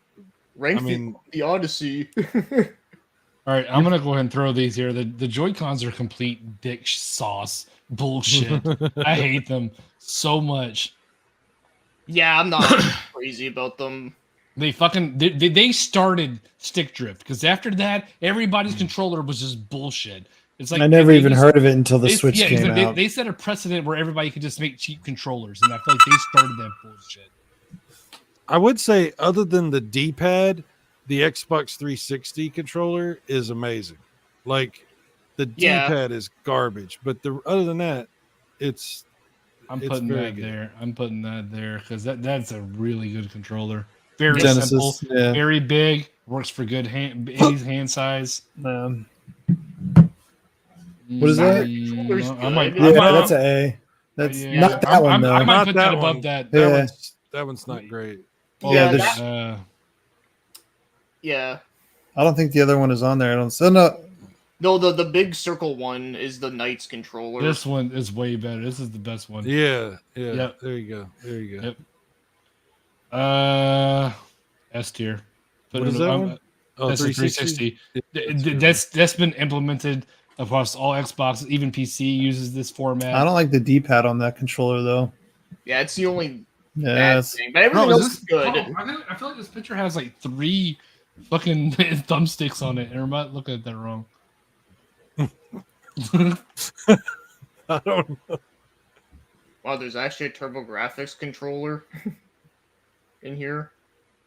Rank I mean, the Odyssey. All right, I'm gonna go ahead and throw these here. The Joy-Cons are complete dick sauce bullshit. I hate them so much. Yeah, I'm not crazy about them. They started stick drift because after that, everybody's controller was just bullshit. It's like I never they even just- heard of it until the they- Switch yeah, came exactly. out. They set a precedent where everybody could just make cheap controllers, and I feel like they started that bullshit. I would say other than the D-pad, the Xbox 360 controller is amazing. Like the Yeah. D-pad is garbage, but other than that, it's I'm It's putting very that good. there. I'm putting that there because that's a really good controller. Very Genesis, simple, yeah. very big, works for good any hand size. What is that? Controller's I might, good. I Yeah, might- that's an A. That's yeah, not that one though. I might Not put that that above one. that. Yeah. that one's not great. Yeah, that- Uh, I don't think the other one is on there. I don't. So no. No, the big circle one is the Knights controller. this one is way better. This is the best one. Yeah. Yep. There you go. Yep. S tier. Put What it is that on- one? Oh, That's a 360. That's been implemented across all Xbox, even PC uses this format. I don't like the D-pad on that controller though. Yeah, it's the only Yeah, bad it's- thing. But everything Bro, else is good. I feel like this picture has like 3 fucking thumbsticks on it. Or am I looking at that wrong? I don't know. Wow, there's actually a TurboGrafx controller in here.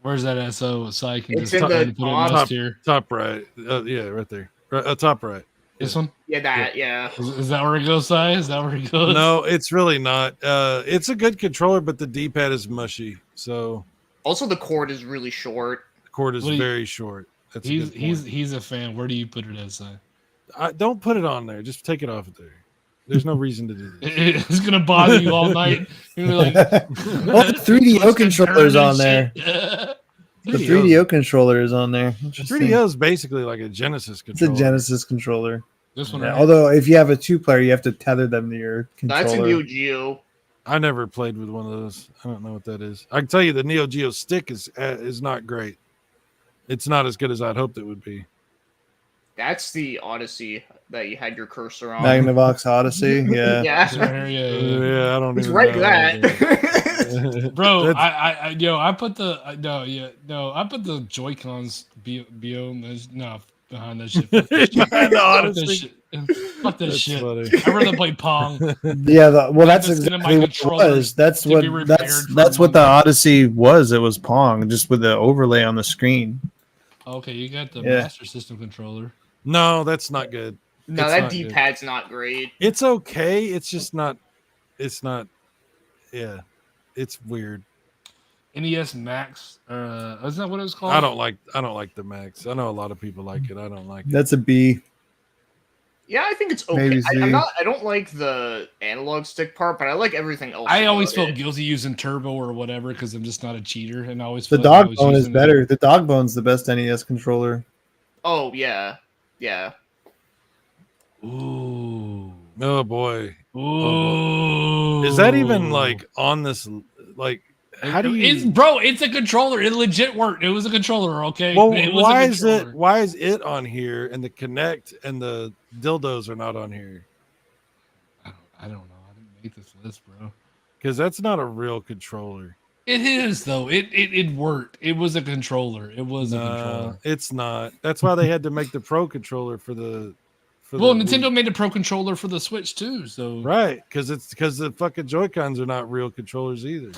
Where's that SO? So I can It's just in the put it in top. S tier. Top right. Yeah, right there. Top right. This one? Yeah, that. Yeah. Is that where it goes, Si? Is that where it goes? No, it's really not. It's a good controller, but the D-pad is mushy, so Also, the cord is really short. the cord is What do you- very short. That's a good point. He's a fan. Where do you put it as, Si? Don't put it on there. Just take it off of there. There's no reason to do this. It's gonna bother you all night. You're like, Oh, the 3DO controller's on there. there. The 3DO controller is on there. The Interesting. 3DO is basically like a Genesis It's a controller. Genesis controller. This one, Yeah, right? although if you have a 2-player, you have to tether them to your That's a controller. Neo Geo. I never played with one of those. I don't know what that is. I can tell you the Neo Geo stick is not great. It's not as good as I'd hoped it would be. That's the Odyssey that you had your cursor on. Magnavox Odyssey. Yeah. Yeah. Yeah. I don't It's even right know. that. Bro, That's- I put the I put the Joy-Cons behind that shit. Fuck that shit. Behind the Fuck Odyssey. that shit. Fuck that That's shit. funny. I'd rather play Pong. Yeah, well, that's Just send in my exactly what it controller was. That's to what be repaired for that's what a the month. Odyssey was. It was Pong, just with the overlay on the screen. Okay, you got the Yeah. Master System controller. No, that's not good. No, It's that not good. D-pad's not great. It's okay. It's just not. It's not. Yeah, it's weird. NES Max. Isn't that what it was called? I don't like the Max. I know a lot of people like it. I don't like it. That's a B. Yeah, I think it's okay. Maybe I Z. don't like the analog stick part, but I like everything else. I always about feel it. guilty using Turbo or whatever because I'm just not a cheater, and I always The feel like I was Dogbone is using- better. The Dogbone's the best NES controller. Oh yeah, yeah. Ooh, Oh boy, ooh. is that even like on this? Like, how do It's you? bro? It's a controller. It legit worked. It was a controller. Okay. Well, It was a why is it? controller. Why is it on here and the Connect and the dildos are not on here? I don't know. I didn't make this list, bro. Because that's not a real controller. It is though. It worked. It was a controller. It was a No, controller. it's not. That's why they had to make the Pro controller for the Well, Nintendo made a Pro controller for the Switch too, so right, because the fucking Joy-Cons are not real controllers either.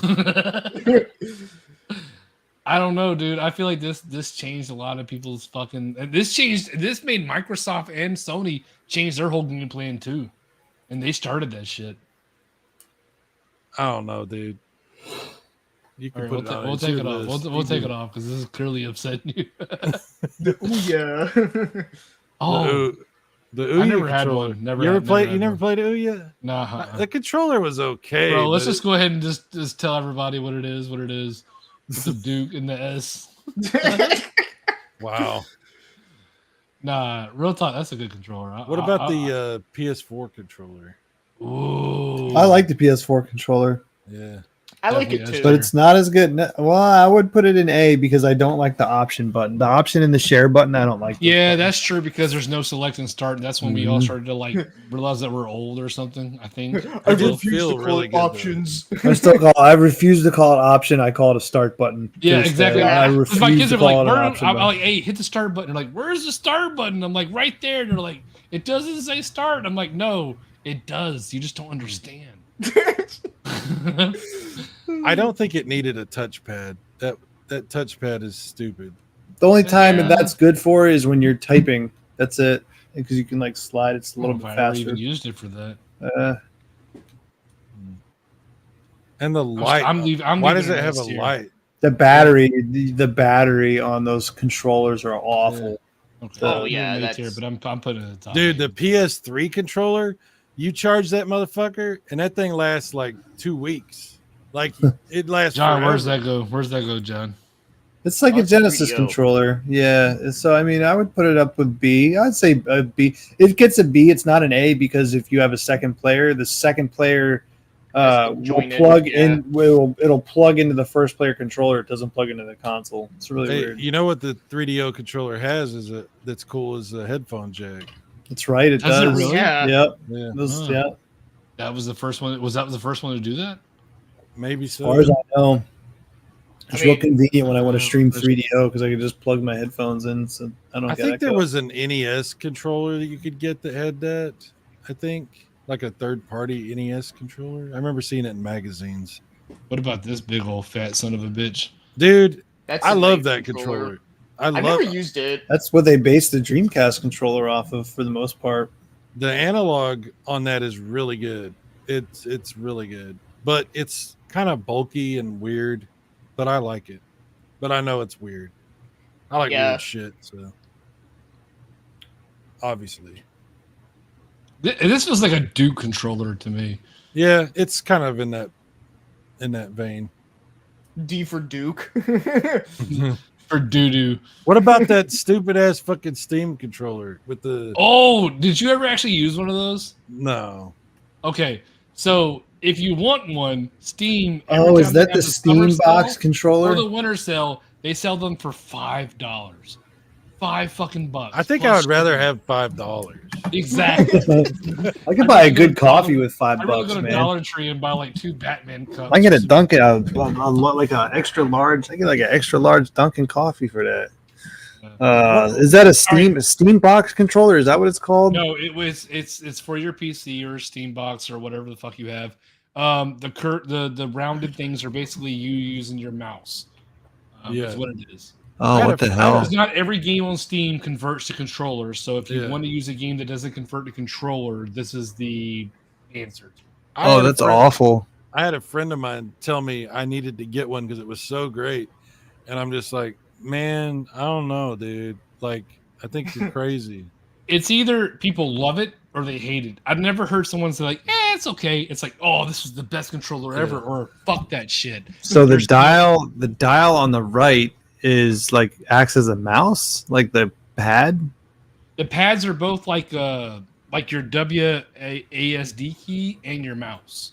I don't know, dude. I feel like this changed a lot of people's fucking. This made Microsoft and Sony change their whole game plan too, and they started that shit. I don't know, dude. You can All right, we'll take it off. We'll take it off because this is clearly upsetting you. Oh yeah. Oh, the I Ouya never had controller. one. Never. You ever had- played? had You never one. played Ouya? Nah. The controller was okay. Bro, let's but just go ahead and just tell everybody what it is. What it is. It's the Duke and the S. wow. Nah, real talk. That's a good controller. What about the PS4 controller? Ooh, I like the PS4 controller, Yeah. I like it Definitely too. but it's not as good. Well, I would put it in A because I don't like the option button. The option and the share button, I don't like. those Yeah, buttons. that's true because there's no select and start. And that's when we all Mhm. started to like realize that we're old or something. I think. I did refuse feel to call really it good, though. options. I refuse to call it option. I call it a start button. Yeah, Just, exactly. I Because refuse my kids to are like, call it an Where? option. I'm button. like, hey, hit the start button. They're like, where's the start button? I'm like, right there. And they're like, it doesn't say start. I'm like, no, it does. You just don't understand. I don't think it needed a touchpad. That touchpad is stupid. The only time Yeah. that's good for is when you're typing. That's it, because you can like slide. It's a I don't little know bit if I ever faster. even used it for that. And the light. I'm Why does leaving it have a S tier. light? The battery, the battery on those controllers are awful. Okay. Oh, I'm yeah, leaving it that's- tier, but I'm putting it at the top. Dude, the PS3 controller, you charge that motherfucker, and that thing lasts like 2 weeks. Like it lasts. John, where's forever. that go? Where's that go, John? It's like Oh, a it's a Genesis 3DO. controller. Yeah. So I mean, I would put it up with B. I'd say a B. It gets a B. It's not an A because if you have a second player, the second player Has to will join in, plug yeah. in. It'll plug into the first player controller. It doesn't plug into the console. It's really Hey, weird. you know what the 3DO controller has that's cool is a headphone jack. That's right. It Does it does. really? Yeah. Yep. Yeah, Huh. Yeah. That was the first one. Was that the first one to do that? maybe As so. far as I know, it's I real mean, convenient when I want to stream there's- 3DO because I can just plug my headphones in. So I don't. I get think there echo. was an NES controller that you could get that had that. I think like a third-party NES controller. I remember seeing it in magazines. What about this big old fat son of a bitch? Dude, That's I a love great that controller. I I've love never used it. That's what they based the Dreamcast controller off of for the most part. the analog on that is really good. It's really good, but it's kind of bulky and weird. But I like it. But I know it's weird. I like Yeah. weird shit. So obviously, This feels like a Duke controller to me. yeah, it's kind of in that vein. D for Duke. For doo doo. What about that stupid ass fucking Steam controller with the Oh, did you ever actually use one of those? no? Okay, so if you want one, Steam. Oh, every is time they that have the summer Steam box sale controller? or the winter sale? They sell them for $5. $5 I think I plus would rather shipping. have $5. Exactly. I could buy a good coffee with $5, I'd rather go to man. Dollar Tree and buy like 2 Batman cups. I get a Dunkin', like a extra large. I get like an extra large Dunkin' coffee for that. Is that a Steam box controller? Is that what it's called? No, it's for your PC or Steam box or whatever the fuck you have. The rounded things are basically you using your mouse. Yeah. Is what it is. Oh, what the hell? Because not every game on Steam converts to controllers. So if you Yeah. want to use a game that doesn't convert to controller, this is the answer. I had a friend- awful. I had a friend of mine tell me I needed to get one because it was so great, and I'm just like, man, I don't know, dude. Like, I think you're crazy. It's either people love it or they hate it. I've never heard someone say like, it's okay. It's like, oh, this was the best controller ever, Yeah. or fuck that shit. So the There's no- dial on the right is like acts as a mouse, like the pad. The pads are both like your WASD key and your mouse.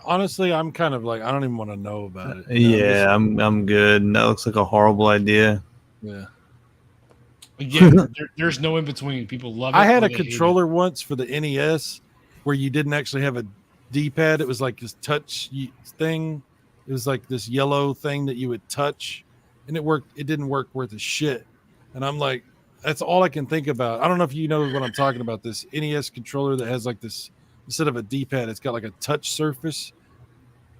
Honestly, I'm kind of like I don't even want to know about it. You know, Yeah, I'm good. That looks like a horrible idea. yeah. Again, there's no in between. People love it. I had or a they hate it. controller once for the NES where you didn't actually have a D-pad. It was like this touch thing. It was like this yellow thing that you would touch, and it worked. It didn't work worth a shit. And I'm like, That's all I can think about. I don't know if you know what I'm talking about. This NES controller that has like this, instead of a D-pad, it's got like a touch surface.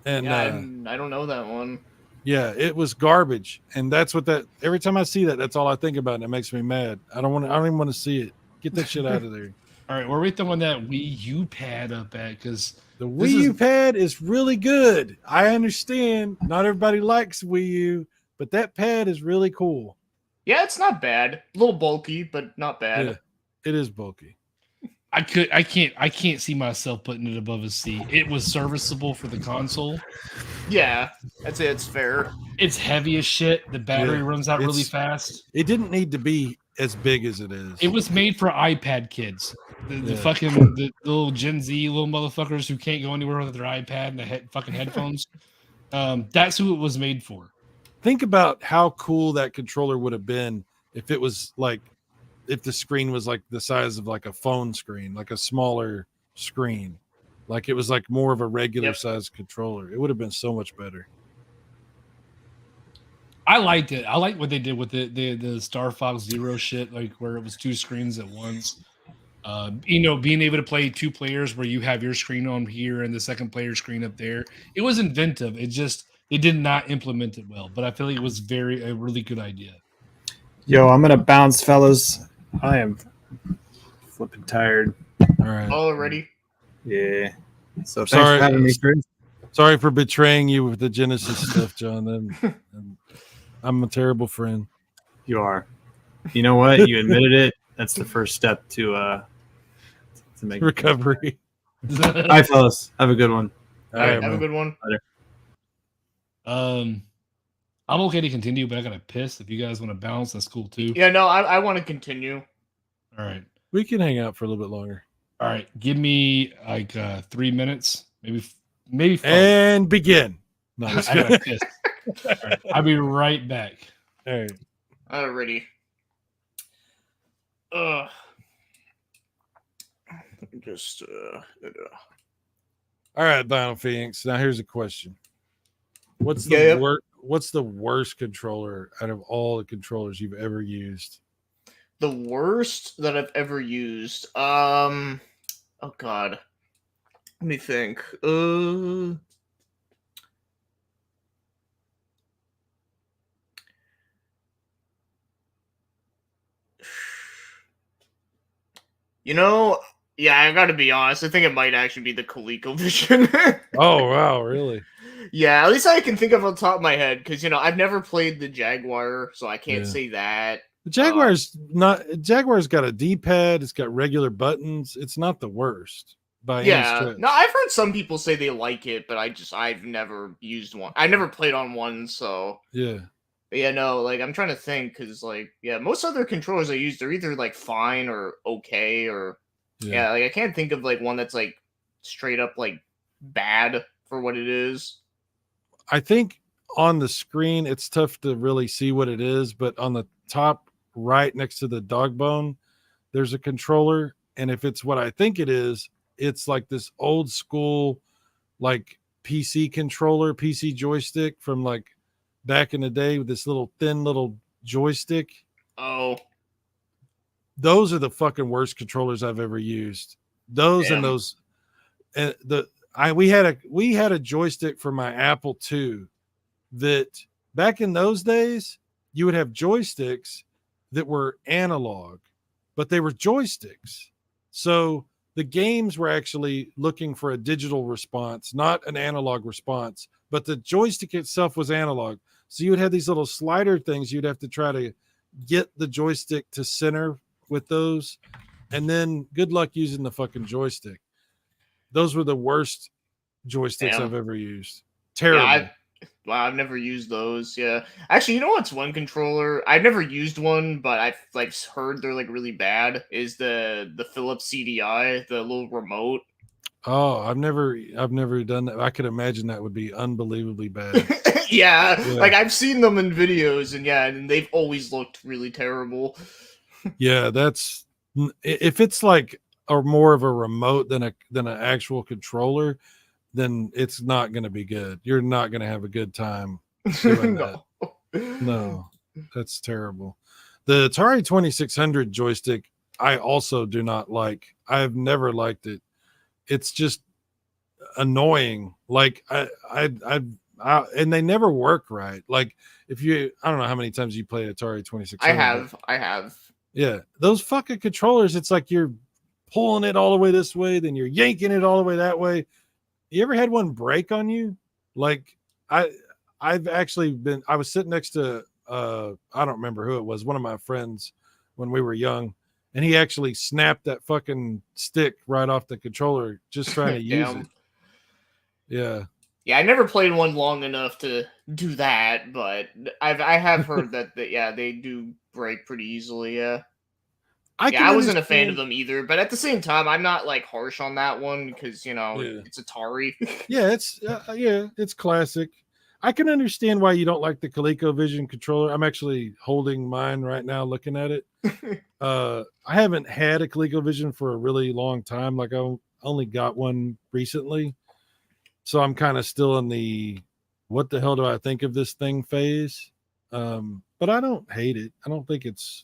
And Yeah, I don't know that one. yeah, it was garbage. And that's what that. Every time I see that, that's all I think about, and it makes me mad. I don't even want to see it. Get that shit out of there. All right, where are we throwing that Wii U pad up at? Because The Wii U pad is really good. I understand not everybody likes Wii U, but that pad is really cool. Yeah, it's not bad. A little bulky, but not bad. Yeah, it is bulky. I can't see myself putting it above a C. It was serviceable for the console. Yeah, I'd say it's fair. It's heavy as shit. The battery Yeah, runs out really it's- fast. It didn't need to be as big as it is. It was made for iPad kids. The Yeah. fucking the little Gen Z little motherfuckers who can't go anywhere with their iPad and the fucking headphones. That's who it was made for. Think about how cool that controller would have been if it was like, if the screen was like the size of like a phone screen, like a smaller screen, like it was like more of a regular Yep. size controller. It would have been so much better. I liked it. I liked what they did with the Star Fox Zero shit, like where it was two screens at once. Being able to play two players where you have your screen on here and the second player screen up there. It was inventive. They did not implement it well, but I feel like it was a really good idea. Yo, I'm gonna bounce, fellas. I am flipping tired. All right. Already. Yeah. So thanks Sorry. for having me, Chris. Sorry for betraying you with the Genesis stuff, John. And I'm a terrible friend. You are. You know what? You admitted it. That's the first step to make Recovery. Bye, fellas. Have a good one. All right, All right, have a man. good one. I'm okay to continue, but I gotta piss. If you guys want to bounce, that's cool too. Yeah, no, I want to continue. All right. We can hang out for a little bit longer. All right. Give me like 3 minutes, maybe 5. And begin. No, I just gotta kidding. piss. All right, I'll be right back. All right. Already. Just All right, Vinyl Phoenix. Now here's a question. What's the Yeah, yep. What's the worst controller out of all the controllers you've ever used? the worst that I've ever used. Oh god. Let me think. You know, yeah, I gotta be honest. I think it might actually be the ColecoVision. Oh wow, really? Yeah, at least I can think of on top of my head because I've never played the Jaguar, so I can't Yeah. say that. The Jaguar's not. Jaguar's got a D-pad. It's got regular buttons. It's not the worst by any Yeah, stretch. no, I've heard some people say they like it, but I've never used one. I never played on one, so Yeah. yeah, no, like I'm trying to think because most other controllers I use they're either like fine or okay or yeah, like I can't think of like one that's like straight up like bad for what it is. I think on the screen it's tough to really see what it is, but on the top right next to the dog bone, there's a controller, and if it's what I think it is, it's like this old school like PC controller, PC joystick from like back in the day with this little thin little joystick. Oh, Those are the fucking worst controllers I've ever used. Those Damn. and those and we had a joystick for my Apple II that back in those days you would have joysticks that were analog, but they were joysticks. So the games were actually looking for a digital response, not an analog response, but the joystick itself was analog. So you would have these little slider things you'd have to try to get the joystick to center with those, and then good luck using the fucking joystick. Those were the worst joysticks Damn. I've ever used. Terrible. yeah, I've never used those. Yeah, actually, you know what's one controller I've never used one, but I've like heard they're like really bad. Is the Philips CDI, the little remote? Oh, I've never done that. I could imagine that would be unbelievably bad. yeah, Yeah. like I've seen them in videos, and they've always looked really terrible. Yeah, that's if it's like a more of a remote than an actual controller, then it's not going to be good. You're not going to have a good time doing that. no. No, that's terrible. The Atari 2600 joystick, I also do not like. I've never liked it. It's just annoying. Like and they never work right. Like if you, I don't know how many times you played Atari 2600. I have. Yeah, those fucking controllers. It's like you're pulling it all the way this way, then you're yanking it all the way that way. You ever had one break on you? Like I've actually been. I was sitting next to I don't remember who it was. One of my friends when we were young, and he actually snapped that fucking stick right off the controller just trying to use it. Yeah. Yeah, I never played one long enough to do that, but I have heard that yeah, they do break pretty easily. Yeah. I wasn't a fan of them either, but at the same time, I'm not like harsh on that one because it's Atari. Yeah, it's classic. I can understand why you don't like the ColecoVision controller. I'm actually holding mine right now, looking at it. I haven't had a ColecoVision for a really long time. Like I only got one recently, so I'm kind of still in the "what the hell do I think of this thing" phase. But I don't hate it. I don't think it's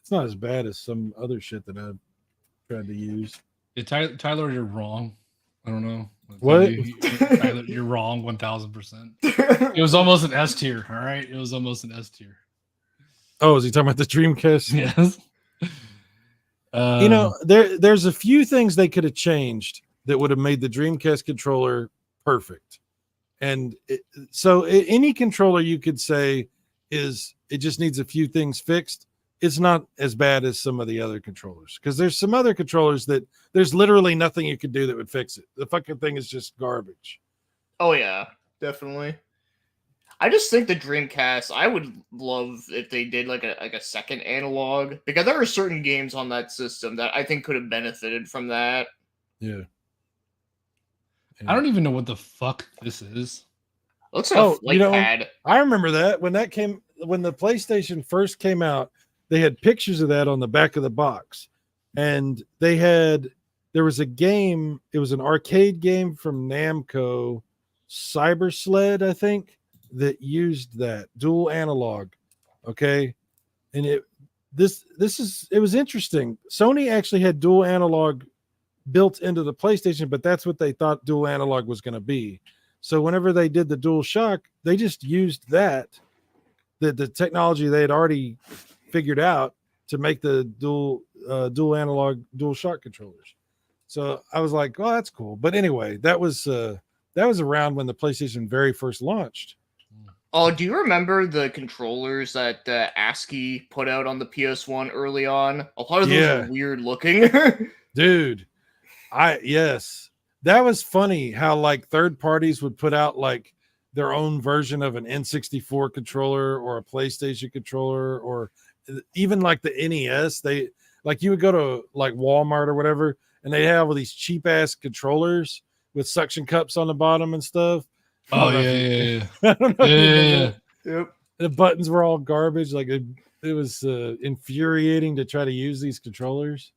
not as bad as some other shit that I've tried to use. Yeah, Tyler, you're wrong. I don't know. What? Tyler, you're wrong 1000%. It was almost an S tier. All right. It was almost an S tier. Oh, is he talking about the Dreamcast? Yes. There's a few things they could have changed that would have made the Dreamcast controller perfect. And so any controller you could say it just needs a few things fixed. It's not as bad as some of the other controllers, because there's some other controllers that there's literally nothing you could do that would fix it. The fucking thing is just garbage. Oh yeah, definitely. I just think the Dreamcast, I would love if they did like a second analog, because there are certain games on that system that I think could have benefited from that. Yeah. I don't even know what the fuck this is. Looks like a flight pad. I remember that when the PlayStation first came out. They had pictures of that on the back of the box, and there was a game. It was an arcade game from Namco, Cyber Sled, I think, that used that dual analog. Okay. And it was interesting. Sony actually had dual analog built into the PlayStation, but that's what they thought dual analog was going to be. So whenever they did the Dual Shock, they just used the technology they had already figured out to make the dual analog Dual Shock controllers. So I was like, oh, that's cool. But anyway, that was around when the PlayStation very first launched. Oh, do you remember the controllers that ASCII put out on the PS1 early on? A lot of those are weird looking. Dude, yes. That was funny how like third parties would put out like their own version of an N64 controller or a PlayStation controller, or even like the NES. They like, you would go to like Walmart or whatever, and they have all these cheap ass controllers with suction cups on the bottom and stuff. Oh yeah. I don't know. Yeah. Yep. The buttons were all garbage. Like it was infuriating to try to use these controllers.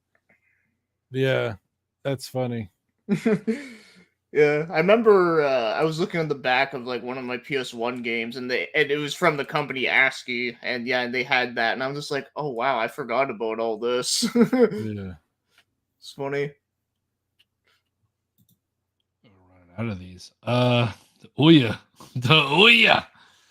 Yeah, that's funny. Yeah, I remember I was looking at the back of like one of my PS1 games, and it was from the company ASCII, and they had that, and I'm just like, oh wow, I forgot about all this. Yeah, it's funny. Running out of these. The Ouya.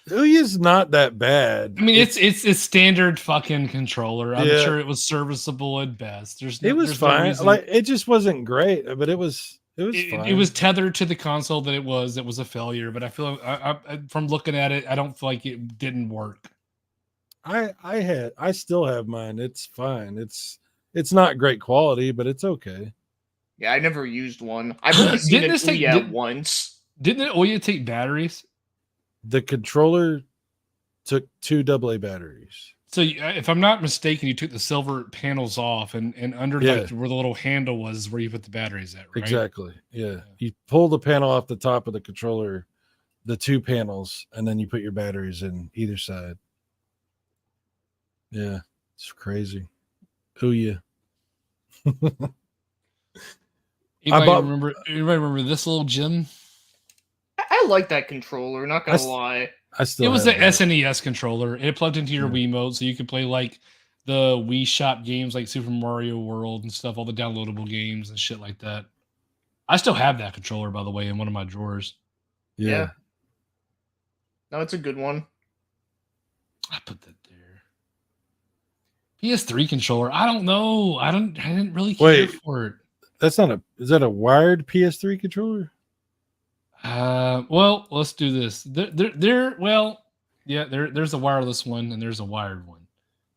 Ouya's not that bad. I mean, it's standard fucking controller. I'm sure it was serviceable at best. It was fine. Like it just wasn't great, but it was fine. It was tethered to the console that it was a failure. But I feel from looking at it, I don't feel like it didn't work. I still have mine. It's fine. It's not great quality, but it's okay. Yeah, I never used one. I've only seen it Ouya once. Didn't the Ouya take batteries? The controller took 2 AA batteries. So if I'm not mistaken, you took the silver panels off, and under like where the little handle was where you put the batteries at, right? Exactly. Yeah. You pull the panel off the top of the controller, the 2 panels, and then you put your batteries in either side. Yeah. It's crazy. Ouya. Anybody remember this little gem? I like that controller, not gonna lie. It was the SNES controller. It plugged into your Wiimote, so you could play like the Wii Shop games like Super Mario World and stuff, all the downloadable games and shit like that. I still have that controller, by the way, in one of my drawers. Yeah. No, it's a good one. I put that there. PS3 controller. I don't know. I didn't really care for it. That's not is that a wired PS3 controller? Well, let's do this. There's a wireless one and there's a wired one.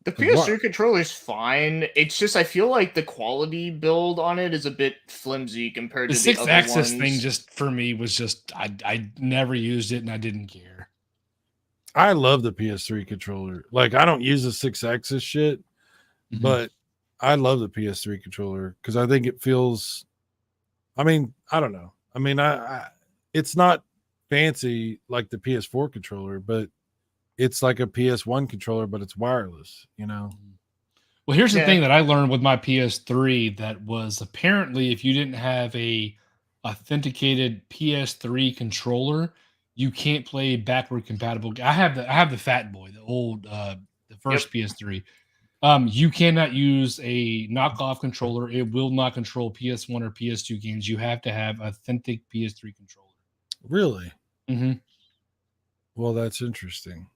The PS3 controller is fine. It's just I feel like the quality build on it is a bit flimsy compared to the other 6-axis ones. thing. Just for me was just I never used it and I didn't care. I love the PS3 controller. Like I don't use the 6-axis shit, but I love the PS3 controller because I think it feels. I mean, I don't know. I mean, it's not fancy like the PS4 controller, but it's like a PS1 controller, but it's wireless, you know? Well, here's the thing that I learned with my PS3 that was apparently if you didn't have a authenticated PS3 controller, you can't play backward compatible. I have the Fat Boy, the old the first PS3. You cannot use a knockoff controller. It will not control PS1 or PS2 games. You have to have authentic PS3 controller. Really? Mm-hmm. Well, that's interesting.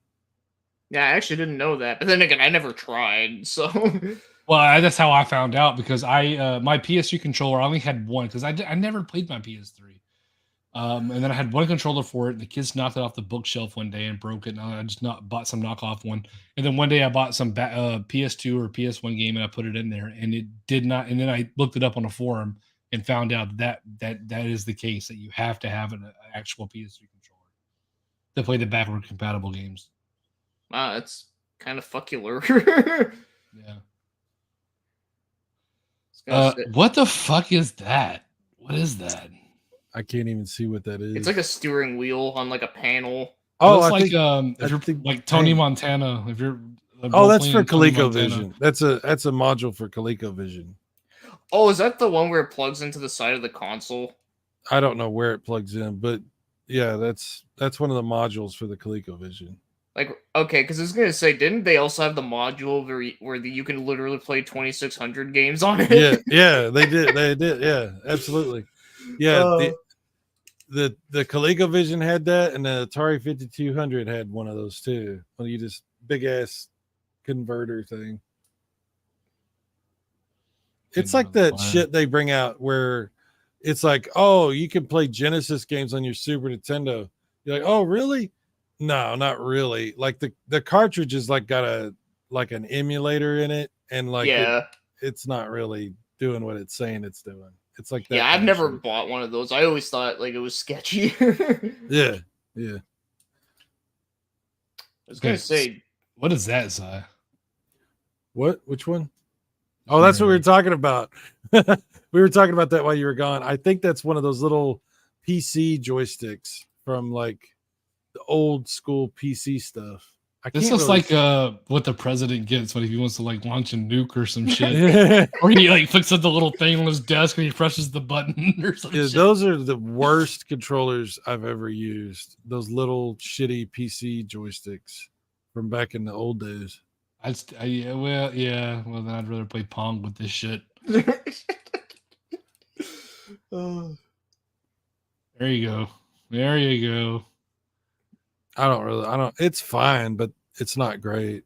Yeah, I actually didn't know that. But then again, I never tried, so. Well, that's how I found out because my PS3 controller I only had one because I never played my PS3. And then I had one controller for it. And the kids knocked it off the bookshelf one day and broke it. And I just bought some knockoff one. And then one day I bought some PS2 or PS1 game and I put it in there and it did not. And then I looked it up on a forum and found out that is the case, that you have to have an actual PS3 controller to play the backward compatible games. Wow, that's kind of fuckular. Yeah. What the fuck is that? What is that? I can't even see what that is. It's like a steering wheel on like a panel. Oh, it's like Tony Montana. If you're that's for ColecoVision. That's a module for ColecoVision. Oh, is that the one where it plugs into the side of the console? I don't know where it plugs in, but yeah, that's one of the modules for the ColecoVision. Like, okay, because I was gonna say, didn't they also have the module where you can literally play 2600 games on it? Yeah, they did, yeah, absolutely, yeah. The ColecoVision had that, and the Atari 5200 had one of those too. Well, you just big ass converter thing. It's like that shit they bring out where it's like, oh, you can play Genesis games on your Super Nintendo. You're like, oh, really? No, not really. Like the cartridge is like got an emulator in it, and like it's not really doing what it's saying it's doing. It's like that. Yeah, I've never bought one of those. I always thought like it was sketchy. Yeah. I was gonna say, what is that, Zai? What? Which one? Oh, that's what we were talking about. We were talking about that while you were gone. I think that's one of those little PC joysticks from like the old school PC stuff. This looks like what the president gets when he wants to like launch a nuke or some shit. Or he like flicks up the little thing on his desk and he presses the button or something. Those are the worst controllers I've ever used. Those little shitty PC joysticks from back in the old days. Well, then I'd rather play Pong with this shit. There you go. There you go. It's fine, but it's not great.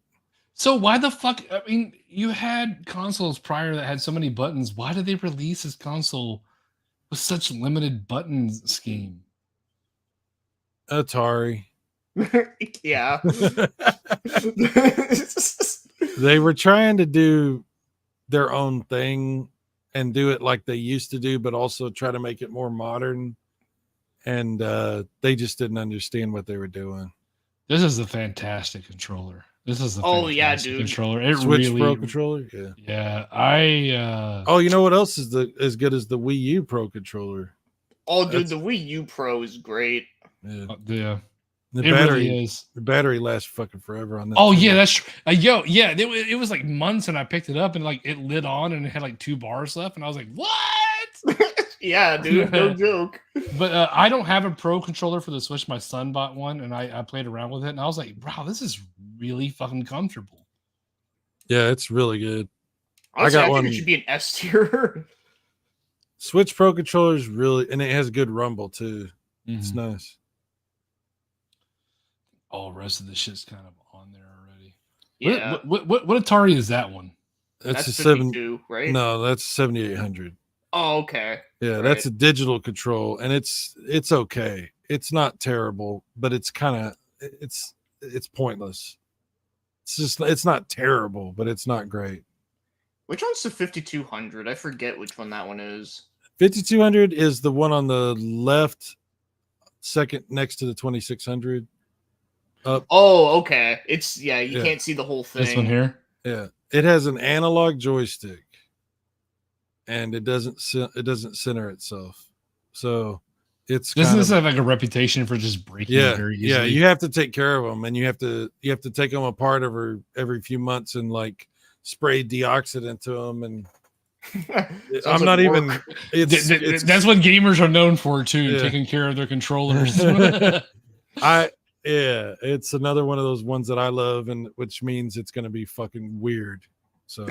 So why the fuck? I mean, you had consoles prior that had so many buttons. Why did they release this console with such limited button scheme? Atari. Yeah. They were trying to do their own thing and do it like they used to do, but also try to make it more modern. And they just didn't understand what they were doing. This is a fantastic controller. This is a dude. Controller. It Switch really, Pro controller. Yeah. Oh, you know what else is as good as the Wii U Pro controller? Oh, dude, the Wii U Pro is great. Yeah. The it battery really is. The battery lasts fucking forever on that. Oh yeah, that's true. It was like months, and I picked it up, and like it lit on, and it had like 2 bars left, and I was like, "What?" Yeah, dude, no joke. But I don't have a Pro controller for the Switch. My son bought one, and I played around with it, and I was like, "Wow, this is really fucking comfortable." Yeah, it's really good. Honestly, got I think one- it should be an S tier. Switch Pro controller is really, and it has good rumble too. It's Mhm. nice. All the rest of the shit's kind of on there already. Yeah, What Atari is that one? That's, that's a 7. 52, right? No, that's 7800. Oh, okay. Yeah, Right. that's a digital control, and it's okay. It's not terrible, but it's kind of it's pointless. It's not terrible, but it's not great. Which one's the 5200? I forget which one that one is. 5200 is the one on the left, second next to the 2600. Oh, okay. It's you Yeah. can't see the whole thing. This one here. Yeah, it has an analog joystick, and it doesn't center itself, so it's Doesn't kind this of, have like a reputation for just breaking yeah, very easily? yeah. You have to take care of them, and you have to take them apart every few months and like spray deoxidant to them. And Sounds I'm like not work. even. It's That's what gamers are known for too, Yeah. taking care of their controllers. It's another one of those ones that I love, and which means it's going to be fucking weird. So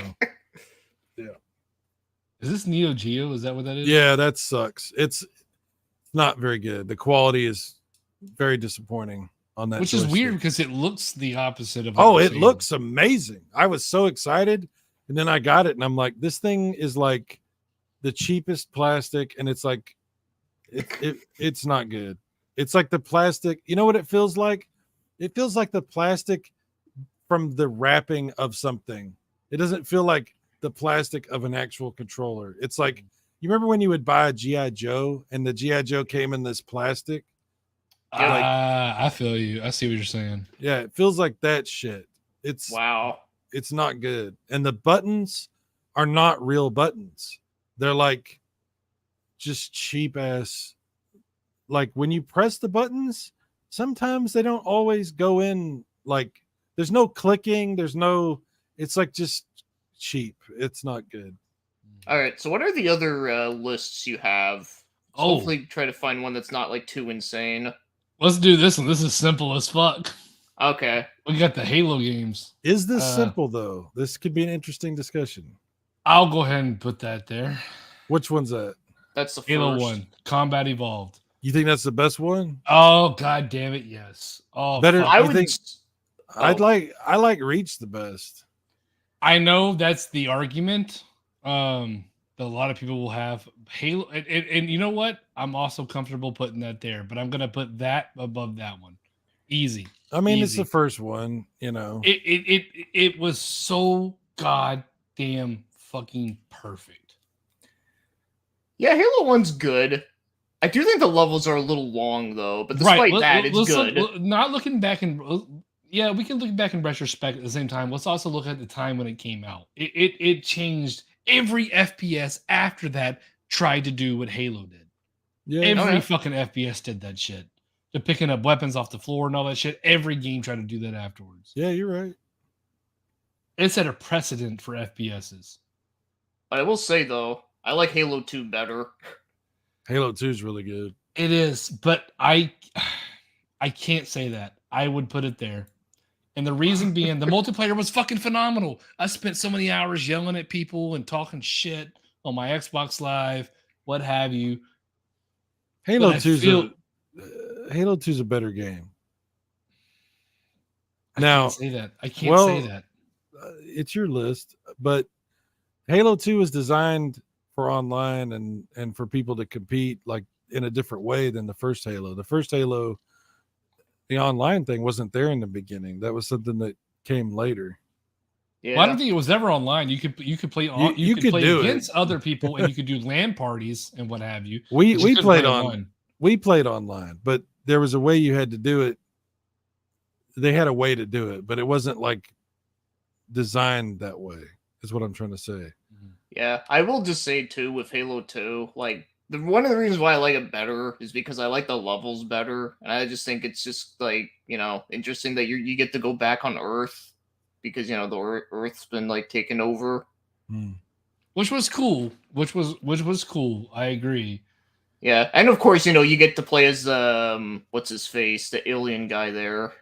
Is this Neo Geo? Is that what that is? yeah, that sucks. It's not very good. The quality is very disappointing on that. Which is weird joystick. because it looks the opposite of. what Oh, we're it seeing. looks amazing. I was so excited, and then I got it, and I'm like, this thing is like the cheapest plastic, and it's like it's not good. It's like the plastic. You know what it feels like? It feels like the plastic from the wrapping of something. It doesn't feel like the plastic of an actual controller. It's like, you remember when you would buy a GI Joe and the GI Joe came in this plastic? I feel you. I see what you're saying. Yeah, it feels like that shit. Wow. It's not good. And the buttons are not real buttons. They're like just cheap ass. Like when you press the buttons, sometimes they don't always go in. Like there's no clicking. It's like just cheap. It's not good. All right. So, what are the other lists you have? Oh. Hopefully, try to find one that's not like too insane. Let's do this one. This is simple as fuck. Okay. We got the Halo games. Is this Uh, simple though? This could be an interesting discussion. I'll go ahead and put that there. Which one's that? That's the first. Halo 1, Combat Evolved. You think that's the best one? Oh, god damn it, yes. Oh, Better- fuck. I You would. think- Oh. I like Reach the best. I know that's the argument that a lot of people will have. Halo, and you know what? I'm also comfortable putting that there, but I'm gonna put that above that one. Easy. I mean, it's Easy. the first one, you know. It was so goddamn fucking perfect. Yeah, Halo 1's good. I do think the levels are a little long though, but despite that, it's good. Not looking back in, yeah, we can look back in retrospect at the same time. Let's also look at the time when it came out. It changed. Every FPS after that tried to do what Halo did. Yeah, Every yeah. fucking FPS did that shit. They're picking up weapons off the floor and all that shit. Every game tried to do that afterwards. yeah, you're right. It set a precedent for FPSs. I will say though, I like Halo 2 better. Halo 2 is really good. It is, but I can't say that. I would put it there. And the reason being, the multiplayer was fucking phenomenal. I spent so many hours yelling at people and talking shit on my Xbox Live, what have you. Halo I 2 feel- Halo 2 is a better game. I Now- can't say that. I can't well, say that. It's your list, but Halo 2 is designed for online and for people to compete like in a different way than the first Halo. The first Halo, the online thing wasn't there in the beginning. That was something that came later. Yeah. Well, I don't think it was ever online. You could play on You you, could could play do it. against other people and you could do LAN parties and what have you. We but you we couldn't played play on we played online, but there was a way you had to do it. They had a way to do it, but it wasn't like designed that way, is what I'm trying to say. Yeah, I will just say too with Halo 2, like one of the reasons why I like it better is because I like the levels better, and I just think it's just like interesting that you get to go back on Earth because the Earth's been like taken over. Which was cool. Which was cool. I agree. Yeah, and of course you get to play as what's his face, the alien guy there,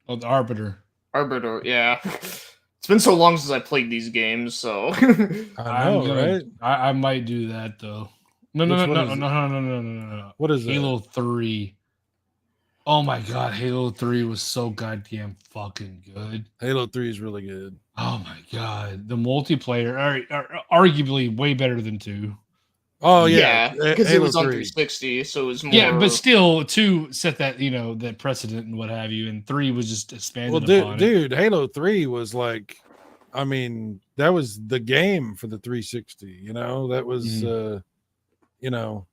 Oh, the Arbiter. Arbiter. Yeah, It's been so long since I played these games, so I know, right? I might do that though. No, no, Which no, one no, is no, it? no, no, no, no, no, no. What is Halo that? 3. Oh my god, Halo 3 was so goddamn fucking good. Halo 3 is really good. Oh my god, the multiplayer are arguably way better than 2. Oh yeah, yeah, because it Halo was on 3. 360, so it was more. Yeah, but still, 2 set that that precedent and what have you, and 3 was just expanded upon it. Dude, Halo 3 was like, I mean, that was the game for the 360. You know, that was, you know,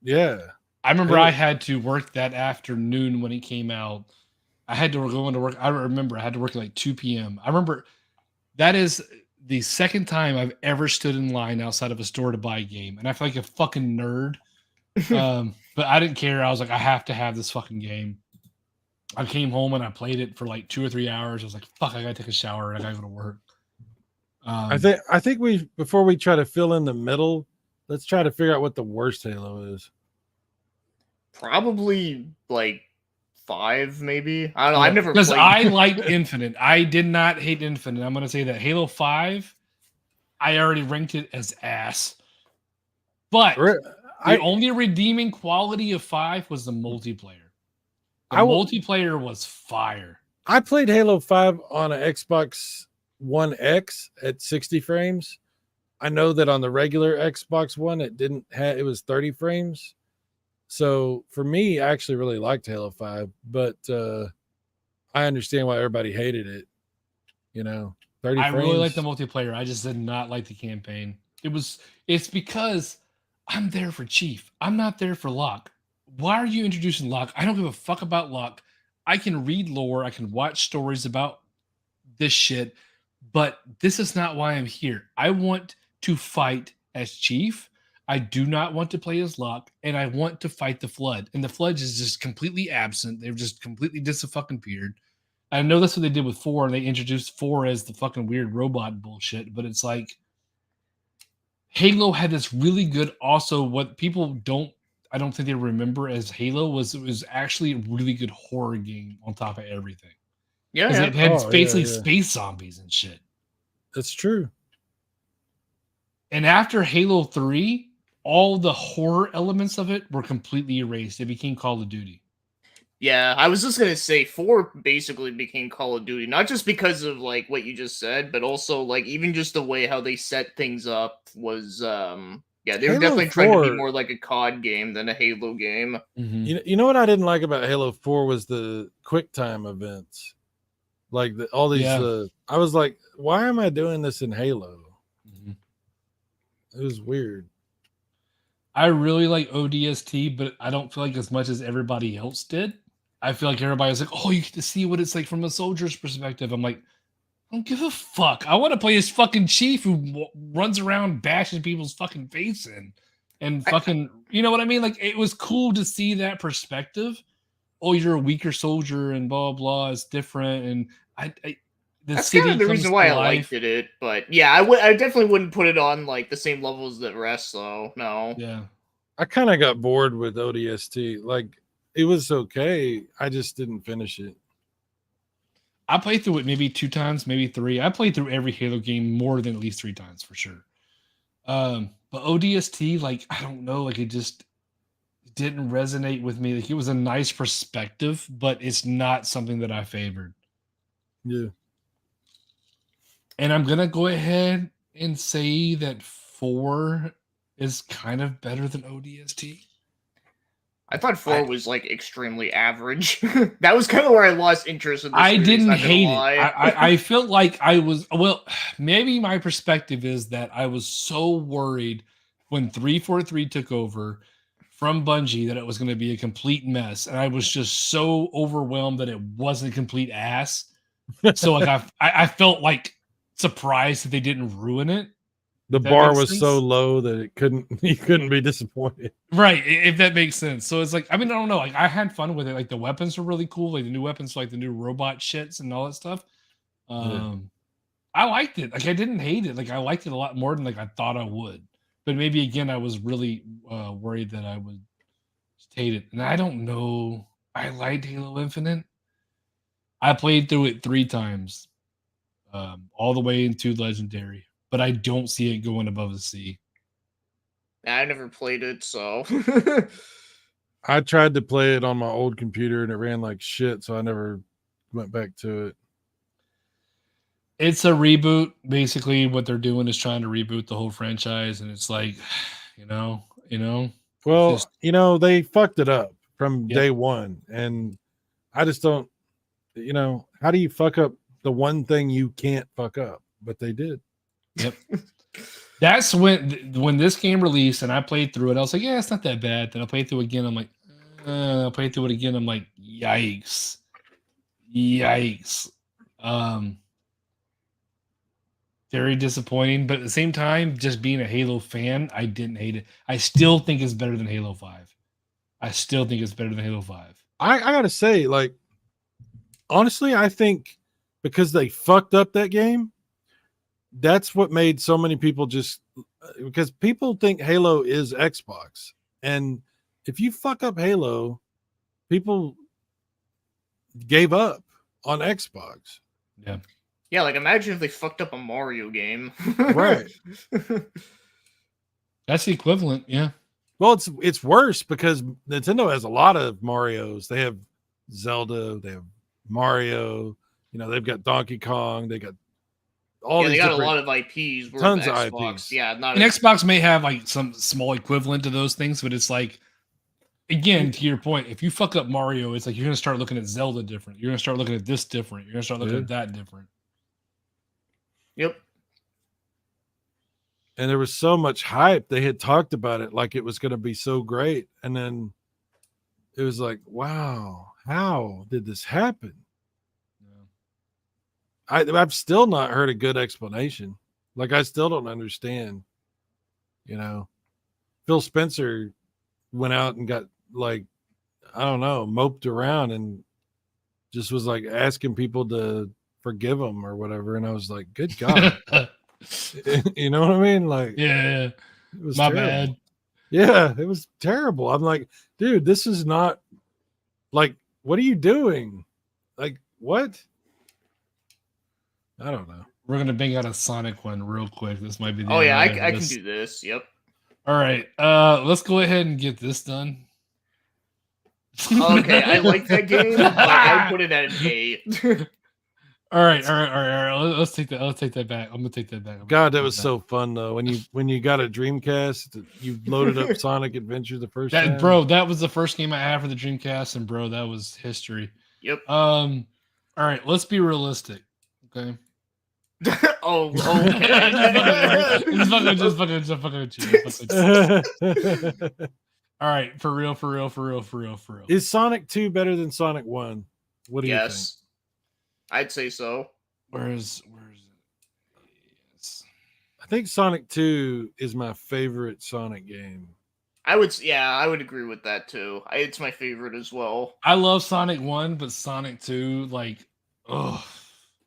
yeah. I remember Halo- I had to work that afternoon when it came out. I had to go into work. I remember I had to work at like 2 p.m. I remember that is the second time I've ever stood in line outside of a store to buy a game, and I feel like a fucking nerd. But I didn't care. I was like, I have to have this fucking game. I came home and I played it for like 2 or 3 hours. I was like, fuck, I gotta take a shower and I gotta go to work. I think we, before we try to fill in the middle, let's try to figure out what the worst Halo is. Probably like 5, maybe. I don't know. I've never because played. I liked Infinite. I did not hate Infinite. I'm gonna say that Halo 5, I already ranked it as ass. But the only redeeming quality of 5 was the multiplayer. The multiplayer was fire. I played Halo 5 on an Xbox One X at 60 frames. I know that on the regular Xbox One, it was 30 frames. So for me, I actually really liked Halo 5, but I understand why everybody hated it. 30 I frames. really like the multiplayer. I just did not like the campaign. It's because I'm there for Chief. I'm not there for Locke. Why are you introducing Locke? I don't give a fuck about Locke. I can read lore. I can watch stories about this shit, but this is not why I'm here. I want to fight as Chief. I do not want to play as Locke, and I want to fight the Flood. And the Flood is just completely absent. They've just completely disappeared. I know that's what they did with 4, and they introduced 4 as the fucking weird robot bullshit, but it's like Halo had this really good, also what people I don't think they remember as Halo was it was actually a really good horror game on top of everything. Yeah, It had basically space zombies and shit. That's true. And after Halo 3, all the horror elements of it were completely erased. It became Call of Duty. Yeah, I was just gonna say 4 basically became Call of Duty, not just because of like what you just said, but also like even just the way how they set things up was they were definitely trying to be more like a COD game than a Halo game. Mm-hmm. You know what I didn't like about Halo 4 was the quick time events. Like all these I was like, why am I doing this in Halo? Mm-hmm. It was weird. I really like ODST, but I don't feel like as much as everybody else did. I feel like everybody's like, oh, you get to see what it's like from a soldier's perspective. I'm like, I don't give a fuck. I want to play as fucking Chief who runs around bashing people's fucking face in and fucking, you know what I mean? Like, it was cool to see that perspective. Oh, you're a weaker soldier and blah, blah, it's different. And that's kind of the reason why I liked it. But yeah, I definitely wouldn't put it on like the same level as the rest, though. No. Yeah. I kind of got bored with ODST. Like, it was okay. I just didn't finish it. I played through it maybe 2 times, maybe 3. I played through every Halo game more than at least 3 times for sure. But ODST, like, I don't know, like it just didn't resonate with me. Like, it was a nice perspective, but it's not something that I favored. Yeah. And I'm gonna go ahead and say that 4 is kind of better than ODST. I thought 4 was like extremely average. That was kind of where I lost interest in the series, I didn't hate it. lie. I felt like I was, well, maybe my perspective is that I was so worried when 343 took over from Bungie that it was going to be a complete mess. And I was just so overwhelmed that it wasn't complete ass. So like I felt like surprised that they didn't ruin it. The bar was so low that you couldn't be disappointed. Right, if that makes sense. So it's like, I mean, I don't know. Like, I had fun with it. Like, the weapons were really cool. Like, the new weapons, like the new robot shits and all that stuff. I liked it. Like, I didn't hate it. Like, I liked it a lot more than like I thought I would. But maybe again, I was really worried that I would hate it. And I don't know. I liked Halo Infinite. I played through it 3 times. all the way into legendary, but I don't see it going above a C. I never played it, so I tried to play it on my old computer and it ran like shit, so I never went back to it. It's a reboot. Basically, what they're doing is trying to reboot the whole franchise, and it's like, you know. Well, Just- they fucked it up from Yep. day one, and I just don't. How do you fuck up the one thing you can't fuck up? But they did. Yep. That's when this game released and I played through it. I was like, yeah, it's not that bad. Then I played through it again. I'm like, I played through it again. I'm like, yikes. Very disappointing, but at the same time, just being a Halo fan, I didn't hate it. I still think it's better than Halo 5. I I gotta say, like, honestly, I think because they fucked up that game, that's what made so many people because people think Halo is Xbox, and if you fuck up Halo, people gave up on Xbox. Yeah. yeah, like imagine if they fucked up a Mario game. Right. That's the equivalent. Yeah. Well, it's worse because Nintendo has a lot of Marios. They have Zelda, they have Mario, they've got Donkey Kong, they got all Yeah, these they got a different- lot of IPs. where tons of Xbox, IPs. Yeah, not And as- Xbox may have like some small equivalent to those things, but it's like, again, to your point, if you fuck up Mario, it's like you're gonna start looking at Zelda different. You're gonna start looking at this different. You're gonna start looking Yeah. at that different. Yep. And there was so much hype. They had talked about it like it was going to be so great, and then it was like, wow, how did this happen? I've still not heard a good explanation. Like, I still don't understand. Phil Spencer went out and got, like, I don't know, moped around and just was like asking people to forgive him or whatever. And I was like, good God. You know what I mean? Like, Yeah. it was My terrible. bad. Yeah, it was terrible. I'm like, dude, this is not like, what are you doing? Like, what? I don't know. We're gonna bang out a Sonic one real quick. This might be the Oh yeah, end of I can this. do this. Yep. All right. Let's go ahead and get this done. Okay, I like that game, but I put it at an A. All right. Let's take that back. I'm gonna take that back. God, that was so fun though. When you got a Dreamcast, you loaded up Sonic Adventure the first time. that was the first game I had for the Dreamcast, and bro, that was history. Yep. All right, let's be realistic. Okay. Oh, okay. just fucking with you. All right, for real. Is Sonic 2 better than Sonic 1? What do you think? Yes. I'd say so. Where's it? Yes. I think Sonic 2 is my favorite Sonic game. I would agree with that too. It's my favorite as well. I love Sonic 1, but Sonic 2, like, oh,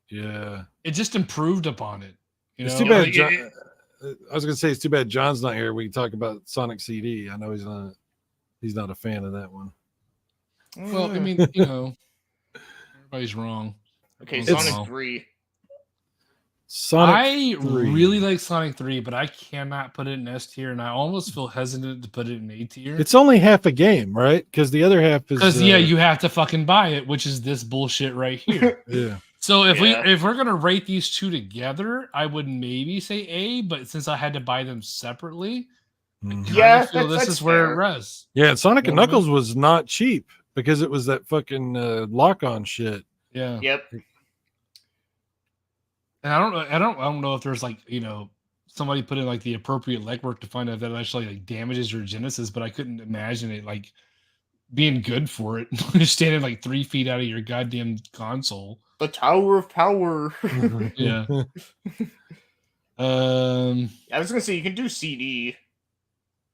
Yeah. it just improved upon it. You It's know? too bad. Like, John, I was gonna say it's too bad John's not here. We can talk about Sonic CD. I know he's not a fan of that one. well, I mean, everybody's wrong. Okay, It's- Sonic 3. Sonic I 3. really like Sonic 3, but I cannot put it in S tier, and I almost feel hesitant to put it in A tier. It's only half a game, right? Because the other half is Because you have to fucking buy it, which is this bullshit right here. yeah. So if Yeah. we're gonna rate these two together, I would maybe say A, but since I had to buy them separately, Mhm. Yeah, I feel this that's is where it fair. rests. Yeah, and Sonic and Yeah. Knuckles was not cheap because it was that fucking lock-on shit. Yeah. Yep. And I don't know if there's like, somebody put in like the appropriate legwork to find out that it actually like damages your Genesis, but I couldn't imagine it like being good for it. You're standing like 3 feet out of your goddamn console. The Tower of Power. Yeah. I was gonna say you can do CD.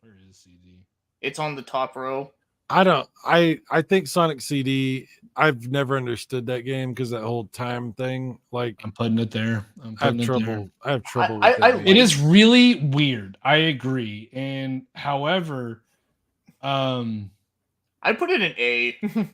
Where is CD? It's on the top row. I think Sonic CD, I've never understood that game because that whole time thing. Like, I'm putting it there. I have trouble. I have trouble with I that game. It is really weird. I agree. And however, I put it in A.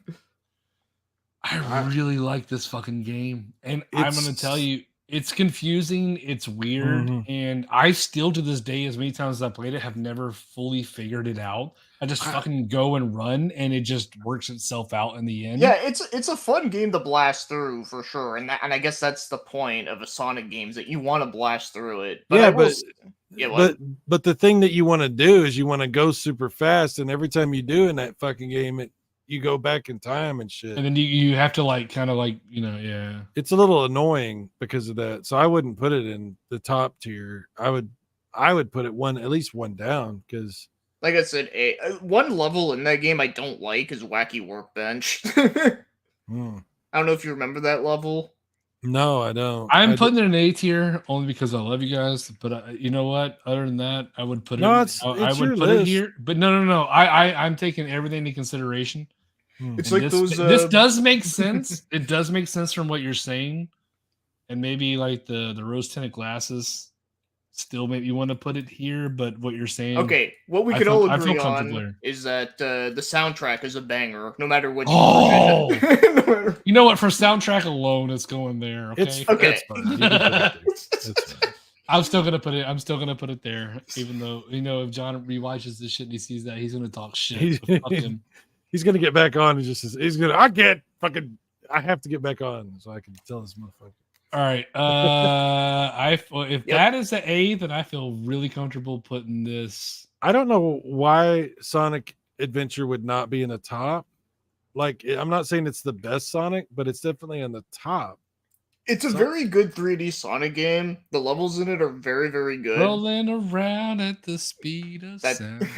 I really like this fucking game. And I'm gonna tell you, It's confusing. It's weird, Mhm. and I still to this day, as many times as I played it, have never fully figured it out. I just fucking go and run, and it just works itself out in the end. Yeah, it's a fun game to blast through for sure, and I guess that's the point of a Sonic game is that you want to blast through it. But Yeah, I will but s- yeah, what? but the thing that you want to do is you want to go super fast, and every time you do in that fucking game, you go back in time and shit. And then you have to like kind of like yeah. It's a little annoying because of that. So I wouldn't put it in the top tier. I would put it at least one down because Like I said, one level in that game I don't like is Wacky Workbench. I don't know if you remember that level. no, I don't. I'm putting it in A tier only because I love you guys. But you know what? Other than that, I would put it. No, it's I your would put list. it here. But no. I'm taking everything into consideration. It's And like this, those. this does make sense. It does make sense from what you're saying, and maybe like the rose tinted glasses. Still, maybe you want to put it here, but what you're saying. Okay, what we I could feel- all I feel agree comfortable on there. is that the soundtrack is a banger, no matter which. Oh! version. No matter- You know what? For soundtrack alone, it's going there. Okay. It's Okay. That's fine. You can put it there. That's fine. I'm still gonna put it. I'm still gonna put it there, even though if John rewatches this shit and he sees that, he's gonna talk shit. So fuck him. He's gonna get back on and he's gonna I have to get back on so I can tell this motherfucker. All right. If that is an A, then I feel really comfortable putting this. I don't know why Sonic Adventure would not be in the top. Like, I'm not saying it's the best Sonic, but it's definitely in the top. It's a very good 3D Sonic game. The levels in it are very, very good. Rolling around at the speed of sound.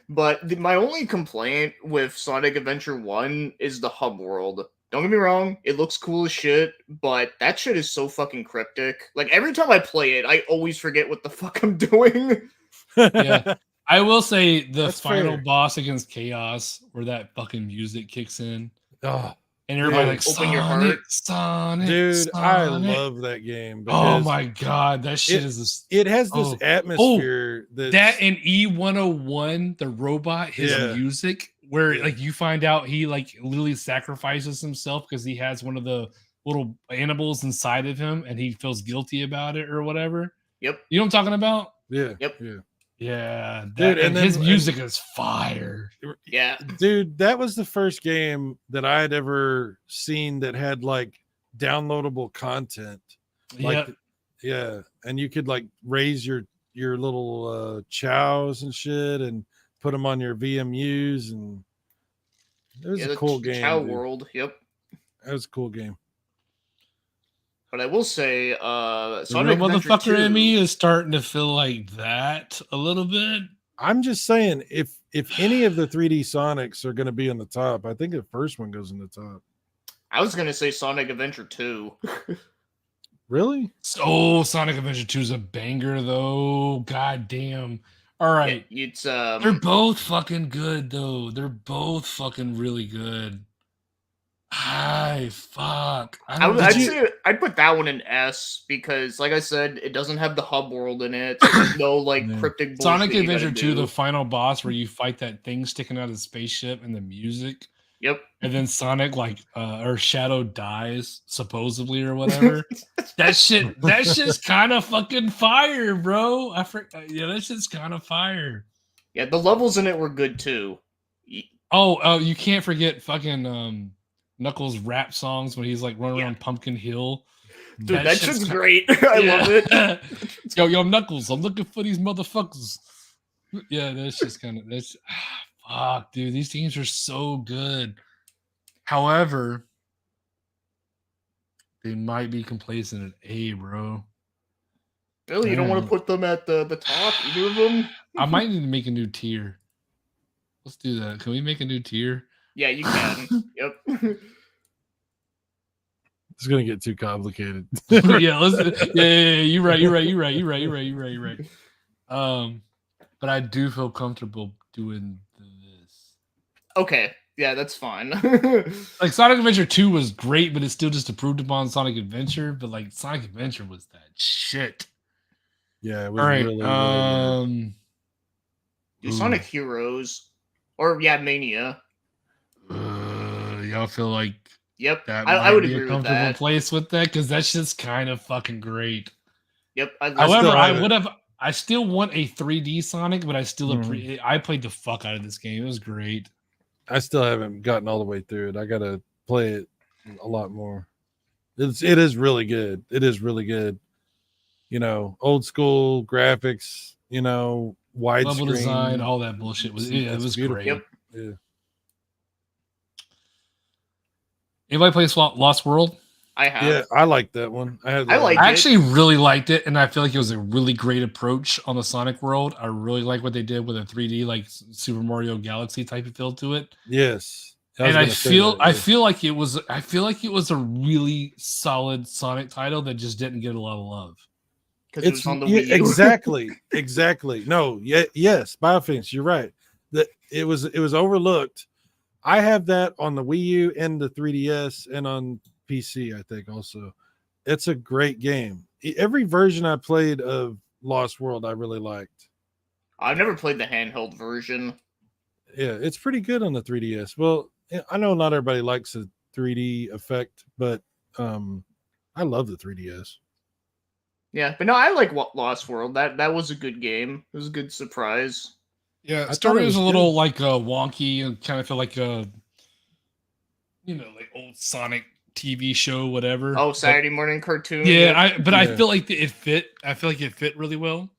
But my only complaint with Sonic Adventure 1 is the hub world. Don't get me wrong, it looks cool as shit, but that shit is so fucking cryptic. Like, every time I play it, I always forget what the fuck I'm doing. Yeah. I will say the That's final fair. boss against Chaos, where that fucking music kicks in, Oh, and everybody Dude, like open your Sonic, heart. Sonic, dude, I Sonic." love that game. Oh because my god, that shit it- is this, It has this Oh. atmosphere that in E101, the robot, his Yeah. music, where Yeah. like you find out he like literally sacrifices himself because he has one of the little animals inside of him and he feels guilty about it or whatever. Yep. You know what I'm talking about? Yeah. Yep. Yeah. Yeah, Dude, that, and and then- his music is fire. Yeah. Dude, that was the first game that I had ever seen that had like downloadable content. Like, Yep. yeah, and you could like raise your little chows and shit, and put them on your VMUs, and it was Yeah, a the cool game. Cow dude. World. Yep. That was a cool game. But I will say, The Sonic real Adventure motherfucker 2, in me is starting to feel like that a little bit. I'm just saying, if any of the 3D Sonics are going to be in the top, I think the first one goes in the top. I was gonna say Sonic Adventure 2. Really? Oh, Sonic Adventure 2 is a banger though. God damn. All right. It's They're both fucking good though. They're both fucking really good. Hi, fuck. I'd say I'd put that one in S because, like I said, it doesn't have the hub world in it. There's no like Yeah. cryptic bullshit Sonic you gotta Adventure 2, do. the final boss where you fight that thing sticking out of the spaceship and the music, Yep. and then Sonic or Shadow dies supposedly or whatever. that shit's kind of fucking fire, bro. Yeah, that shit's kind of fire. Yeah, the levels in it were good too. Oh, you can't forget fucking Knuckles rap songs when he's like running around Pumpkin Hill. Dude, that shit's ki- great. I love it. Yo, Knuckles, I'm looking for these motherfuckers. Yeah, that's just kind of fuck, dude. These games are so good. However, they might be complacent at A, bro. Really, you don't want to put them at the top, either of them? I might need to make a new tier. Let's do that. Can we make a new tier? Yeah, you can. Yep. It's going to get too complicated. Yeah, you're right. But I do feel comfortable doing this. Okay. Yeah, that's fine. Like Sonic Adventure 2 was great, but it still just improved upon Sonic Adventure. But like Sonic Adventure was that shit. Yeah, it was All right. really, really good. Do Sonic Heroes or Mania. Y'all feel like Yep, That I might would be agree a with comfortable that. place with that because that's just kind of fucking great. Yep. However, I haven't- would have. I still want a 3D Sonic, but I still Mhm. I played the fuck out of this game. It was great. I still haven't gotten all the way through it. I gotta play it a lot more. It is really good. It is really good. You know, old school graphics. You know, Level design, widescreen. all that bullshit was. Yeah, it It's was beautiful. great. Yep. Yeah. Anybody play Lost World? I have. Yeah, I like that one. I like I it. actually really liked it, and I feel like it was a really great approach on the Sonic world. I really like what they did with a 3D like Super Mario Galaxy type of feel to it. Yes. And I feel yeah. I feel like it was a really solid Sonic title that just didn't get a lot of love. Because it was on the yeah, Wii U. exactly. No, yes, Biofence, you're right. That it was overlooked. I have that on the Wii U and the 3DS and on PC, I think also. It's a great game. Every version I played of Lost World I really liked. I've never played the handheld version. Yeah, it's pretty good on the 3DS. Well, I know not everybody likes a 3D effect, but I love the 3DS. Yeah, but no, I like Lost World. That was a good game. It was a good surprise. Yeah, thought story it was was a little good. like wonky and kind of feel like a like old Sonic TV show, whatever. Oh, Saturday morning cartoon. Yeah, I Yeah. feel like it fit. I feel like it fit really well.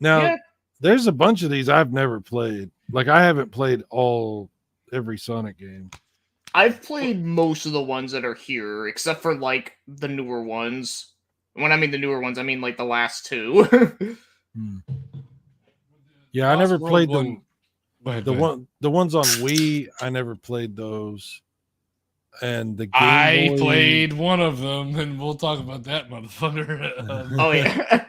Now, Yeah. there's a bunch of these I've never played. Like I haven't played every Sonic game. I've played most of the ones that are here, except for like the newer ones. When I mean the newer ones, I mean like the last two. Yeah, I Lost never World played one- Go ahead, the go ahead. the ones on Wii. I never played those. And the Game I Boy, played one of them, and we'll talk about that motherfucker. Oh yeah.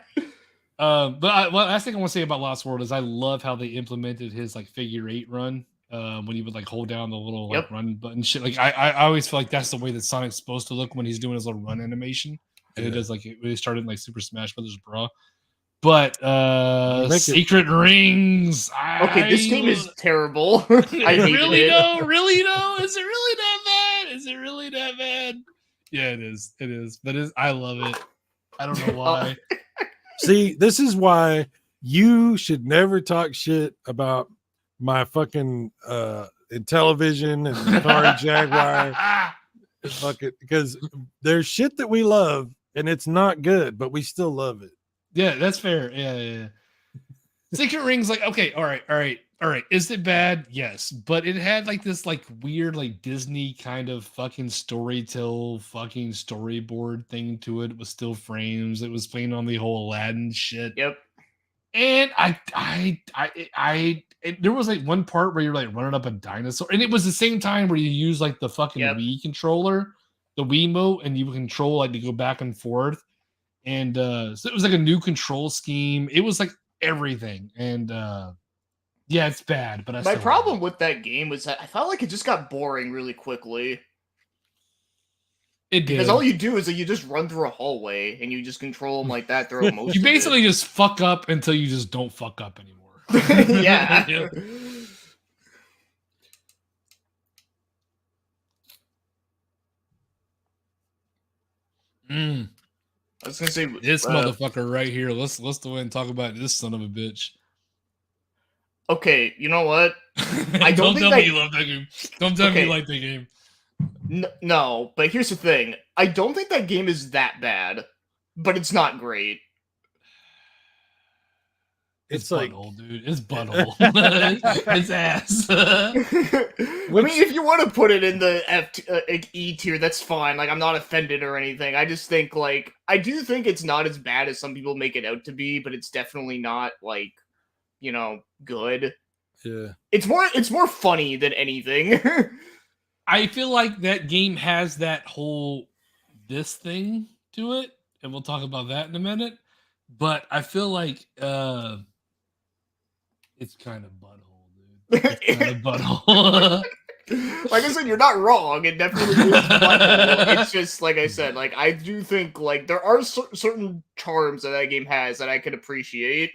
Last thing I want to say about Lost World is I love how they implemented his like figure 8 run. When he would like hold down the little like Yep. run button shit. Like I always feel like that's the way that Sonic's supposed to look when he's doing his little run animation. And it Yeah. does like when he started in like Super Smash Brothers Bra. But You make it- Secret Rings. Okay, this game is terrible. I hated really it. no, really no. Is it really that bad? Is it really that bad? Yeah, it is. It is. But I love it. I don't know why. See, this is why you should never talk shit about my fucking Intellivision and Atari Jaguar. Fuck it, because there's shit that we love and it's not good, but we still love it. Yeah, that's fair. Yeah. Secret Rings, like, okay, all right. Is it bad? Yes, but it had like this like weird like Disney kind of fucking fucking storyboard thing to it. It was still frames. It was playing on the whole Aladdin shit. Yep. And there was like one part where you're like running up a dinosaur, and it was the same time where you use like the fucking Yep. Wii controller, the Wiimote, and you control like to go back and forth. And so it was like a new control scheme. It was like everything. And yeah, it's bad, but My still love problem it. with that game was that I felt like it just got boring really quickly. It did. Because all you do is that you just run through a hallway and you just control them like that throughout most You of it. basically just fuck up until you just don't fuck up anymore. Yeah. Yeah. Mm, I was gonna say this motherfucker right here. Let's go ahead and talk about this son of a bitch. Okay, you know what? I don't don't think tell that- me you love that game. Don't tell me Okay. you like that game. No, but here's the thing. I don't think that game is that bad, but it's not great. It's like butthole, dude. It's butthole. It's ass. I mean, if you want to put it in the E tier, that's fine. Like, I'm not offended or anything. I just think, like, I do think it's not as bad as some people make it out to be, but it's definitely not, like, you know, good. Yeah. It's more funny than anything. I feel like that game has that whole this thing to it, and we'll talk about that in a minute. But I feel like it's kind of butthole, dude. It's kind of butthole. Like I said, you're not wrong. It definitely is butthole. It's just like I said. Like I do think like there are certain charms that game has that I can appreciate.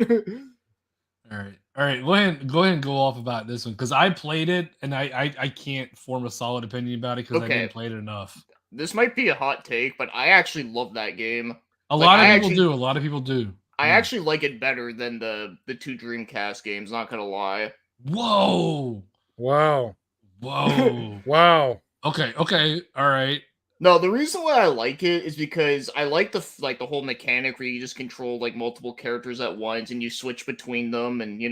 All right. Go ahead and go off about this one because I played it and I can't form a solid opinion about it because I Okay. didn't play it enough. This might be a hot take, but I actually love that game. A Like, lot of I people actually- do. A lot of people do. I Yeah. actually like it better than the two Dreamcast games, not gonna lie. Whoa. Wow. Whoa. Wow. Okay. Okay. All right. No, the reason why I like it is because I like the whole mechanic where you just control like multiple characters at once and you switch between them and you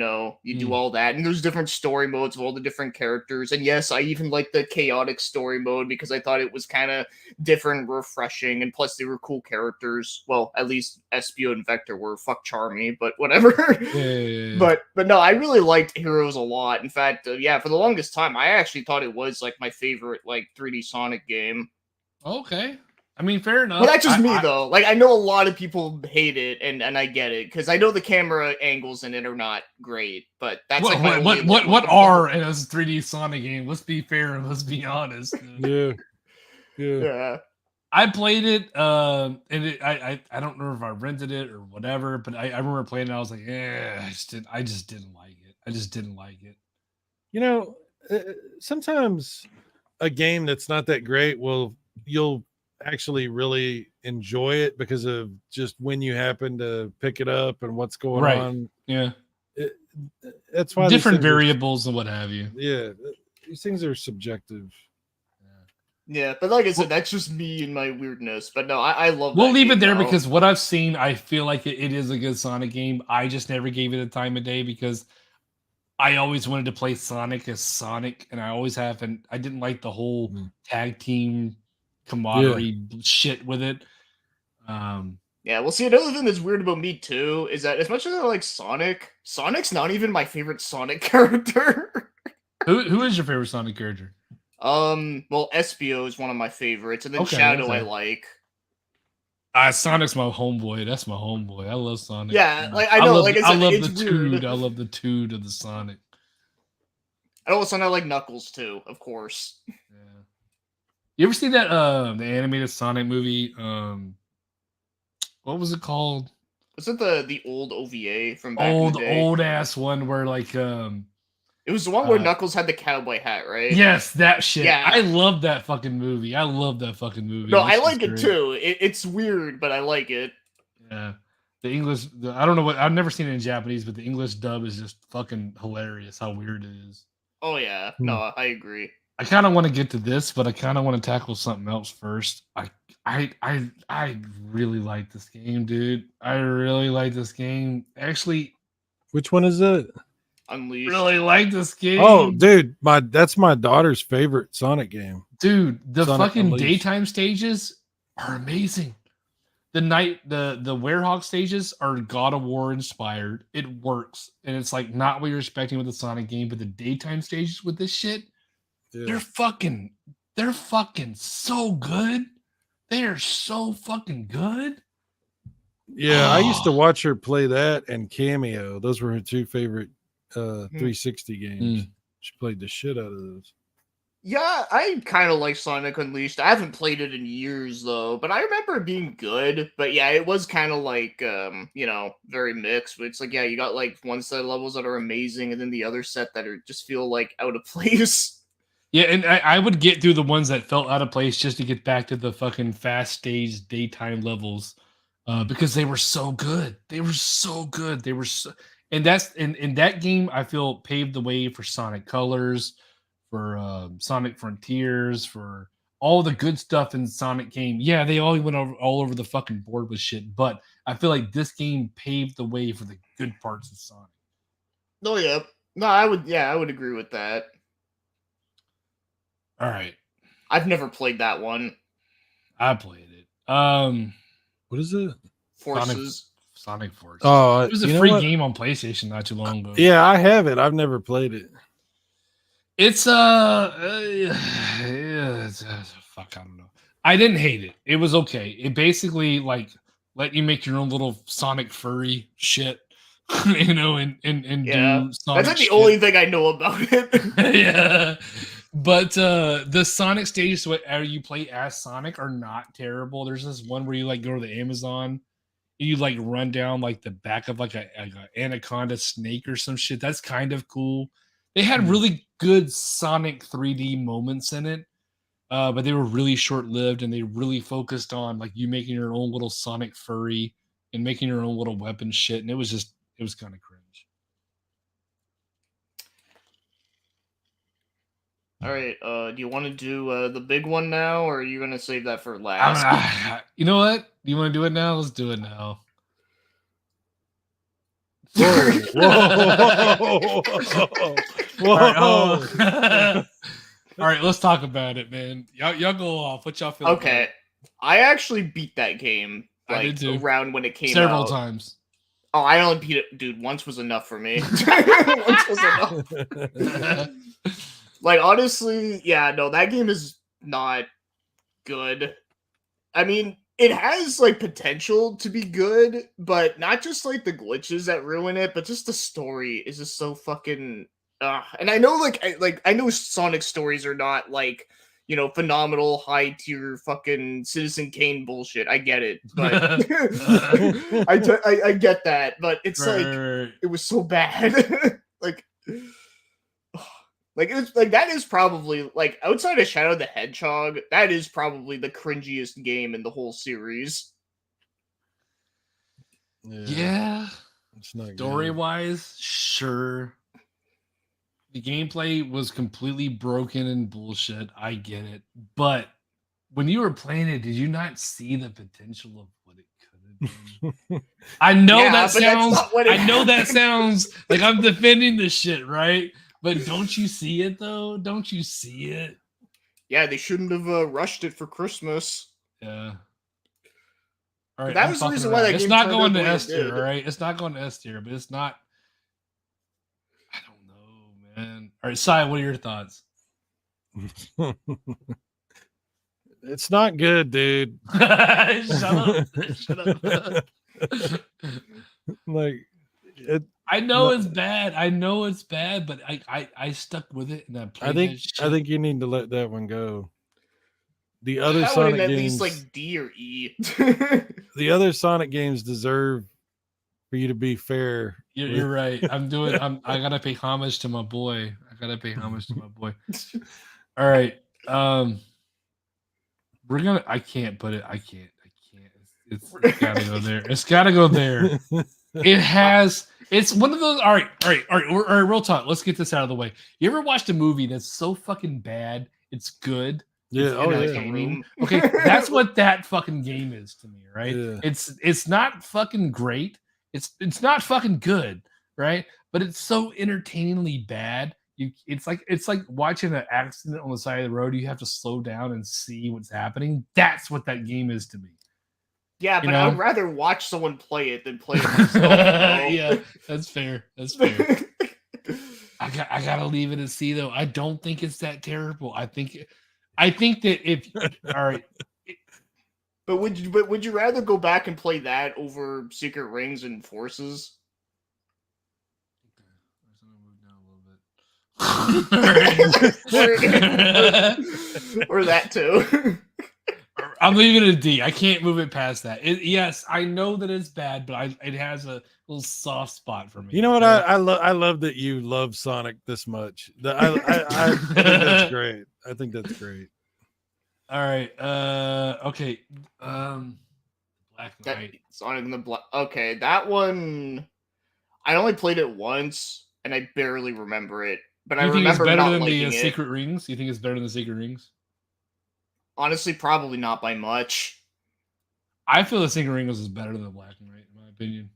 do all that. And there's different story modes of all the different characters. And yes, I even like the chaotic story mode because I thought it was kind of different, refreshing, and plus they were cool characters. Well, at least Espio and Vector were. Fuck Charmy, but whatever. Yeah. But no, I really liked Heroes a lot. In fact, yeah, for the longest time, I actually thought it was like my favorite like 3D Sonic game. Okay. I mean, fair enough. But that's just me I- though. Like I know a lot of people hate it, and I get it because I know the camera angles in it are not great. But that's like my only, like, what are in a 3D Sonic game? Let's be fair and let's be honest. Yeah. Yeah. Yeah. I played it, and I don't know if I rented it or whatever, but I remember playing it. I was like, yeah, I just didn't like it. I just didn't like it. You know, sometimes a game that's not that great you'll actually really enjoy it because of just when you happen to pick it up and what's going Right. on. Yeah, That's why these different things are- variables and what have you. yeah, these things are subjective. Yeah, but like I said, that's just me and my weirdness. But no, I love. We'll that leave it game, there though. because what I've seen, I feel like it is a good Sonic game. I just never gave it a time of day because I always wanted to play Sonic as Sonic, and I always have, and I didn't like the whole tag team camaraderie shit with it. Yeah, well, see, another thing that's weird about me too is that as much as I like Sonic, Sonic's not even my favorite Sonic character. Who is your favorite Sonic character? Well, Espio is one of my favorites, and then Okay, Shadow okay. I like. Sonic's my homeboy. That's my homeboy. I love Sonic. Yeah, like, I know, love, like I said, love it's the weird. tood. I love the tood of the Sonic. And all of a sudden, I like Knuckles too, of course. Yeah. You ever see that the animated Sonic movie? What was it called? Was it the old OVA from back in the day? Old ass one where like It was the one where uh, Knuckles had the cowboy hat, right? yes, that shit. Yeah. I love that fucking movie. I love that fucking movie. No, That I shit's like it great. too. It's weird, but I like it. Yeah. The English, I don't know what, I've never seen it in Japanese, but the English dub is just fucking hilarious how weird it is. Oh yeah, no, I agree. I kind of want to get to this, but I kind of want to tackle something else first. I really like this game, dude. I really like this game. Actually, Which one is it? Unleashed. really like this game. Oh, dude, that's my daughter's favorite Sonic game. dude, the Sonic fucking Unleashed. daytime stages are amazing. The Werehog stages are God of War inspired. It works, and it's like not what you're expecting with the Sonic game, but the daytime stages with this shit, they're fucking so good. They are so fucking good. Yeah, I used to Oh. watch her play that and Cameo. Those were her two favorite 360 games. She played the shit out of those. Yeah, I kind of like Sonic Unleashed. I haven't played it in years though, but I remember it being good. But yeah, it was kind of like very mixed. But it's like, yeah, you got like one set of levels that are amazing, and then the other set that are just feel like out of place. Yeah, and I would get through the ones that felt out of place just to get back to the fucking fast stage daytime levels, because they were so good. They were so good. They were so, and that's in that game. I feel paved the way for Sonic Colors, for Sonic Frontiers, for all the good stuff in Sonic game. Yeah, they all went all over the fucking board with shit, but I feel like this game paved the way for the good parts of Sonic. Oh yeah, no, I would agree with that. All right, I've never played that one. I played it. What is it? Forces. Sonic Force. Oh, It was a you know free what? game on PlayStation not too long ago. Yeah, I have it. I've never played it. It's fuck, I don't know. I didn't hate it. It was okay. It basically like let you make your own little Sonic furry shit, you know, and Yeah, do Sonic That's like the shit. only thing I know about it. Yeah. But the Sonic stages where you play as Sonic are not terrible. There's this one where you like go to the Amazon, you like run down like the back of like a anaconda snake or some shit. That's kind of cool. They had really good Sonic 3D moments in it. but they were really short-lived, and they really focused on like you making your own little Sonic furry and making your own little weapon shit, and it was kind of cringe. All right. Do you want to do the big one now, or are you gonna save that for last? You know what? You want to do it now? Let's do it now. Whoa, whoa, whoa. All right, all right, let's talk about it, man. Y'all go off. What y'all feel? Okay, I actually beat that game I like did too. around when it came Several out. times. Oh, I only beat it, dude. Once was enough for me. Once was enough. Like, honestly, yeah, no, that game is not good. I mean, it has like potential to be good, but not just like the glitches that ruin it, but just the story is just so fucking. And I know, like, I know Sonic stories are not like, you know, phenomenal high tier fucking Citizen Kane bullshit. I get it, but I get that, but it's Right. it was so bad. like it's like that is probably like outside of Shadow the Hedgehog, that is probably the cringiest game in the whole series. Yeah. It's not Story good. wise, sure. The gameplay was completely broken and bullshit. I get it. But when you were playing it, did you not see the potential of what it could have been? I know Yeah, that but that's sounds not what it I know that happened. sounds like I'm defending this shit, right? But don't you see it though? Don't you see it? Yeah, they shouldn't have rushed it for Christmas. Yeah. All right, That I'm was the fucking reason why around. that It's game not turned going out to the way it S tier, did. all right? It's not going to S tier, but it's not. I don't know, man. All right, Sai, what are your thoughts? It's not good, dude. Shut up. Shut up. Like it. I know No. it's bad. I know it's bad, but I stuck with it and I played that shit. I think you need to let that one go. The other That would Sonic at games, least like D or E. the other Sonic games deserve for you to be fair. You're right. I gotta pay homage to my boy. I gotta pay homage to my boy. All right. I can't put it. I can't. It's gotta go there. It's gotta go there. It's one of those. All right. Real talk. Let's get this out of the way. You ever watched a movie that's so fucking bad it's good? Yeah. It's Oh, yeah. entertaining. Okay, that's what that fucking game is to me, right? Yeah. It's not fucking great. It's not fucking good, right? But it's so entertainingly bad. It's like watching an accident on the side of the road. You have to slow down and see what's happening. That's what that game is to me. Yeah, but You I know? would rather watch someone play it than play it myself. bro. Yeah, that's fair. That's fair. I gotta leave it at C though. I don't think it's that terrible. I think that if all right. But would you rather go back and play that over Secret Rings and Forces? Or that too. I'm leaving it a D. I can't move it past that. Yes, I know that it's bad, but it has a little soft spot for me. You know what? okay? I love that you love Sonic this much. I think that's great. I think that's great. All right. Okay. Black Knight. Sonic and the Black. Okay, that one. I only played it once, and I barely remember it. But I You think it's remember better not than liking the it. Secret Rings? You think it's better than the Secret Rings? Honestly, probably not by much. I feel the Secret Rings is better than Black Knight, in my opinion.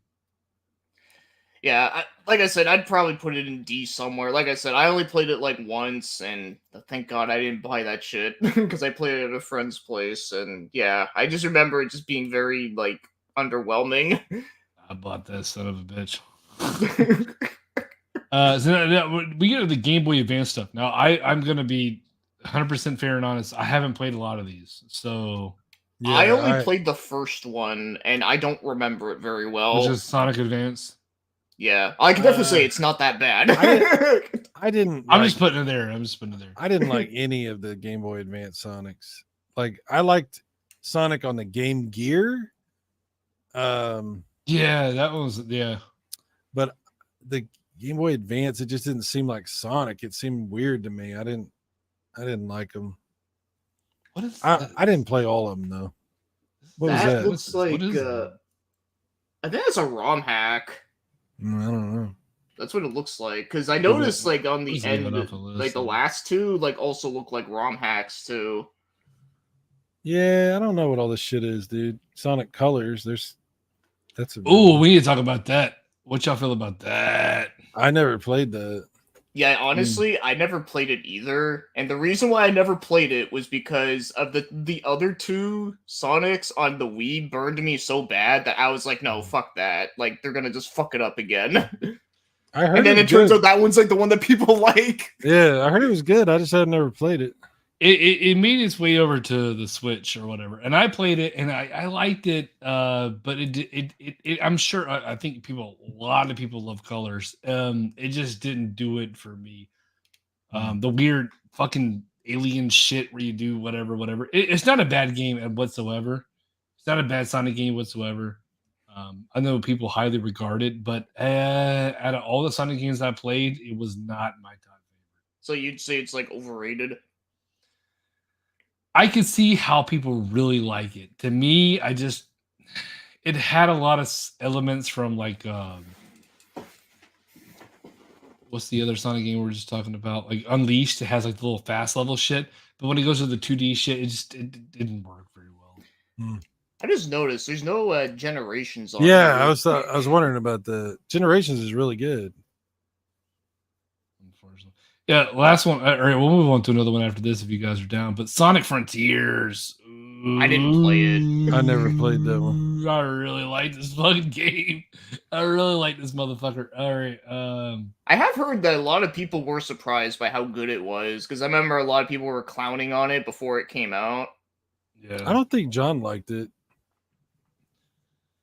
Yeah, like I said, I'd probably put it in D somewhere. Like I said, I only played it like once, and thank God I didn't buy that shit because I played it at a friend's place. And yeah, I just remember it just being very like underwhelming. I bought that son of a bitch. So now we get to the Game Boy Advance stuff. Now I'm gonna be 100% fair and honest. I haven't played a lot of these, so Yeah, I only played the first one, and I don't remember it very well. which is Sonic Advance. Yeah, I can definitely say it's not that bad. I didn't. I'm like- just putting it there. I didn't like any of the Game Boy Advance Sonics. Like I liked Sonic on the Game Gear. Yeah, that was But the Game Boy Advance, it just didn't seem like Sonic. It seemed weird to me. I didn't like them. What is I that? didn't play all of them though. What was That that? looks like What is that? I think it's a ROM hack. I don't know. That's what it looks like. Because I noticed like on the Just leave it end, off the list, like the then. last two, like also look like ROM hacks too. Yeah, I don't know what all this shit is, dude. Sonic Colors. That's a. Ooh, we need to talk about that. What y'all feel about that? I never played that. Yeah, honestly, I never played it either. And the reason why I never played it was because of the other two Sonics on the Wii burned me so bad that I was like, no, fuck that. Like, they're gonna just fuck it up again. I heard And then it it was turns good. out that one's like the one that people like. Yeah, I heard it was good. I just had never played it. It made its way over to the Switch or whatever, and I played it and I liked it. But I'm sure I think a lot of people love Colors. It just didn't do it for me. The weird fucking alien shit where you do whatever. It's not a bad game whatsoever. It's not a bad Sonic game whatsoever. I know people highly regard it, but out of all the Sonic games I played, it was not my top favorite. So you'd say it's like overrated? I could see how people really like it. To me, it had a lot of elements from like what's the other Sonic game we were just talking about? Like Unleashed. It has like the little fast level shit, but when it goes to the 2D shit, it didn't work very well. I just noticed there's no generations on Yeah, here. I was wondering about the Generations is really good. Unfortunately, yeah. Last one. All right, we'll move on to another one after this if you guys are down. But Sonic Frontiers. I didn't play it. I never played that one. I really like this fucking game. I really like this motherfucker. All right. I have heard that a lot of people were surprised by how good it was, because I remember a lot of people were clowning on it before it came out. Yeah. I don't think John liked it.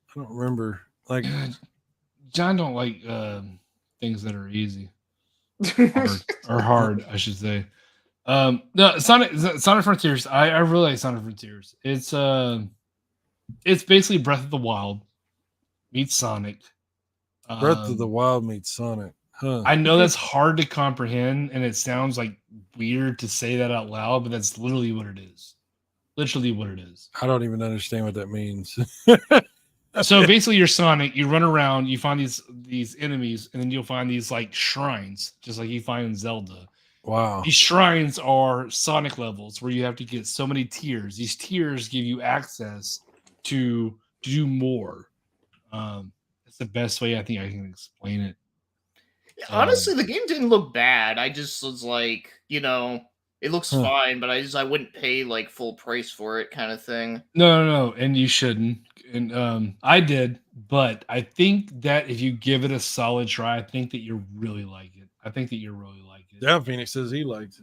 I don't remember. Like, John don't like things that are easy or hard, I should say. No, Sonic Frontiers. I really like Sonic Frontiers. It's basically Breath of the Wild meets Sonic. Breath of the Wild meets Sonic. Huh. I know that's hard to comprehend, and it sounds like weird to say that out loud, but that's literally what it is. Literally what it is. I don't even understand what that means. So basically, you're Sonic. You run around. You find these enemies, and then you'll find these like shrines, just like you find in Zelda. Wow. These shrines are Sonic levels where you have to get so many tiers. These tiers give you access to do more. That's the best way I think I can explain it. Honestly, the game didn't look bad. I just was like, it looks Huh. fine, but I wouldn't pay like full price for it, kind of thing. No, and you shouldn't. And I did, but I think that if you give it a solid try, I think that you really like it. Down Phoenix says he liked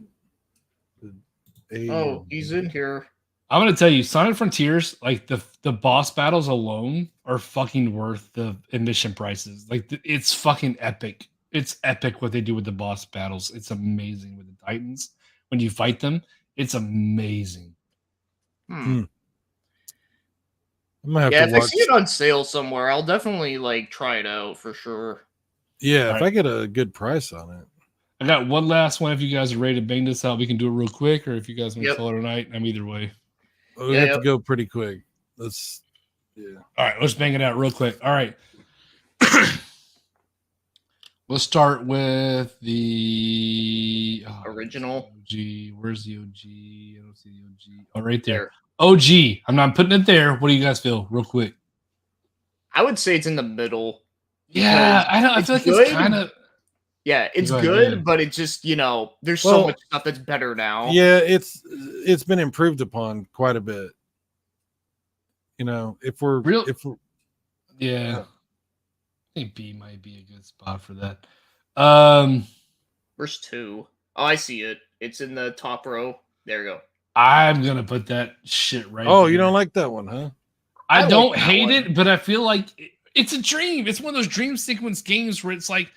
it. Oh, he's in here. I'm gonna tell you, Sonic Frontiers, like the boss battles alone, are fucking worth the admission prices. Like it's fucking epic. It's epic what they do with the boss battles. It's amazing with the Titans when you fight them. It's amazing. I'm gonna have Yeah, to if I watch. see it on sale somewhere, I'll definitely like try it out for sure. Yeah, if Right. I get a good price on it. I got one last one. If you guys are ready to bang this out, we can do it real quick, or if you guys want to Yep. call it a night, I'm either way. We Yeah, have yep. to go pretty quick. Let's. Yeah. All right, let's bang it out real quick. All right. Let's start with the Original. OG. Where's the OG? I don't see the OG. Oh, right there. OG. I'm not putting it there. What do you guys feel, real quick? I would say it's in the middle. Yeah, I know. I feel like It's it's good. kind of. Yeah, it's Go ahead, good, go ahead. but it just, there's Well, so much stuff that's better now. Yeah, it's been improved upon quite a bit. If we're Yeah. I think B might be a good spot for that. Where's 2? Oh, I see it. It's in the top row. There you go. I'm gonna put that shit right. Oh, there. you don't like that one, huh? I I don't like that hate one. it, but I feel like it's a dream. It's one of those dream sequence games where it's like,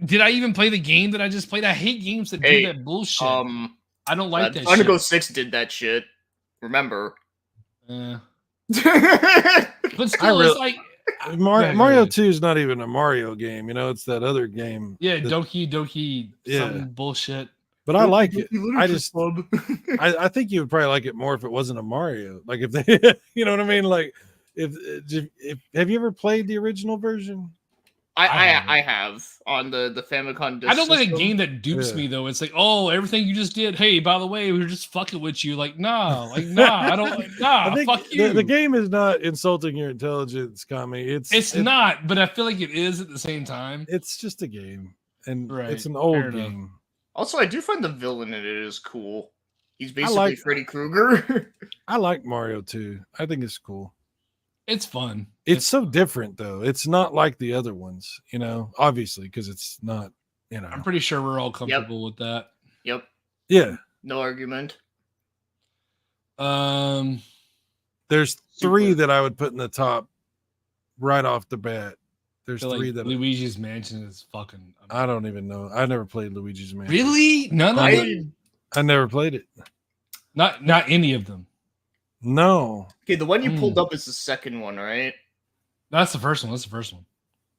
did I even play the game that I just played? I hate games that Hey, do that bullshit. I don't Like like that Undergo shit. 6 did that shit. Remember? But yeah, still, really- it's like, Mario, Yeah, go Mario ahead. 2 is not even a Mario game. It's that other game. yeah, that- Doki, Yeah. some bullshit. but I like it. Literature I just, Club. I think you would probably like it more if it wasn't a Mario. Like if they, you know what I mean? Like if have you ever played the original version? I have on the Famicom disc I don't like a system. game that dupes Yeah. me though. It's like, oh, everything you just did. Hey, by the way, we were just fucking with you. Like, nah, I don't. Nah, I think fuck you. the game is not insulting your intelligence, Kami. It's not, but I feel like it is at the same time. It's just a game, and Right, it's an fair old enough. game. Also, I do find the villain in it is cool. He's basically like- Freddy Krueger. I like Mario too. I think it's cool. It's fun. It's so different though. It's not like the other ones, you know, obviously, because it's not, you know. I'm pretty sure we're all comfortable with that. Yep, Yeah. no argument. There's Super. 3 that I would put in the top right off the bat. There's I feel 3 like that Luigi's Mansion is fucking. I don't even know. I never played Luigi's Mansion. Really? None of them? I never played it. Not any of them. No. Okay, the one you pulled Hmm. up is the second one, right? That's the first one. That's the first one.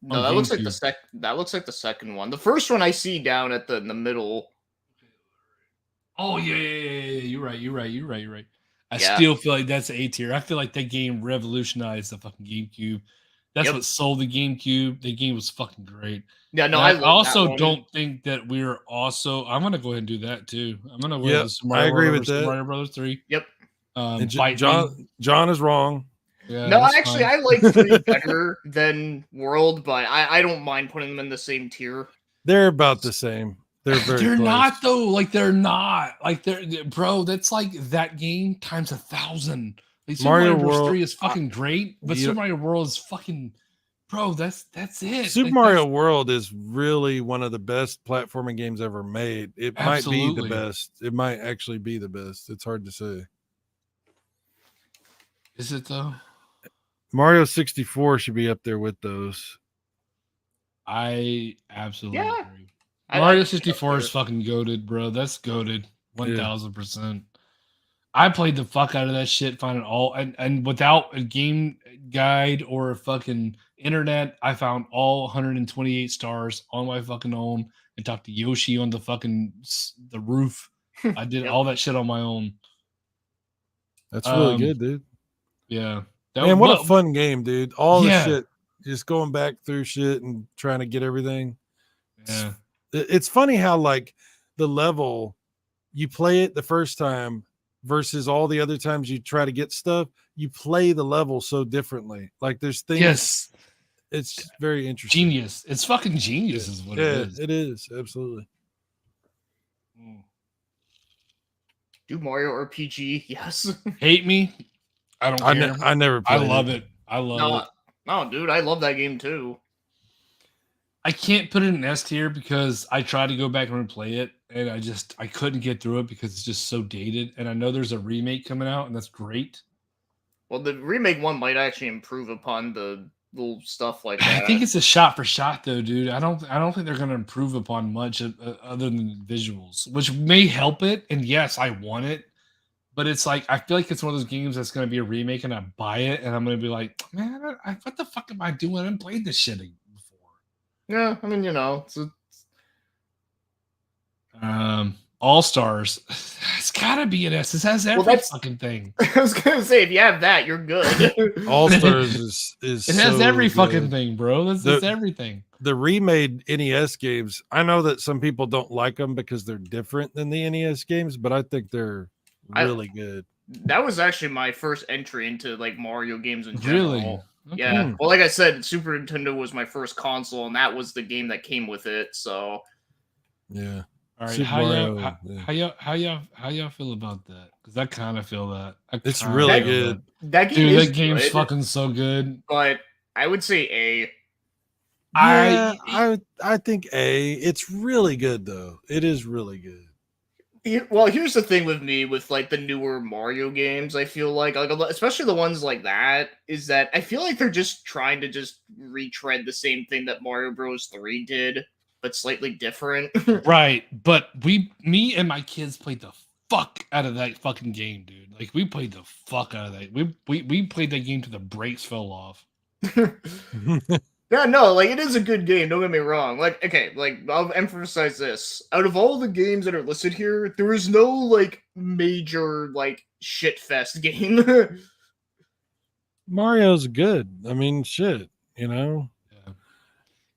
No, On that looks like the GameCube. That looks like the second one. The first one I see down at in the middle. Oh yeah. You're right. I Yeah. still feel like that's A tier. I feel like that game revolutionized the fucking GameCube. That's Yep. what sold the GameCube. The game was fucking great. Yeah, no, And I I love that also one. don't think that we're also. I'm gonna go ahead and do that too. I'm gonna go Yep, with Super Mario I agree World with over Super that. Mario Brothers 3. Yep. And Fight John is wrong. Yeah, No, that's actually, fine. I like 3 better than World, but I don't mind putting them in the same tier. They're about the same. They're very They're close. not though. Like they're not. Like bro. That's like that game times 1,000. Like, Super Mario Mario Bros. World- 3 is fucking great, but you- Super Mario World is fucking. Bro, that's it. Super Like, Mario that's- World is really one of the best platforming games ever made. It might be Absolutely. the best. It might actually be the best. It's hard to say. Is it though? Mario 64 should be up there with those. I absolutely Yeah. agree. I Mario like it 64 is up there. fucking goated, bro. That's goated. 1,000%. I played the fuck out of that shit, found it all, and without a game guide or a fucking internet, I found all 128 stars on my fucking own and talked to Yoshi on the fucking the roof. I did Yep. all that shit on my own. That's really Um, good, dude. Yeah. Man, what a fun game, dude. All Yeah. the shit. Just going back through shit and trying to get everything. Yeah. It's funny how like the level you play it the first time versus all the other times you try to get stuff, you play the level so differently. Like there's things. Yes. It's very interesting. Genius. It's fucking genius, is what Yeah, it is. it is absolutely. Mm. Do Mario RPG? Yes. Hate me? I don't care. I never. I Played love it. I love it. No, dude, I love that game too. I can't put it in S tier because I tried to go back and replay it, and I couldn't get through it because it's just so dated. And I know there's a remake coming out, and that's great. Well, the remake one might actually improve upon the little stuff like I that. think it's a shot for shot, though, dude. I don't think they're going to improve upon much other than visuals, which may help it. And yes, I want it, but it's like I feel like it's one of those games that's going to be a remake, and I buy it, and I'm going to be like, man, what the fuck am I doing? I haven't played this shit before. Yeah, I mean, All Stars. It's gotta be an S. This has every that's- fucking thing. I was gonna say if you have that, you're good. All Stars is. It has so every fucking good. thing, bro. That's everything. The remade NES games. I know that some people don't like them because they're different than the NES games, but I think they're really good. That was actually my first entry into like Mario games in general. Really? Okay. Yeah. Well, like I said, Super Nintendo was my first console, and that was the game that came with it. So Yeah. All right. Super How Mario, y'all, yeah. how y'all feel about that? Because I kind of feel that. It's kinda really feel good. that that. game Dude, is that game's good, fucking so good. but I would say A. I think A. It's really good though. It is really good. Well, here's the thing with me with like the newer Mario games. I feel like especially the ones like that, is that I feel like they're just trying to just retread the same thing that Mario Bros. 3 did, but slightly different. Right. But me and my kids played the fuck out of that fucking game, dude. Like we played the fuck out of that. We played that game till the brakes fell off. Yeah, no, like it is a good game. Don't get me wrong. Like, okay, like I'll emphasize this: out of all the games that are listed here, there is no like major like shit fest game. Mario's good. I mean, shit, you know. Yeah.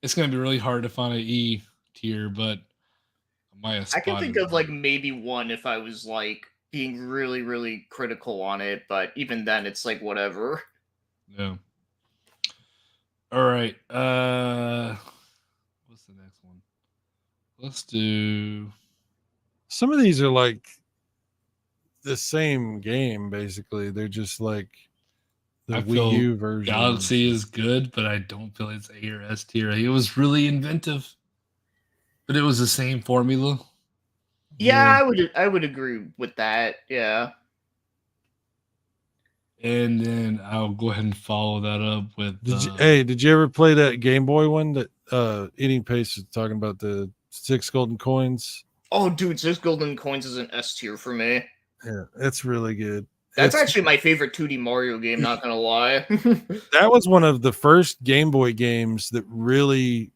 It's gonna be really hard to find an E tier, but I might have I can spotted think of one. like maybe one if I was like being really, really critical on it, but even then, it's like whatever. Yeah. All right. What's the next one? Let's do. Some of these are like the same game, basically. They're just like the I Wii feel U version. Galaxy is good, but I don't feel it's A or S tier. It was really inventive, but it was the same formula. Yeah, I would agree with that. Yeah. And then I'll go ahead and follow that up with. Did you ever play that Game Boy one that Eating Pace was talking about, the 6 golden coins? Oh, dude, Six Golden Coins is an S tier for me. Yeah, it's really good. That's actually my favorite 2D Mario game, not gonna lie. That was one of the first Game Boy games that really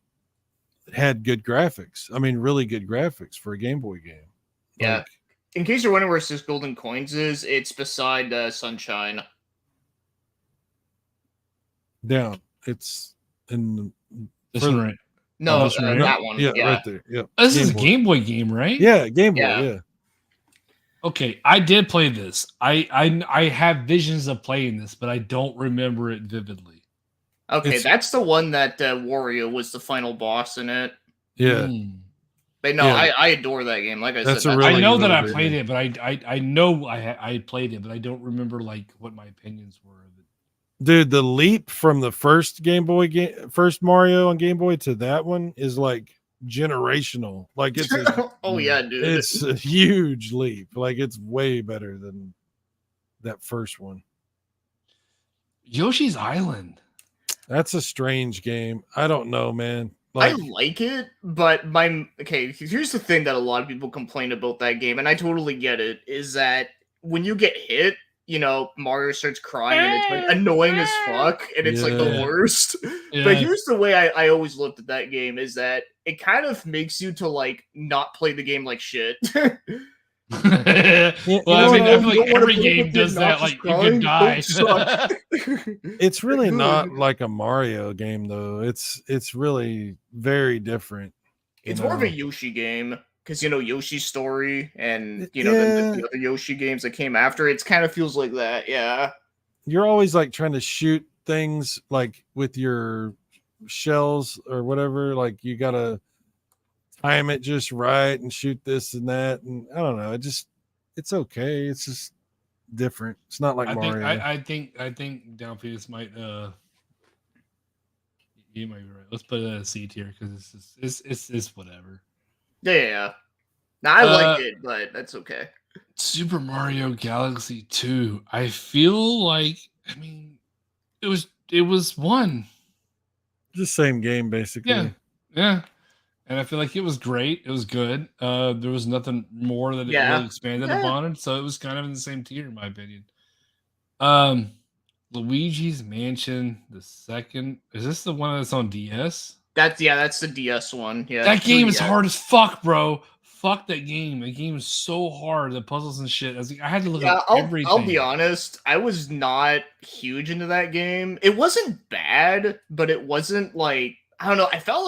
had good graphics. I mean, really good graphics for a Game Boy game. Yeah. Like, In case you're wondering where Six Golden Coins is, it's beside Sunshine. down. It's in This one right. No, this one right that one. Yeah, Yeah. right there. Yeah. This is a Boy. Game Boy game, right? Yeah, Game Boy. Yeah. Yeah. Okay, I did play this. I have visions of playing this, but I don't remember it vividly. Okay, It's- that's the one that Wario was the final boss in it. Yeah. Hmm. But no, Yeah. I adore that game. Like I That's said, a that's really I know good that I video played game. it, but I know I played it, but I don't remember like what my opinions were of it. Dude, the leap from the first Game Boy game, first Mario on Game Boy to that one is like generational. Like it's oh yeah, dude. it's a huge leap. Like it's way better than that first one. Yoshi's Island. That's a strange game. I don't know, man. I Like, like it, but here's the thing that a lot of people complain about that game, and I totally get it, is that when you get hit, you know, Mario starts crying and it's like annoying as fuck, and it's like the Yeah. worst. Yeah. But here's the way I always looked at that game is that it kind of makes you to like not play the game like shit. Well, I mean, I feel like every game does that. Like, you can die. it's really not like a Mario game though. It's really very different. It's you more of a know? Yoshi game because you know Yoshi's Story and you know Yeah. the other Yoshi games that came after. It kind of feels like that, yeah. You're always like trying to shoot things like with your shells or whatever. Like you gotta time it just right and shoot this and that. And I don't know. It's okay. It's just different. It's not like Mario. I think Down Phoenix might you might be right. Let's put it at a C tier because it's whatever. Yeah. Now I like it, but that's okay. Super Mario Galaxy 2. I feel like it was one. The same game basically. Yeah. And I feel like it was great. It was good. There was nothing more that it really expanded upon it, so it was kind of in the same tier, in my opinion. Luigi's Mansion, the second. Is this the one that's on DS? That's the DS one. Yeah, That game is 3DS. hard as fuck, bro. Fuck that game. That game is so hard. The puzzles and shit. I had to look up everything. I'll be honest. I was not huge into that game. It wasn't bad, but it wasn't like I don't know. It felt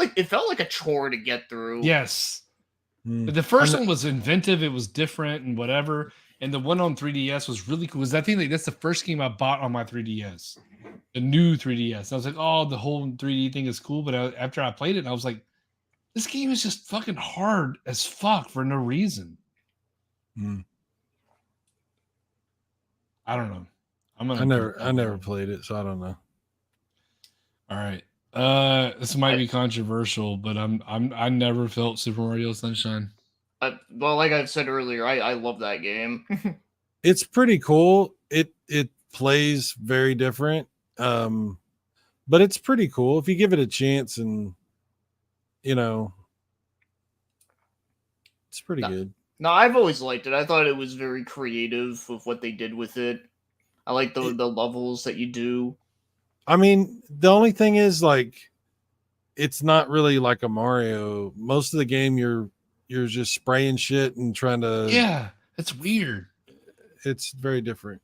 like a chore to get through. Yes. Hmm. But the first one was inventive. It was different and whatever. And the one on 3DS was really cool. Because I think that's the first game I bought on my 3DS. The new 3DS. I was like, oh, the whole 3D thing is cool. But after I played it, I was like, this game is just fucking hard as fuck for no reason. Hmm. I don't know. I never played it, so I don't know. All right. This might be controversial, but I never felt Super Mario Sunshine. Well, like I've said earlier, I love that game. It's pretty cool. It plays very different. But it's pretty cool if you give it a chance, and you know, it's pretty good. No, I've always liked it. I thought it was very creative of what they did with it. I like the levels that you do. I mean, the only thing is like it's not really like a Mario. Most of the game you're just spraying shit and trying to. Yeah, it's weird. It's very different.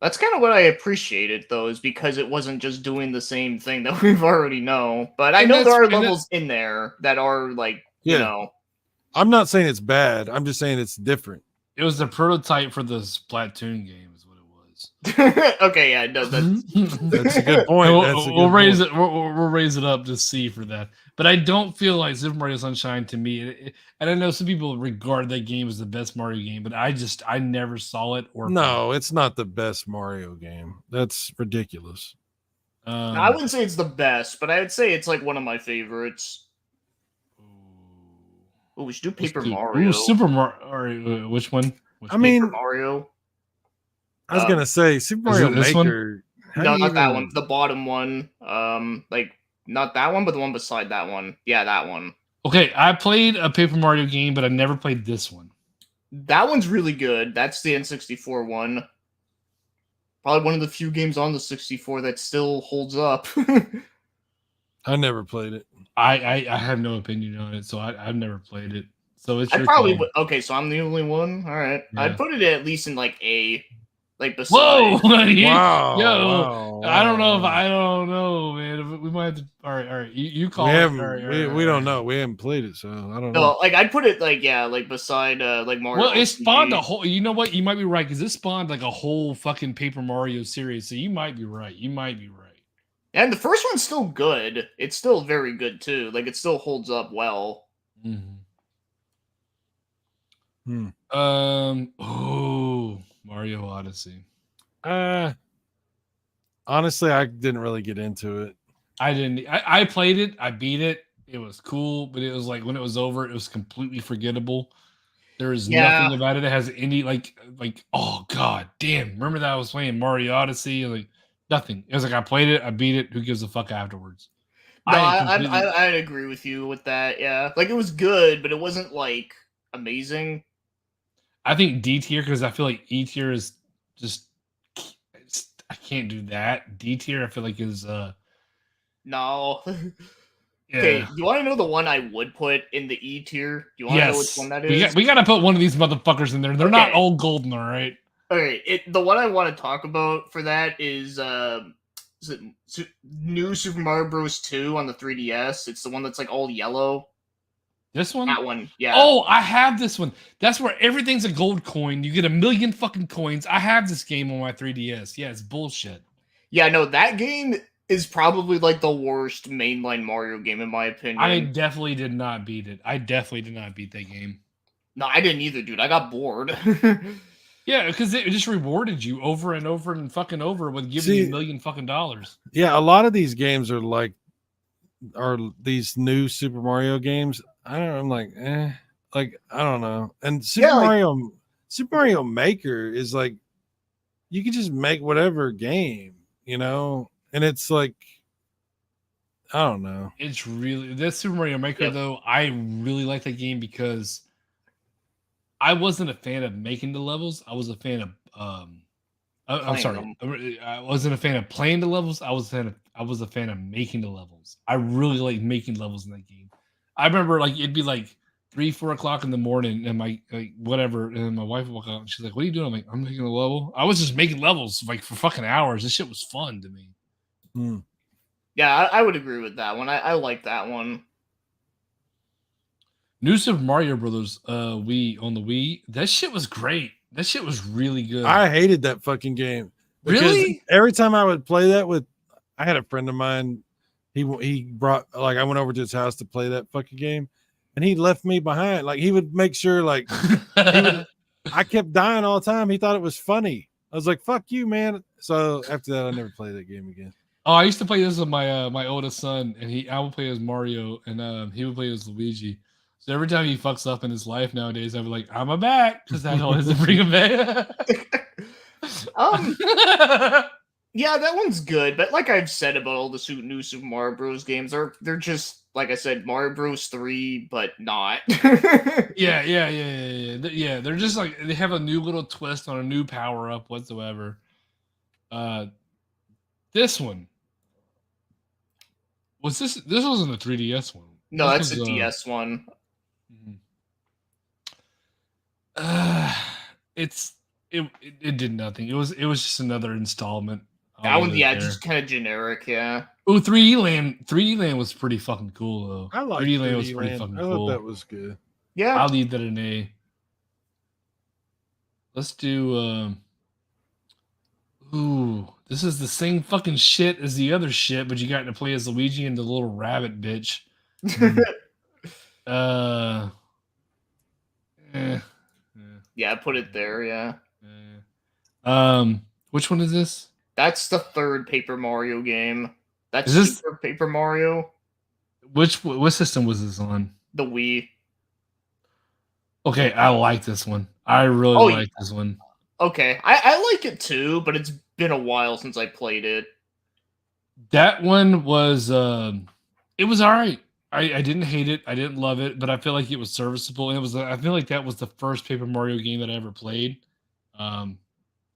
That's kind of what I appreciated, though, is because it wasn't just doing the same thing that we've already know. But I And know that's- there are and that- levels in there that are like, you Yeah. know, I'm not saying it's bad. I'm just saying it's different. It was the prototype for the Splatoon game, is what it was. okay, yeah, no, That's a good point. We'll, That's a we'll good raise point. it. We'll raise it up to C for that. But I don't feel like Super Mario Sunshine to me. And I know some people regard that game as the best Mario game, but I never saw it. Or No, it's not the best Mario game. That's ridiculous. I wouldn't say it's the best, but I would say it's like one of my favorites. Oh, we should do Paper Mario. Ooh, Super Mario. Which one? I mean, Paper Mario. I was gonna say Super Mario this one? Maker. how No, do you not that even- one. The bottom one. Like not that one, but the one beside that one. Yeah, that one. Okay, I played a Paper Mario game, but I never played this one. That one's really good. That's the N64 one. Probably one of the few games on the 64 that still holds up. I never played it. I have no opinion on it, so I've never played it. So it's I your probably call. would. Okay, so I'm the only one. All right, Yeah. I'd put it at least in like A, like beside. Whoa! Wow. Yo, wow, I don't know if wow. I don't know, man. We might have to. All right. You call We it. haven't. All right, We don't know. We haven't played it, so I don't No, know. like I'd put it like like beside like Mario. Well, it spawned RPG. a whole. You know what? You might be right because it spawned like a whole fucking Paper Mario series. So you might be right. And the first one's still good. It's still very good too. Like it still holds up well. Oh, Mario Odyssey. Honestly, I didn't really get into it. I didn't. I played it. I beat it. It was cool, but it was like when it was over, it was completely forgettable. There is nothing about it that has any like. Oh god, damn! Remember that I was playing Mario Odyssey? Like nothing. It was like I played it. I beat it. Who gives a fuck afterwards? No, completely- I'd agree with you with that. Yeah, like it was good, but it wasn't like amazing. I think D tier because I feel like E tier is just. I can't do that. D tier, I feel like is No. yeah. Okay, you want to know the one I would put in the E tier? Do you want to know which one that is? We got to put one of these motherfuckers in there. They're not Okay. all golden, all right. Okay, the one I want to talk about for that is it New Super Mario Bros. 2 on the 3DS. It's the one that's like all yellow. This one? That one, yeah. Oh, I have this one. That's where everything's a gold coin. You get 1,000,000 fucking coins. I have this game on my 3DS. Yeah, it's bullshit. Yeah, no, that game is probably like the worst mainline Mario game in my opinion. I definitely did not beat it. I definitely did not beat that game. No, I didn't either, dude. I got bored. Yeah, because it just rewarded you over and over and fucking over with giving you $1,000,000 fucking dollars. Yeah, a lot of these games are these new Super Mario games. I don't know. I'm like, I don't know. And Super Mario Maker is like, you can just make whatever game, you know, and it's like, I don't know. It's really this Super Mario Maker though. I really like that game because I wasn't a fan of making the levels. I was a fan of I'm sorry. I wasn't a fan of playing the levels. I was a fan of making the levels. I really like making levels in that game. I remember like it'd be like 3-4 o'clock in the morning and my whatever, and my wife would walk out and she's like, "What are you doing?" I'm like, "I'm making a level." I was just making levels like for fucking hours. This shit was fun to me. Yeah, I would agree with that one. I like that one. New Super Mario Brothers Wii on the Wii. That shit was great. That shit was really good. I hated that fucking game. because Really? every time I would play that I had a friend of mine. He brought I went over to his house to play that fucking game, and he left me behind. Like he would make sure I kept dying all the time. He thought it was funny. I was like, "Fuck you, man." So after that, I never played that game again. Oh, I used to play this with my my oldest son, and I would play as Mario, and he would play as Luigi. So every time he fucks up in his life nowadays, I'd be like, "I'm a back," because that always bring him back. Yeah, that one's good, but like I've said about all the new Super Mario Bros. Games, they're just like I said, Mario Bros. 3, but not. Yeah. They're just like they have a new little twist on a new power up whatsoever. This one, Was this? This wasn't a 3DS one. No, This that's was, a DS one. It did nothing. It was just another installment. That one, yeah, just kind of generic, yeah. Oh, 3D Land. 3D Land was pretty fucking cool though. I like 3D Land was pretty fucking I cool. thought that was good. Yeah. I'll leave that an A. Let's do ooh, this is the same fucking shit as the other shit, but you got to play as Luigi and the little rabbit bitch. Yeah, I put it there, yeah. Which one is this? That's the third Paper Mario game. That's Is this- Super Paper Mario, What system was this on? the Wii. Okay, I like this one. I really like this one. Okay, I like it too, but it's been a while since I played it. That one was it was all right. I didn't hate it. I didn't love it, but I feel like it was serviceable. And it was I feel like that was the first Paper Mario game that I ever played. And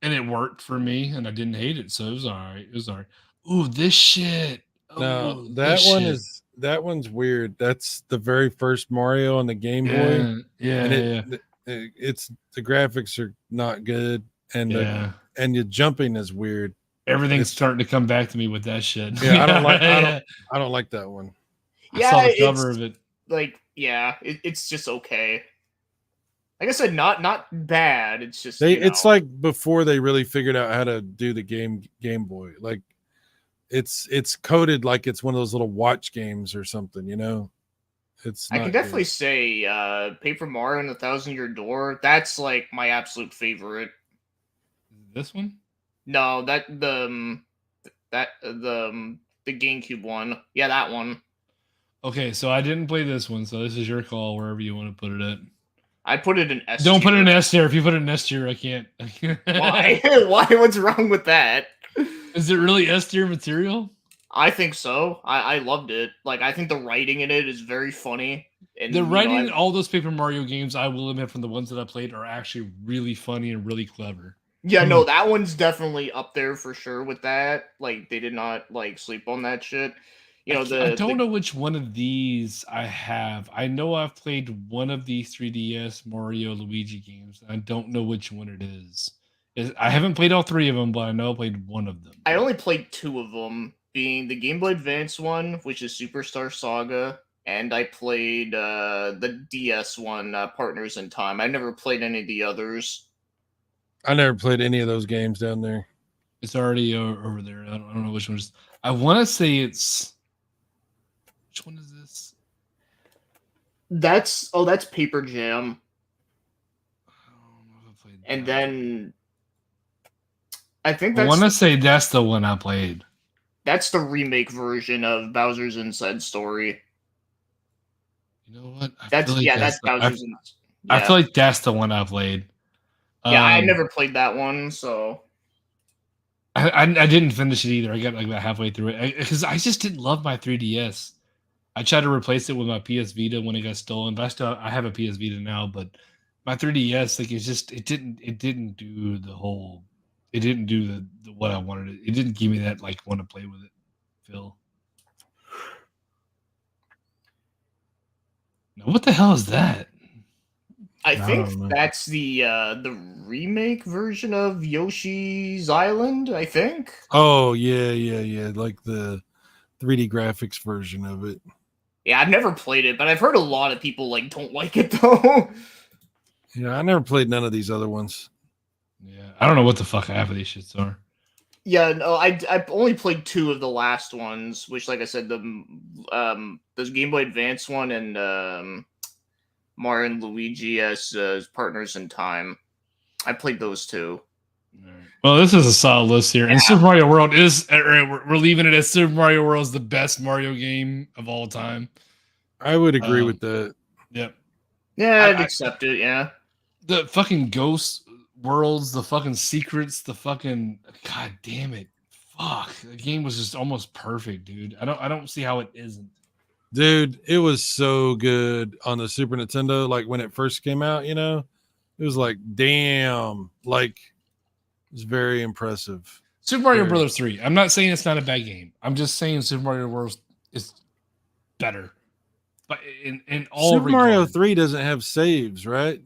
it worked for me and I didn't hate it. So it was all right. It was all right. Ooh, this shit. No, Ooh, that this one shit. is that one's weird. That's the very first Mario on the Game Boy. Yeah, And it's the graphics are not good, and yeah. and your jumping is weird. Everything's starting to come back to me with that shit. Yeah, I don't like that one. I saw the cover of it. Like, yeah, it's just okay. Like I said, not bad. It's just It's like before they really figured out how to do the Game Boy. Like it's coded like it's one of those little watch games or something, you know. I can definitely say Paper Mario and the Thousand-Year Door, that's like my absolute favorite. This one? No, the GameCube one. Yeah, that one. Okay, so I didn't play this one, so this is your call wherever you want to put it at. I put it in S. Don't put it in S tier. If you put it in S tier, I can't. Why? Why? What's wrong with that? Is it really S tier material? I think so. I loved it. Like, I think the writing in it is very funny. And The writing in all those Paper Mario games, I will admit, from the ones that I played, are actually really funny and really clever. Yeah, no, that one's definitely up there for sure with that. Like, they did not like sleep on that shit. You know, I don't know which one of these I have. I know I've played one of these 3DS Mario Luigi games. I don't know which one it is. I haven't played all three of them, but I know I played one of them. I only played two of them, being the Game Boy Advance one, which is Superstar Saga, and I played the DS one, Partners in Time. I never played any of the others. I never played any of those games down there. It's already over there. I don't know which one. I want to say it's. Which one is this? That's Paper Jam. And then I think I want to say that's the one I played. That's the remake version of Bowser's Inside Story. You know what? That's Bowser's Inside. I feel like that's the one I played. Yeah, I never played that one, so I didn't finish it either. I got like about halfway through it because I just didn't love my 3DS. I tried to replace it with my PS Vita when it got stolen, but I have a PS Vita now. But my 3DS, like, it didn't do the whole. It didn't do the what I wanted. It didn't give me that like want to play with it, Phil. Now, what the hell is that? I think that's the remake version of Yoshi's Island, I think. Oh, yeah. Like the 3D graphics version of it. Yeah, I've never played it, but I've heard a lot of people like don't like it though. Yeah, I never played none of these other ones. Yeah, I don't know what the fuck half of these shits are. Yeah, no, I've only played two of the last ones, which, like I said, the Game Boy Advance one and Mario and Luigi as Partners in Time. I played those two. Well, this is a solid list here, and Super Mario World is. We're leaving it as Super Mario World is the best Mario game of all time. I would agree with that. Yep. Yeah, I'd accept it. Yeah. The fucking ghost worlds, the fucking secrets, the fucking god damn it, fuck. The game was just almost perfect, dude. I don't see how it isn't. Dude, it was so good on the Super Nintendo. Like when it first came out, you know, it was like, damn, like it's very impressive. Super Mario Brothers 3. I'm not saying it's not a bad game. I'm just saying Super Mario World is better. But in all Super Mario regards. 3 doesn't have saves, right?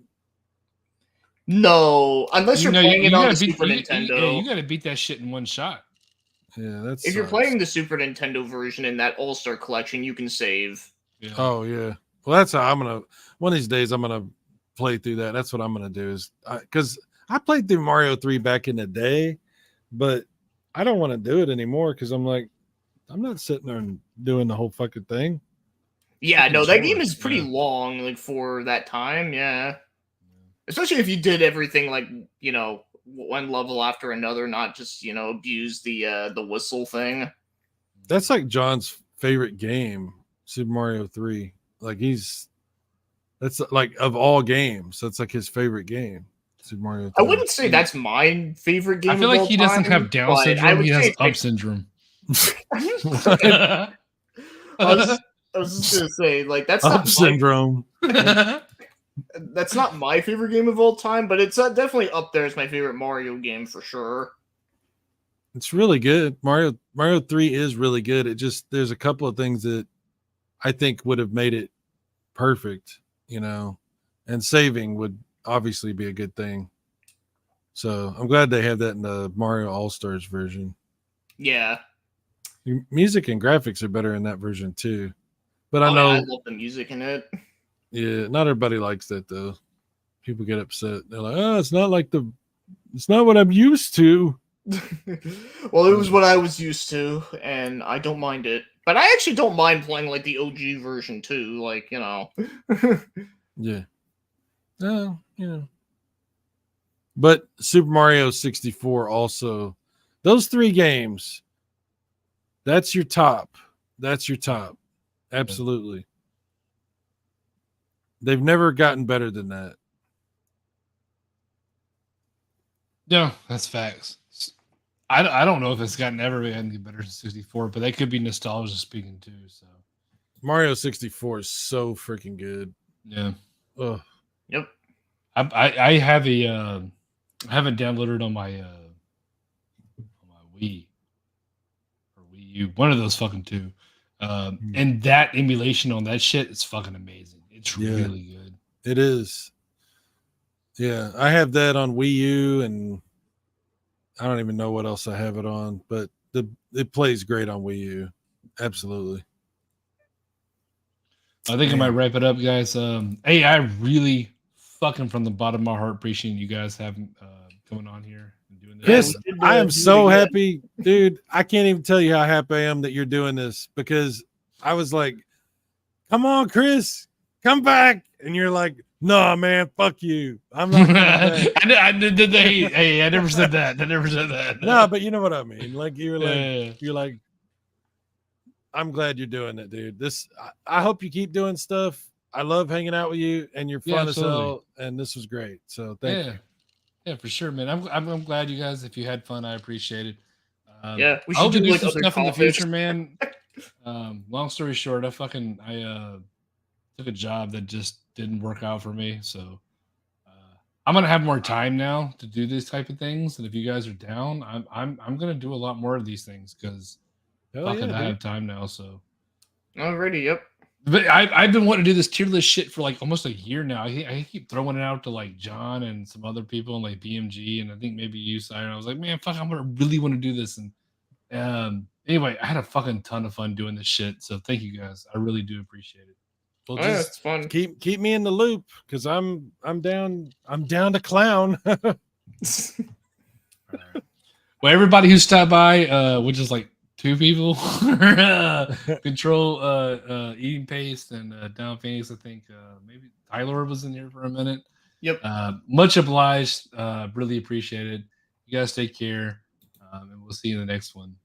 No, unless you're playing it on the gotta beat, Super Nintendo. you gotta beat that shit in one shot. Yeah, that's If you're playing the Super Nintendo version in that All-Star Collection, you can save. Yeah. Oh yeah. Well, that's how I'm gonna. One of these days, I'm gonna play through that. That's what I'm gonna do. Is because I played through Mario 3 back in the day, but I don't want to do it anymore because I'm like, I'm not sitting there and doing the whole fucking thing. Yeah, Fucking no, that sure, game is pretty yeah. long, like for that time. Yeah, especially if you did everything like one level after another, not just abuse the whistle thing. That's like John's favorite game, Super Mario 3. Like that's like of all games, that's like his favorite game, Super Mario 3. I wouldn't say that's my favorite game. I feel of like all he doesn't time, have Down but I syndrome. would He has say up syndrome. I was just gonna say, like, that's Up not syndrome. that's not my favorite game of all time, but it's definitely up there as my favorite Mario game for sure. It's really good. Mario 3 is really good. It just there's a couple of things that I think would have made it perfect, and saving would obviously be a good thing. So I'm glad they have that in the Mario All-Stars version. Yeah. Music and graphics are better in that version too. But I Oh, know yeah, I love the music in it. yeah, not everybody likes that though. People get upset. They're like, "Oh, it's not what I'm used to." Well, it was what I was used to, and I don't mind it. But I actually don't mind playing like the OG version too, like, Yeah. But Super Mario 64 also, those three games, that's your top. That's your top. Absolutely. They've never gotten better than that. No, that's facts. I don't know if it's gotten ever any better than 64, but that could be nostalgia speaking too. So Mario 64 is so freaking good. yeah. Ugh. Yep. I have I haven't downloaded on my Wii or Wii U, one of those fucking two. And that emulation on that shit is fucking amazing. It's really good. It is. Yeah, I have that on Wii U, and I don't even know what else I have it on, but it plays great on Wii U. Absolutely. I think I might wrap it up, guys. Hey, I really fucking from the bottom of my heart appreciate you guys having coming on here and doing this. Chris, I am so happy, dude. I can't even tell you how happy I am that you're doing this, because I was like, come on, Chris, come back. And you're like, no, man, fuck you. I'm not coming back. I never said that. I never said that. No, but you know what I mean. Like you're like, Yeah. you're like, I'm glad you're doing it, dude. I hope you keep doing stuff. I love hanging out with you, and you're fun as hell. And this was great. So thank you. Yeah, for sure, man. I'm glad you guys. If you had fun, I appreciate it. Yeah, we I hope should to do do like some other stuff in the topics. future, man. Long story short, I took a job that just didn't work out for me, so I'm gonna have more time now to do these type of things. And if you guys are down, I'm gonna do a lot more of these things because I have time now. So Alrighty, yep. but I've been wanting to do this tier list shit for like almost a year now. I keep throwing it out to like John and some other people and like BMG and I think maybe you, Siren. I was like, man, fuck, I'm gonna really want to do this. And anyway, I had a fucking ton of fun doing this shit. So thank you guys. I really do appreciate it. Well, Oh, yeah, just it's fun. keep me in the loop, because I'm down to clown. All right. Well, everybody who stopped by, which is like 2 people, Control Eating Paste and Down Phoenix, I think maybe Tyler was in here for a minute. Yep. Much obliged. Really appreciate it. You guys take care. And we'll see you in the next one.